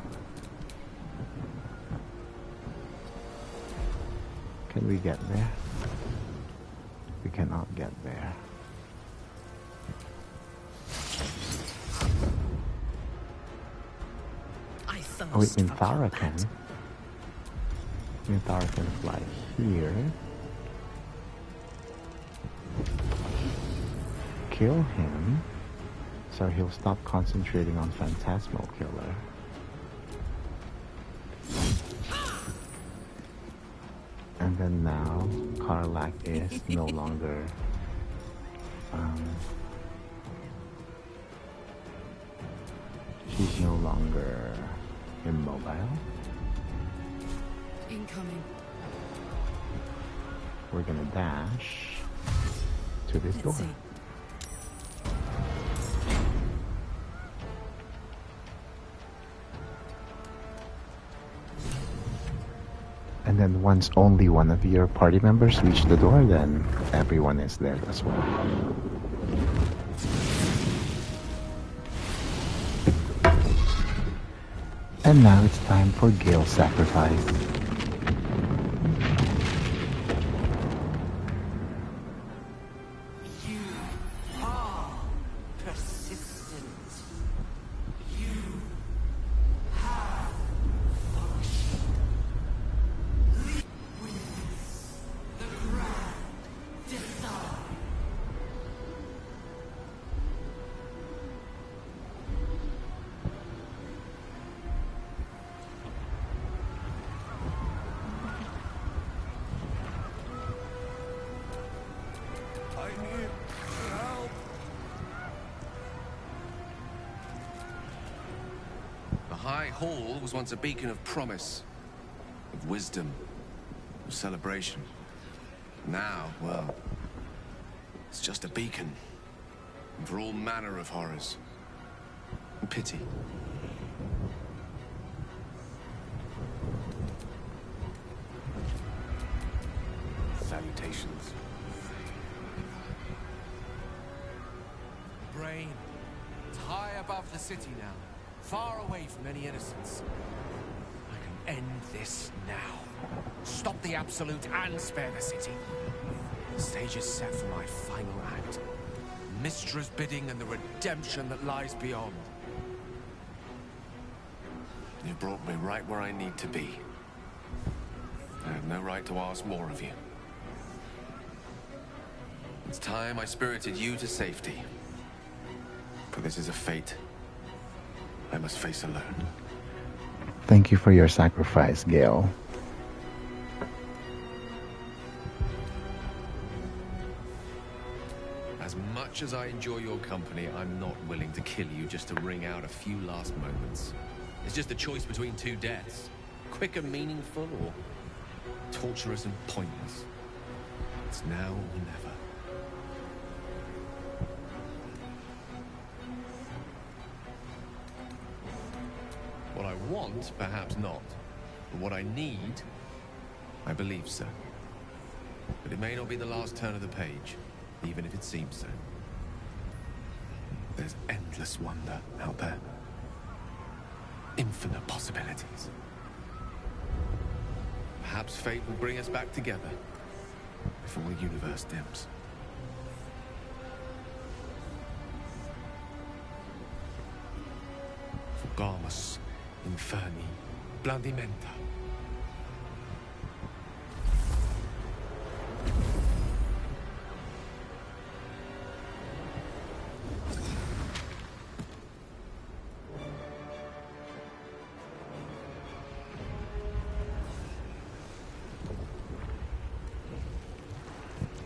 Can we get there? We cannot get there. Oh wait, Minthara can. Minthara can fly here. Kill him. So he'll stop concentrating on Phantasmal Killer. And then now, Karlach is no longer she's no longer immobile. Incoming. We're gonna dash to this door. See. And then once only one of your party members reach the door, then everyone is there as well. And now it's time for Gale's sacrifice. You are persistent. You have function. Witness the grand design. I need help. The High Hall was once a beacon of promise, of wisdom, of celebration. Now, well, it's just a beacon for all manner of horrors and pity. Salutations. Brain. It's high above the city now, far away from any innocence. I can end this now. Stop the Absolute and spare the city. The stage is set for my final act. Mistra's bidding and the redemption that lies beyond. You brought me right where I need to be. I have no right to ask more of you. It's time I spirited you to safety. For this is a fate I must face alone. Thank you for your sacrifice, Gale. As much as I enjoy your company, I'm not willing to kill you just to wring out a few last moments. It's just a choice between two deaths. Quick and meaningful, or torturous and pointless. It's now or never. What I want, perhaps not. But what I need, I believe so. But it may not be the last turn of the page, even if it seems so. There's endless wonder out there. Infinite possibilities. Perhaps fate will bring us back together before the universe dims. Fugamus Inferni Blandimenta.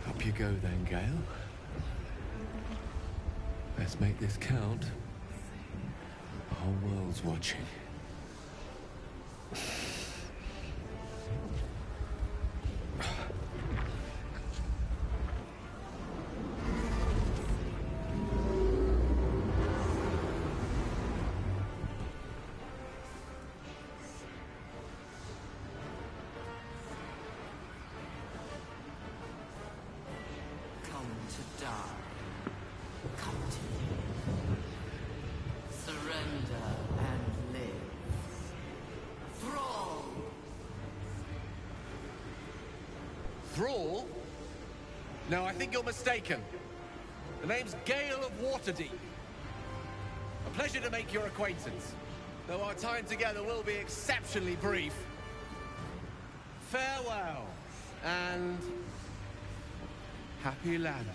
Up you go then, Gale. Let's make this count. The whole world's watching. To die. Come to me. Surrender and live. Thrall! Thrall? No, I think you're mistaken. The name's Gale of Waterdeep. A pleasure to make your acquaintance, though our time together will be exceptionally brief. Farewell, and happy land.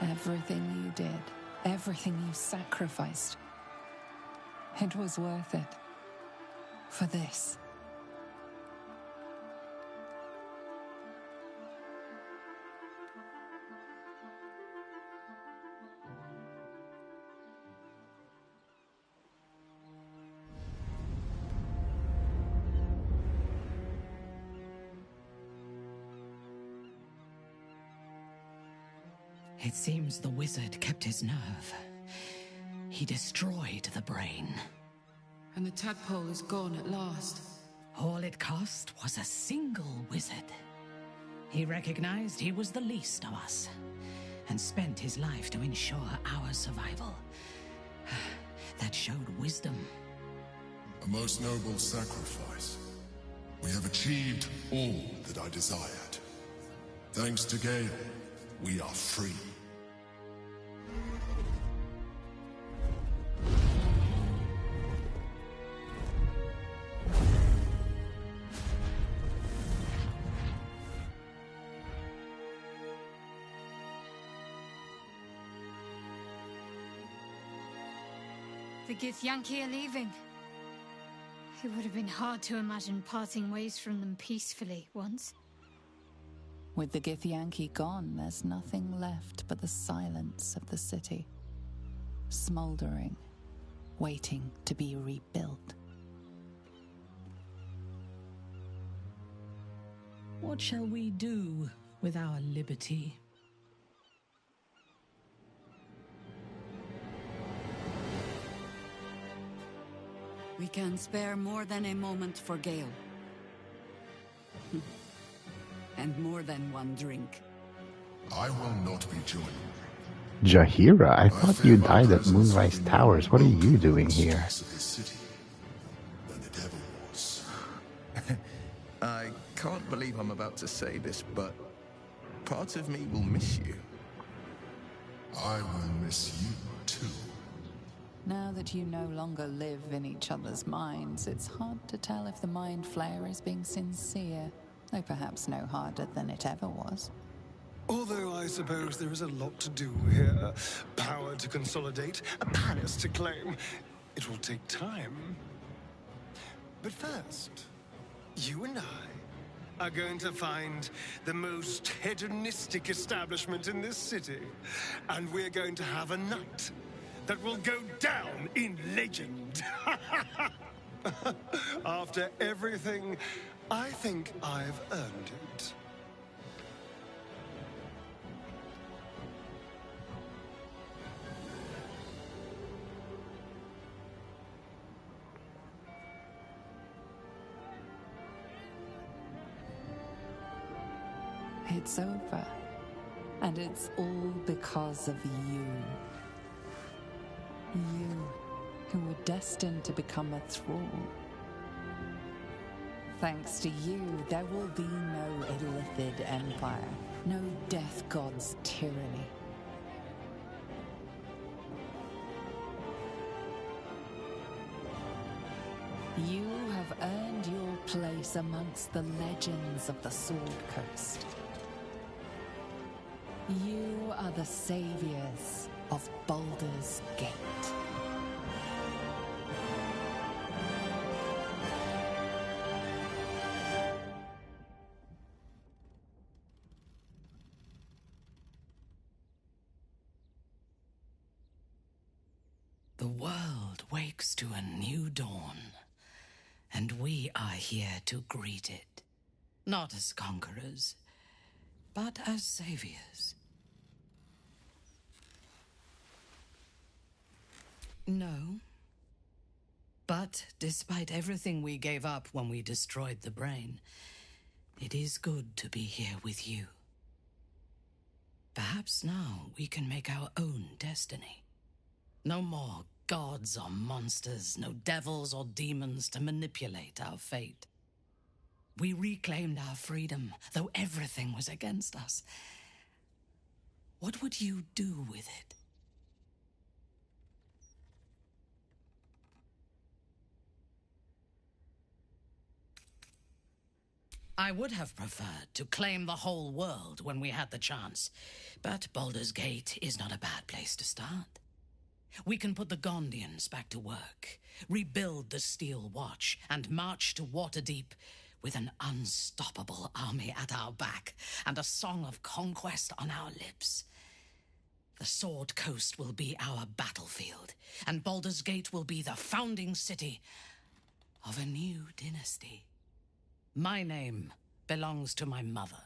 Everything you did, everything you sacrificed, it was worth it. For this. It seems the wizard kept his nerve. He destroyed the brain. And the tadpole is gone at last. All it cost was a single wizard. He recognized he was the least of us, and spent his life to ensure our survival. That showed wisdom. A most noble sacrifice. We have achieved all that I desired. Thanks to Gale, we are free. The Githyanki are leaving. It would have been hard to imagine parting ways from them peacefully once. With the Githyanki gone, there's nothing left but the silence of the city. Smoldering, waiting to be rebuilt. What shall we do with our liberty? We can spare more than a moment for Gale. And more than one drink. I will not be joining. Jahira, I thought you died at Moonrise Towers. What are you doing here? I can't believe I'm about to say this, but part of me will miss you. I will miss you too. Now that you no longer live in each other's minds, it's hard to tell if the Mind Flayer is being sincere, though perhaps no harder than it ever was. Although I suppose there is a lot to do here. Power to consolidate, a palace to claim. It will take time. But first, you and I are going to find the most hedonistic establishment in this city. And we're going to have a night that will go down in legend. After everything, I think I've earned it. It's over. And it's all because of you. You, who were destined to become a thrall. Thanks to you, there will be no Illithid Empire, no Death God's tyranny. You have earned your place amongst the legends of the Sword Coast. You are the saviors of Baldur's Gate. The world wakes to a new dawn, and we are here to greet it. Not as conquerors, but as saviors. No. But despite everything we gave up when we destroyed the brain, it is good to be here with you. Perhaps now we can make our own destiny. No more gods or monsters, no devils or demons to manipulate our fate. We reclaimed our freedom, though everything was against us. What would you do with it? I would have preferred to claim the whole world when we had the chance, but Baldur's Gate is not a bad place to start. We can put the Gondians back to work, rebuild the Steel Watch, and march to Waterdeep with an unstoppable army at our back and a song of conquest on our lips. The Sword Coast will be our battlefield, and Baldur's Gate will be the founding city of a new dynasty. My name belongs to my mother.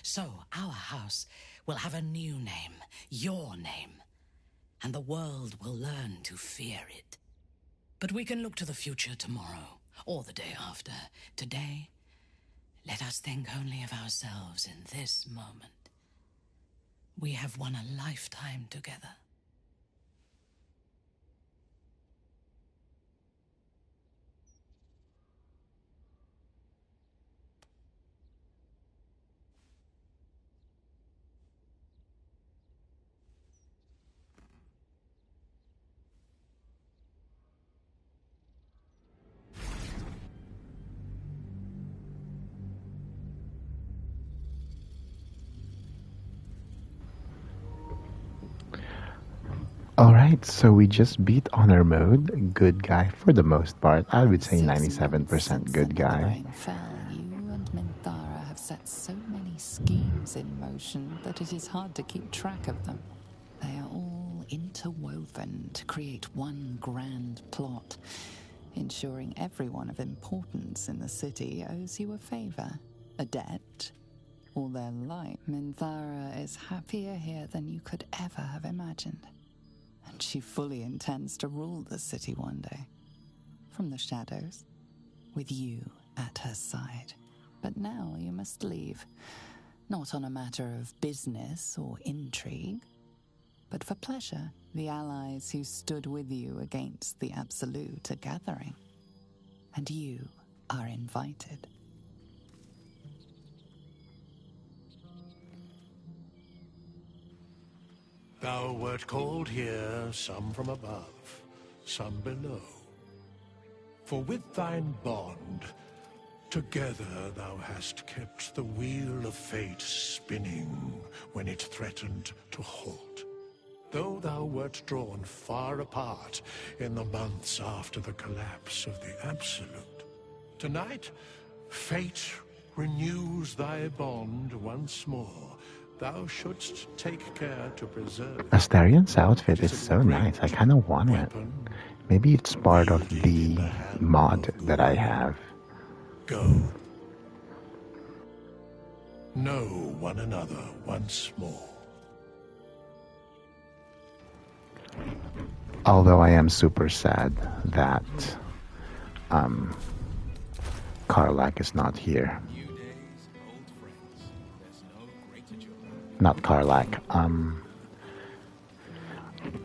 So our house will have a new name, your name, and the world will learn to fear it. But we can look to the future tomorrow, or the day after. Today, let us think only of ourselves in this moment. We have won a lifetime together. Alright, so we just beat honor mode. Good guy for the most part. I would say 97% good guy. Netherbrain fell, you and Minthara have set so many schemes in motion that it is hard to keep track of them. They are all interwoven to create one grand plot, ensuring everyone of importance in the city owes you a favor, a debt, or their life. Minthara is happier here than you could ever have imagined. And she fully intends to rule the city one day. From the shadows, with you at her side. But now you must leave. Not on a matter of business or intrigue, but for pleasure. The allies who stood with you against the Absolute are gathering. And you are invited. Thou wert called here, some from above, some below. For with thine bond, together thou hast kept the wheel of fate spinning when it threatened to halt. Though thou wert drawn far apart in the months after the collapse of the Absolute, tonight, fate renews thy bond once more. Thou shouldst take care to preserve. Astarion's outfit is so nice. I kind of want it. Maybe it's part of the mod that I have. Go. Know one another once more. Although I am super sad that Karlach is not here. Not Karlach,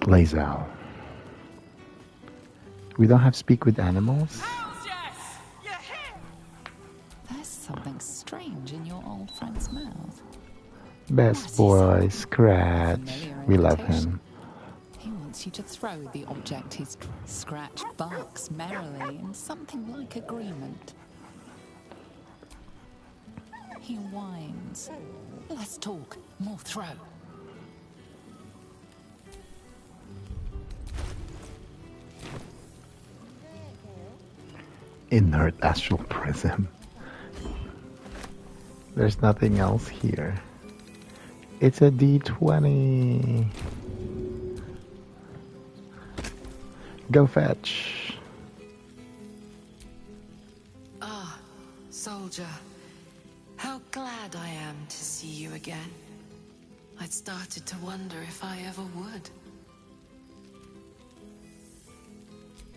Lae'zel. We don't have speak with animals? There's something strange in your old friend's mouth. Best boy, Scratch. We love him. He wants you to throw the object he's Scratch barks merrily in something like agreement. He whines. Less talk, more throw. Inert astral prism. There's nothing else here. It's a D20. Go fetch. Ah, soldier. How glad I am to see you again. I'd started to wonder if I ever would.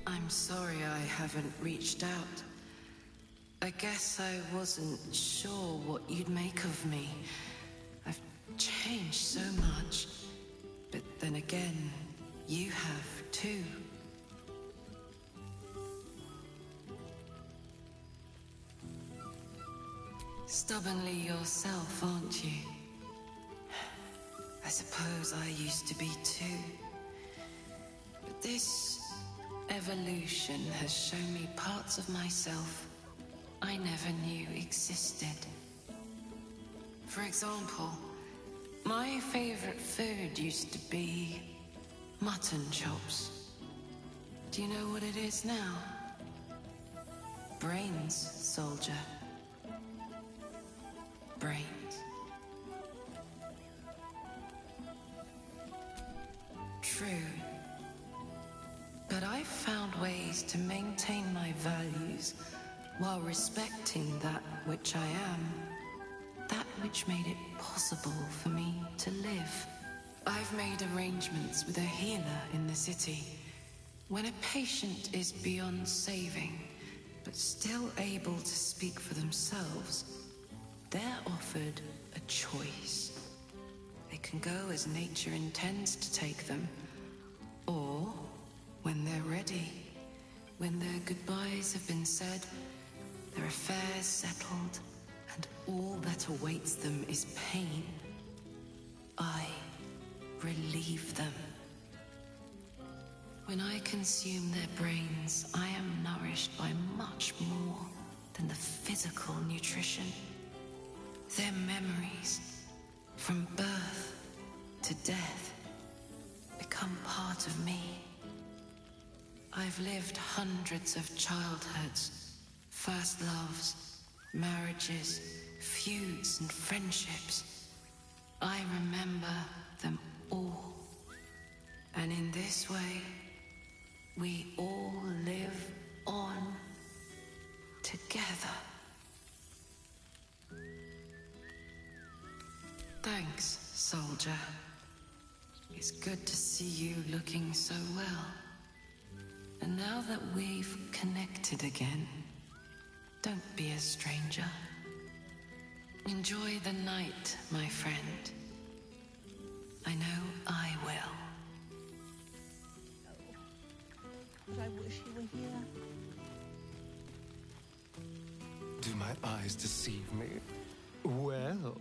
I'm sorry I haven't reached out. I guess I wasn't sure what you'd make of me. I've changed so much. But then again, you have too. Stubbornly yourself, aren't you? I suppose I used to be too. But this evolution has shown me parts of myself I never knew existed. For example, my favorite food used to be mutton chops. Do you know what it is now? Brains, soldier. Brains. True. But I've found ways to maintain my values while respecting that which I am. That which made it possible for me to live. I've made arrangements with a healer in the city. When a patient is beyond saving, but still able to speak for themselves, they're offered a choice. They can go as nature intends to take them, or when they're ready, when their goodbyes have been said, their affairs settled, and all that awaits them is pain, I relieve them. When I consume their brains, I am nourished by much more than the physical nutrition. Their memories, from birth to death, become part of me. I've lived hundreds of childhoods, first loves, marriages, feuds, and friendships. I remember them all. And in this way, we all live on together. Thanks, soldier. It's good to see you looking so well. And now that we've connected again, don't be a stranger. Enjoy the night, my friend. I know I will. But I wish you were here. Do my eyes deceive me? Well,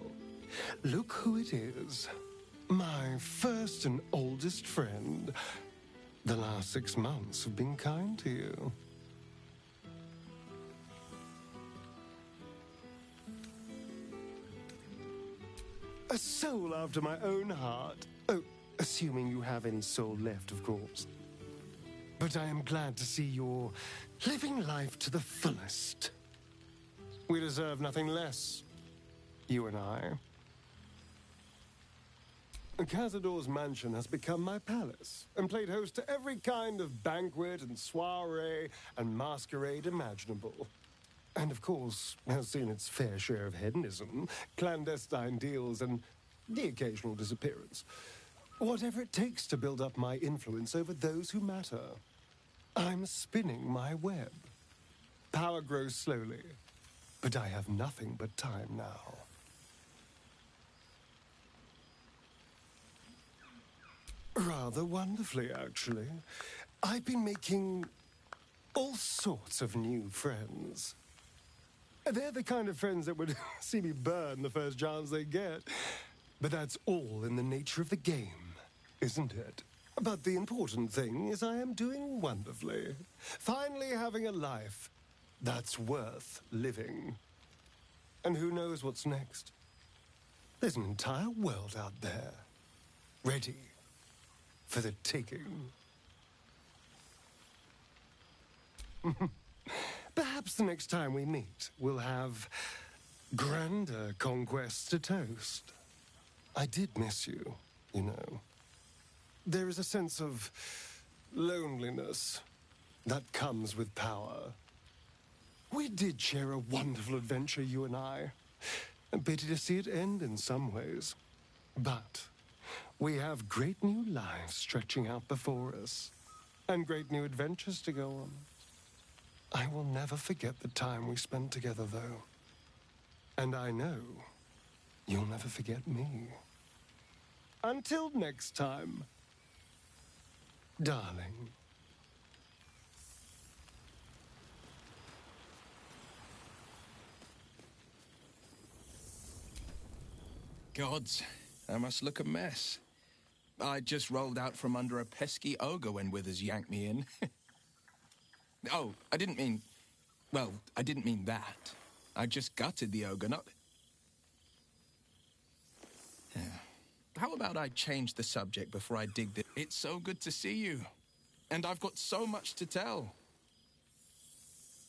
look who it is. My first and oldest friend. The last 6 months have been kind to you. A soul after my own heart. Oh, assuming you have any soul left, of course. But I am glad to see you're living life to the fullest. We deserve nothing less, you and I. Cazador's mansion has become my palace, and played host to every kind of banquet and soiree and masquerade imaginable. And of course, has seen its fair share of hedonism, clandestine deals, and the occasional disappearance. Whatever it takes to build up my influence over those who matter. I'm spinning my web. Power grows slowly, but I have nothing but time now. Rather wonderfully, actually. I've been making all sorts of new friends. They're the kind of friends that would see me burn the first chance they get. But that's all in the nature of the game, isn't it? But the important thing is I am doing wonderfully. Finally having a life that's worth living. And who knows what's next? There's an entire world out there, ready for the taking. Perhaps the next time we meet, we'll have grander conquests to toast. I did miss you, you know. There is a sense of loneliness that comes with power. We did share a wonderful adventure, you and I. A pity to see it end in some ways. But we have great new lives stretching out before us, and great new adventures to go on. I will never forget the time we spent together, though. And I know you'll never forget me. Until next time, darling. Gods, I must look a mess. I just rolled out from under a pesky ogre when Withers yanked me in. Oh, I didn't mean... Well, I didn't mean that. I just gutted the ogre, not... Yeah. How about I change the subject before I dig this? It's so good to see you. And I've got so much to tell.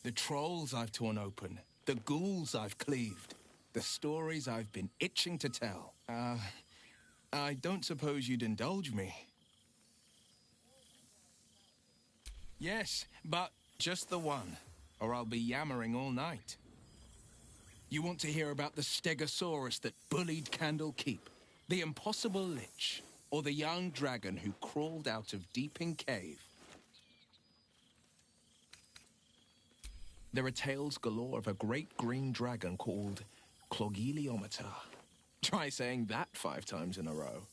The trolls I've torn open. The ghouls I've cleaved. The stories I've been itching to tell. I don't suppose you'd indulge me. Yes, but just the one, or I'll be yammering all night. You want to hear about the Stegosaurus that bullied Candle Keep, the Impossible Lich, or the young dragon who crawled out of Deeping Cave? There are tales galore of a great green dragon called Clogiliometer. Try saying that 5 times in a row.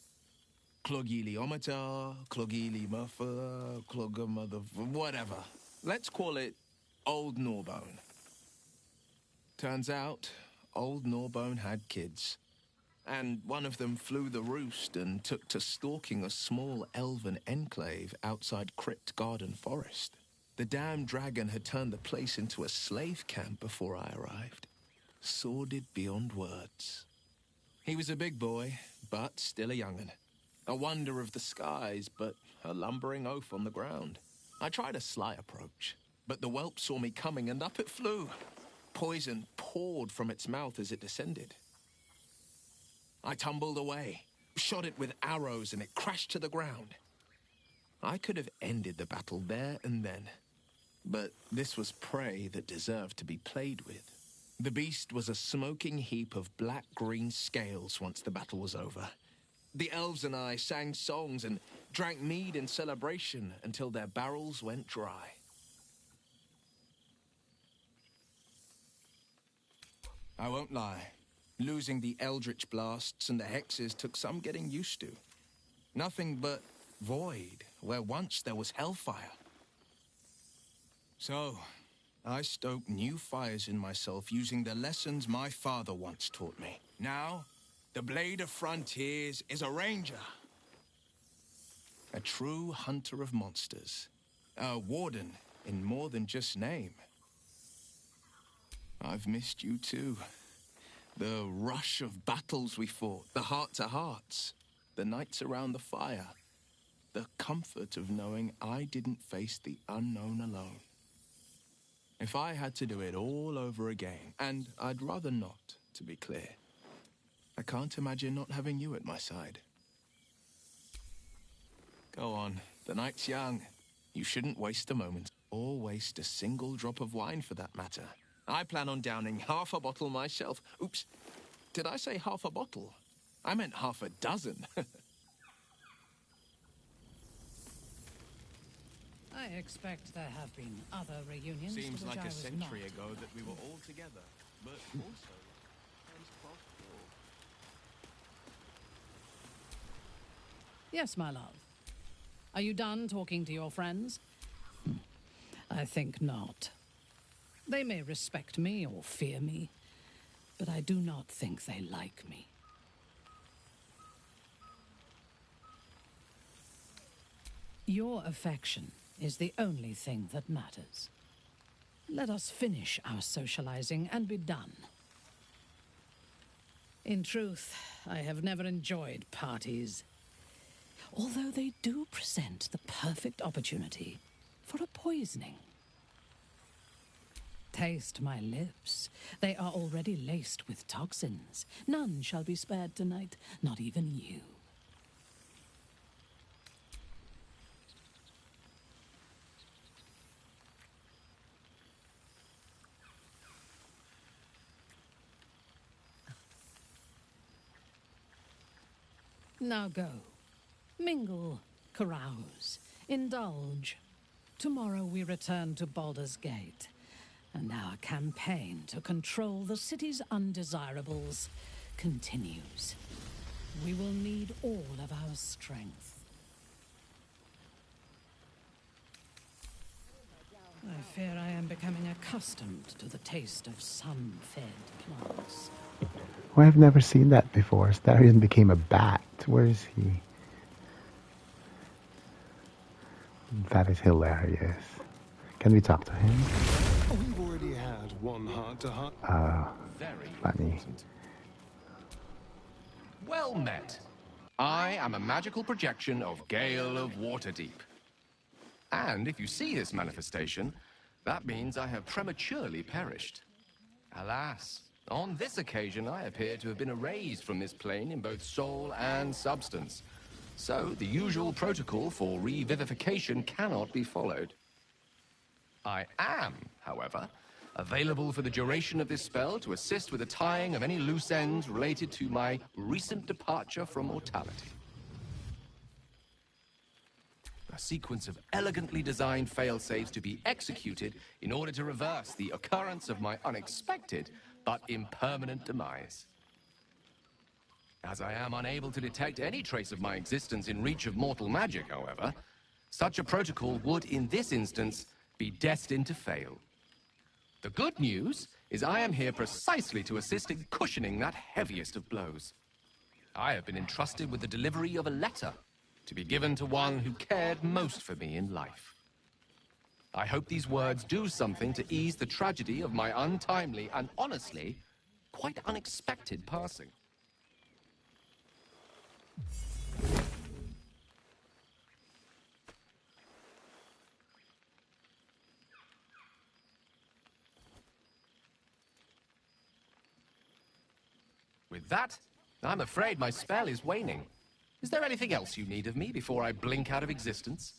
Clogiliometer, Clogilymuffer, Clogamother, whatever. Let's call it Old Gnawbone. Turns out, Old Gnawbone had kids. And one of them flew the roost and took to stalking a small elven enclave outside Crypt Garden Forest. The damn dragon had turned the place into a slave camp before I arrived. Sordid beyond words. He was a big boy, but still a young'un. A wonder of the skies, but a lumbering oaf on the ground. I tried a sly approach, but the whelp saw me coming and up it flew. Poison poured from its mouth as it descended. I tumbled away, shot it with arrows, and it crashed to the ground. I could have ended the battle there and then, but this was prey that deserved to be played with. The beast was a smoking heap of black-green scales once the battle was over. The elves and I sang songs and drank mead in celebration until their barrels went dry. I won't lie. Losing the eldritch blasts and the hexes took some getting used to. Nothing but void, where once there was hellfire. So, I stoked new fires in myself using the lessons my father once taught me. Now, the Blade of Frontiers is a ranger. A true hunter of monsters. A warden in more than just name. I've missed you too. The rush of battles we fought, the heart-to-hearts, the nights around the fire, the comfort of knowing I didn't face the unknown alone. If I had to do it all over again, and I'd rather not, to be clear, I can't imagine not having you at my side. Go on, the night's young. You shouldn't waste a moment, or waste a single drop of wine for that matter. I plan on downing half a bottle myself. Oops, did I say half a bottle? I meant half a dozen. I expect there have been other reunions. Seems to which like I a was century not. ago that we were all together, but also times past 4. Yes, my love. Are you done talking to your friends? I think not. They may respect me or fear me, but I do not think they like me. Your affection is the only thing that matters. Let us finish our socializing and be done. In truth, I have never enjoyed parties, although they do present the perfect opportunity for a poisoning. Taste my lips. They are already laced with toxins. None shall be spared tonight, not even you. Now go. Mingle, carouse, indulge. Tomorrow we return to Baldur's Gate, and our campaign to control the city's undesirables continues. We will need all of our strength. I fear I am becoming accustomed to the taste of sun-fed plants. Well, I've never seen that before. Starion became a bat. Where is he? That is hilarious. Can we talk to him? We've already had one heart-to-heart. Very funny. important. Well met. I am a magical projection of Gale of Waterdeep. And if you see this manifestation, that means I have prematurely perished. Alas, on this occasion I appear to have been erased from this plane in both soul and substance. So the usual protocol for revivification cannot be followed. I am, however, Available for the duration of this spell to assist with the tying of any loose ends related to my recent departure from mortality. A sequence of elegantly designed failsafes to be executed in order to reverse the occurrence of my unexpected but impermanent demise. As I am unable to detect any trace of my existence in reach of mortal magic, however, such a protocol would, in this instance, be destined to fail. The good news is I am here precisely to assist in cushioning that heaviest of blows. I have been entrusted with the delivery of a letter to be given to one who cared most for me in life. I hope these words do something to ease the tragedy of my untimely and, honestly, quite unexpected passing. With that, I'm afraid my spell is waning. Is there anything else you need of me before I blink out of existence?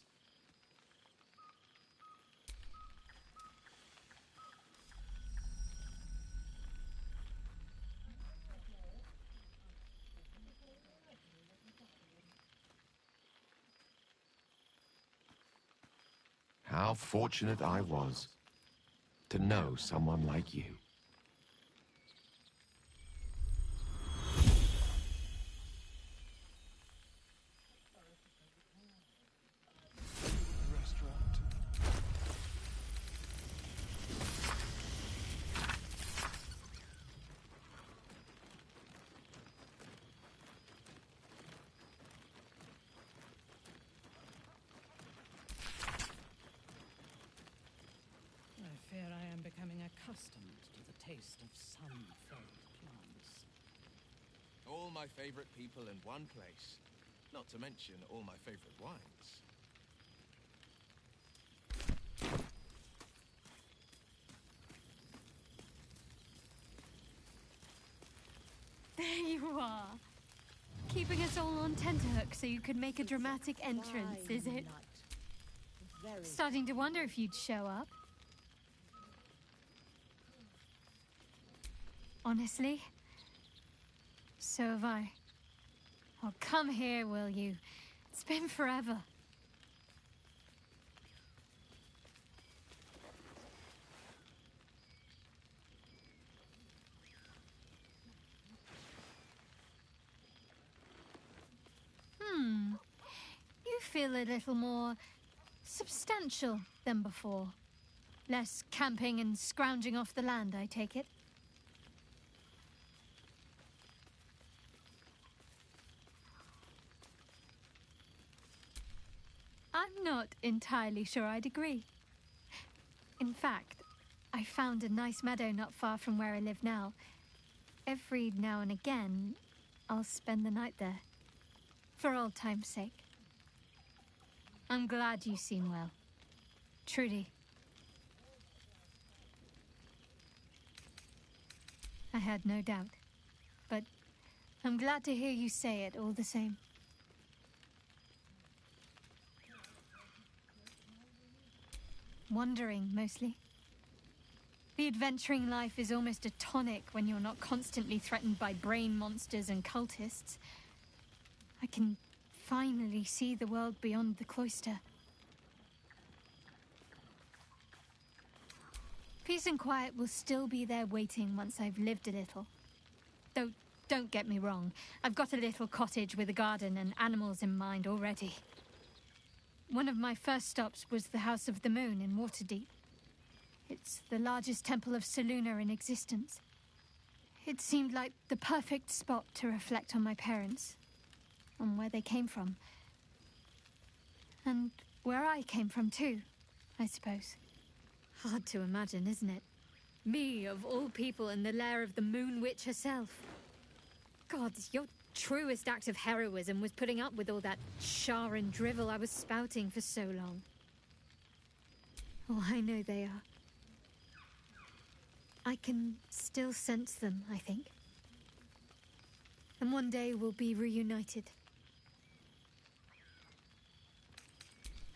How fortunate I was to know someone like you. I fear I am becoming accustomed to the taste of sun-filled plants. All my favorite people in one place. Not to mention all my favorite wines. There you are. Keeping us all on tenterhooks so you could make a dramatic entrance, is it? Starting to wonder if you'd show up. Honestly, so have I. Oh, come here, will you? It's been forever. You feel a little more substantial than before. Less camping and scrounging off the land, I take it. I'm not entirely sure I'd agree. In fact, I found a nice meadow not far from where I live now. Every now and again, I'll spend the night there. For old time's sake. I'm glad you seem well. Trudy. I had no doubt. But I'm glad to hear you say it all the same. Wandering, mostly. The adventuring life is almost a tonic when you're not constantly threatened by brain monsters and cultists. I can finally see the world beyond the cloister. Peace and quiet will still be there waiting once I've lived a little. Though, don't get me wrong, I've got a little cottage with a garden and animals in mind already. One of my first stops was the House of the Moon in Waterdeep. It's the largest temple of Selûne in existence. It seemed like the perfect spot to reflect on my parents, on where they came from. And where I came from too, I suppose. Hard to imagine, isn't it? Me, of all people, in the lair of the Moon Witch herself. God, your truest act of heroism was putting up with all that char and drivel I was spouting for so long. Oh, I know they are. I can still sense them, I think. And one day we'll be reunited.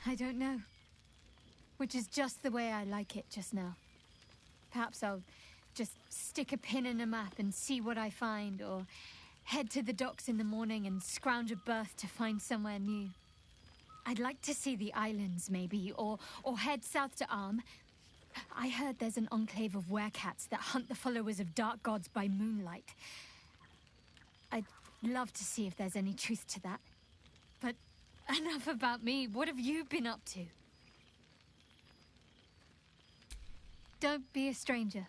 I don't know. Which is just the way I like it just now. Perhaps I'll just stick a pin in a map and see what I find, or head to the docks in the morning and scrounge a berth to find somewhere new. I'd like to see the islands, maybe, or head south to Arm. I heard there's an enclave of werecats that hunt the followers of dark gods by moonlight. I'd love to see if there's any truth to that. But enough about me. What have you been up to? Don't be a stranger.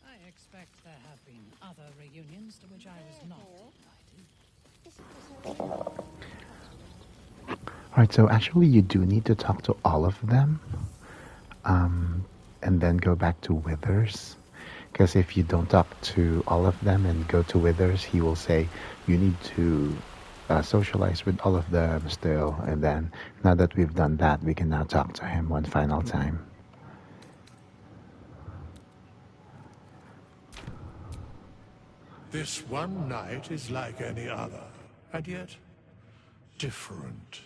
I expect there have been other reunions to which I was not invited. Alright, so actually you do need to talk to all of them. And then go back to Withers. Because if you don't talk to all of them and go to Withers, he will say you need to socialize with all of them still. And then now that we've done that, we can now talk to him one final time. This one night is like any other, and yet different.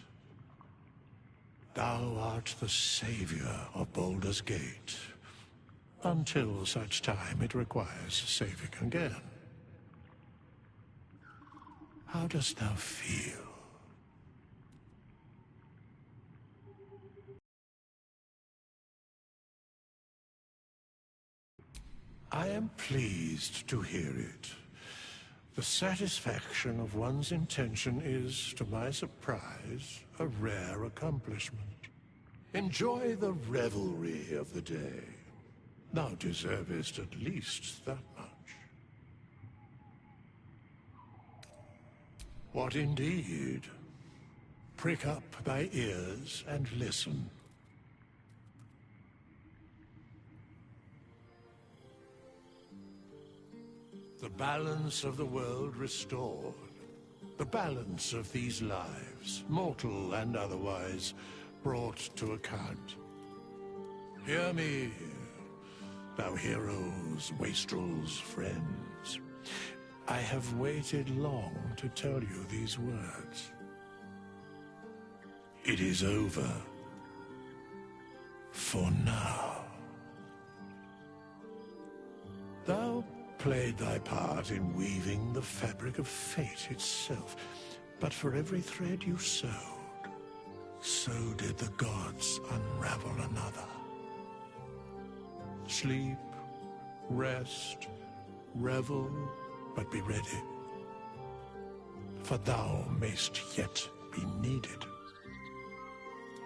Thou art the savior of Baldur's Gate, until such time it requires saving again. How dost thou feel? I am pleased to hear it. The satisfaction of one's intention is, to my surprise, a rare accomplishment. Enjoy the revelry of the day. Thou deservest at least that much. What indeed? Prick up thy ears and listen. The balance of the world restored. The balance of these lives, mortal and otherwise, brought to account. Hear me, thou heroes, wastrels, friends. I have waited long to tell you these words. It is over. For now. Thou played thy part in weaving the fabric of fate itself, but for every thread you sewed, so did the gods unravel another. Sleep, rest, revel, but be ready, for thou mayst yet be needed.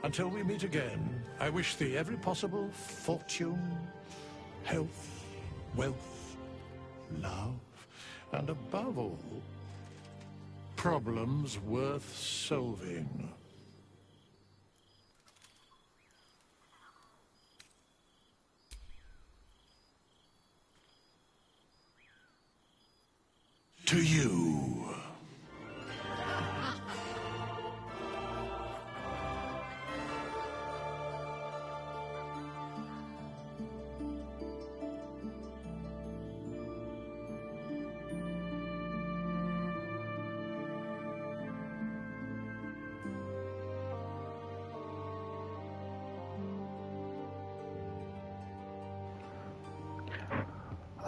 Until we meet again, I wish thee every possible fortune, health, wealth, love, and above all, problems worth solving. To you.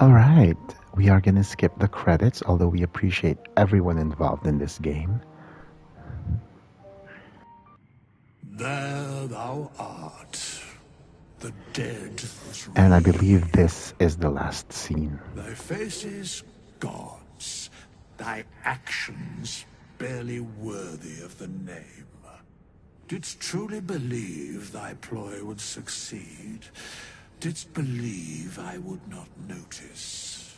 Alright, we are gonna skip the credits, although we appreciate everyone involved in this game. There thou art, the dead. And I believe this is the last scene. Thy face is God's, thy actions barely worthy of the name. Didst truly believe thy ploy would succeed? Didst believe I would not notice?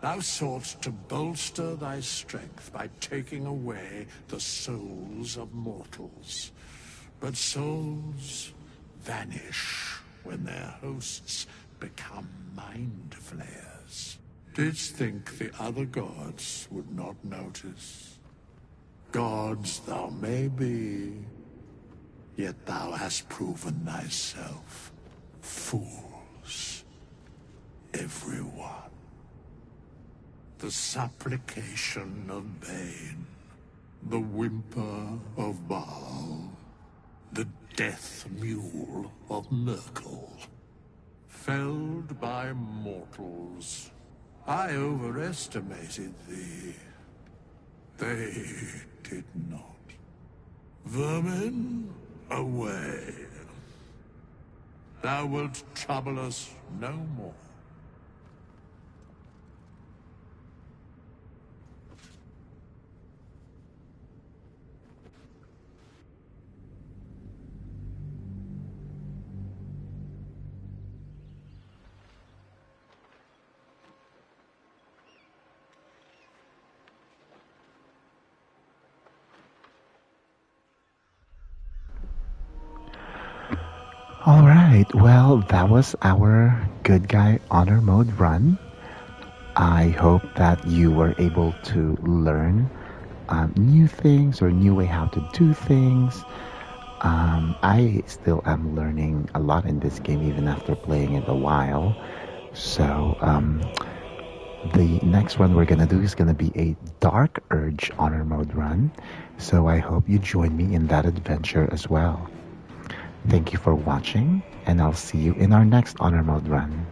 Thou soughtst to bolster thy strength by taking away the souls of mortals. But souls vanish when their hosts become mind flayers. Didst think the other gods would not notice? Gods thou may be, yet thou hast proven thyself fools, everyone. The supplication of Bane, the whimper of Baal, the death mule of Merkel. felled by mortals. I overestimated thee. They did not. Vermin, away. Thou wilt trouble us no more. Alright, well, that was our good guy honor mode run. I hope that you were able to learn new things or new way how to do things. I still am learning a lot in this game even after playing it a while. So the next one we're gonna do is gonna be a Dark Urge honor mode run. So I hope you join me in that adventure as well. Thank you for watching, and I'll see you in our next honor mode run.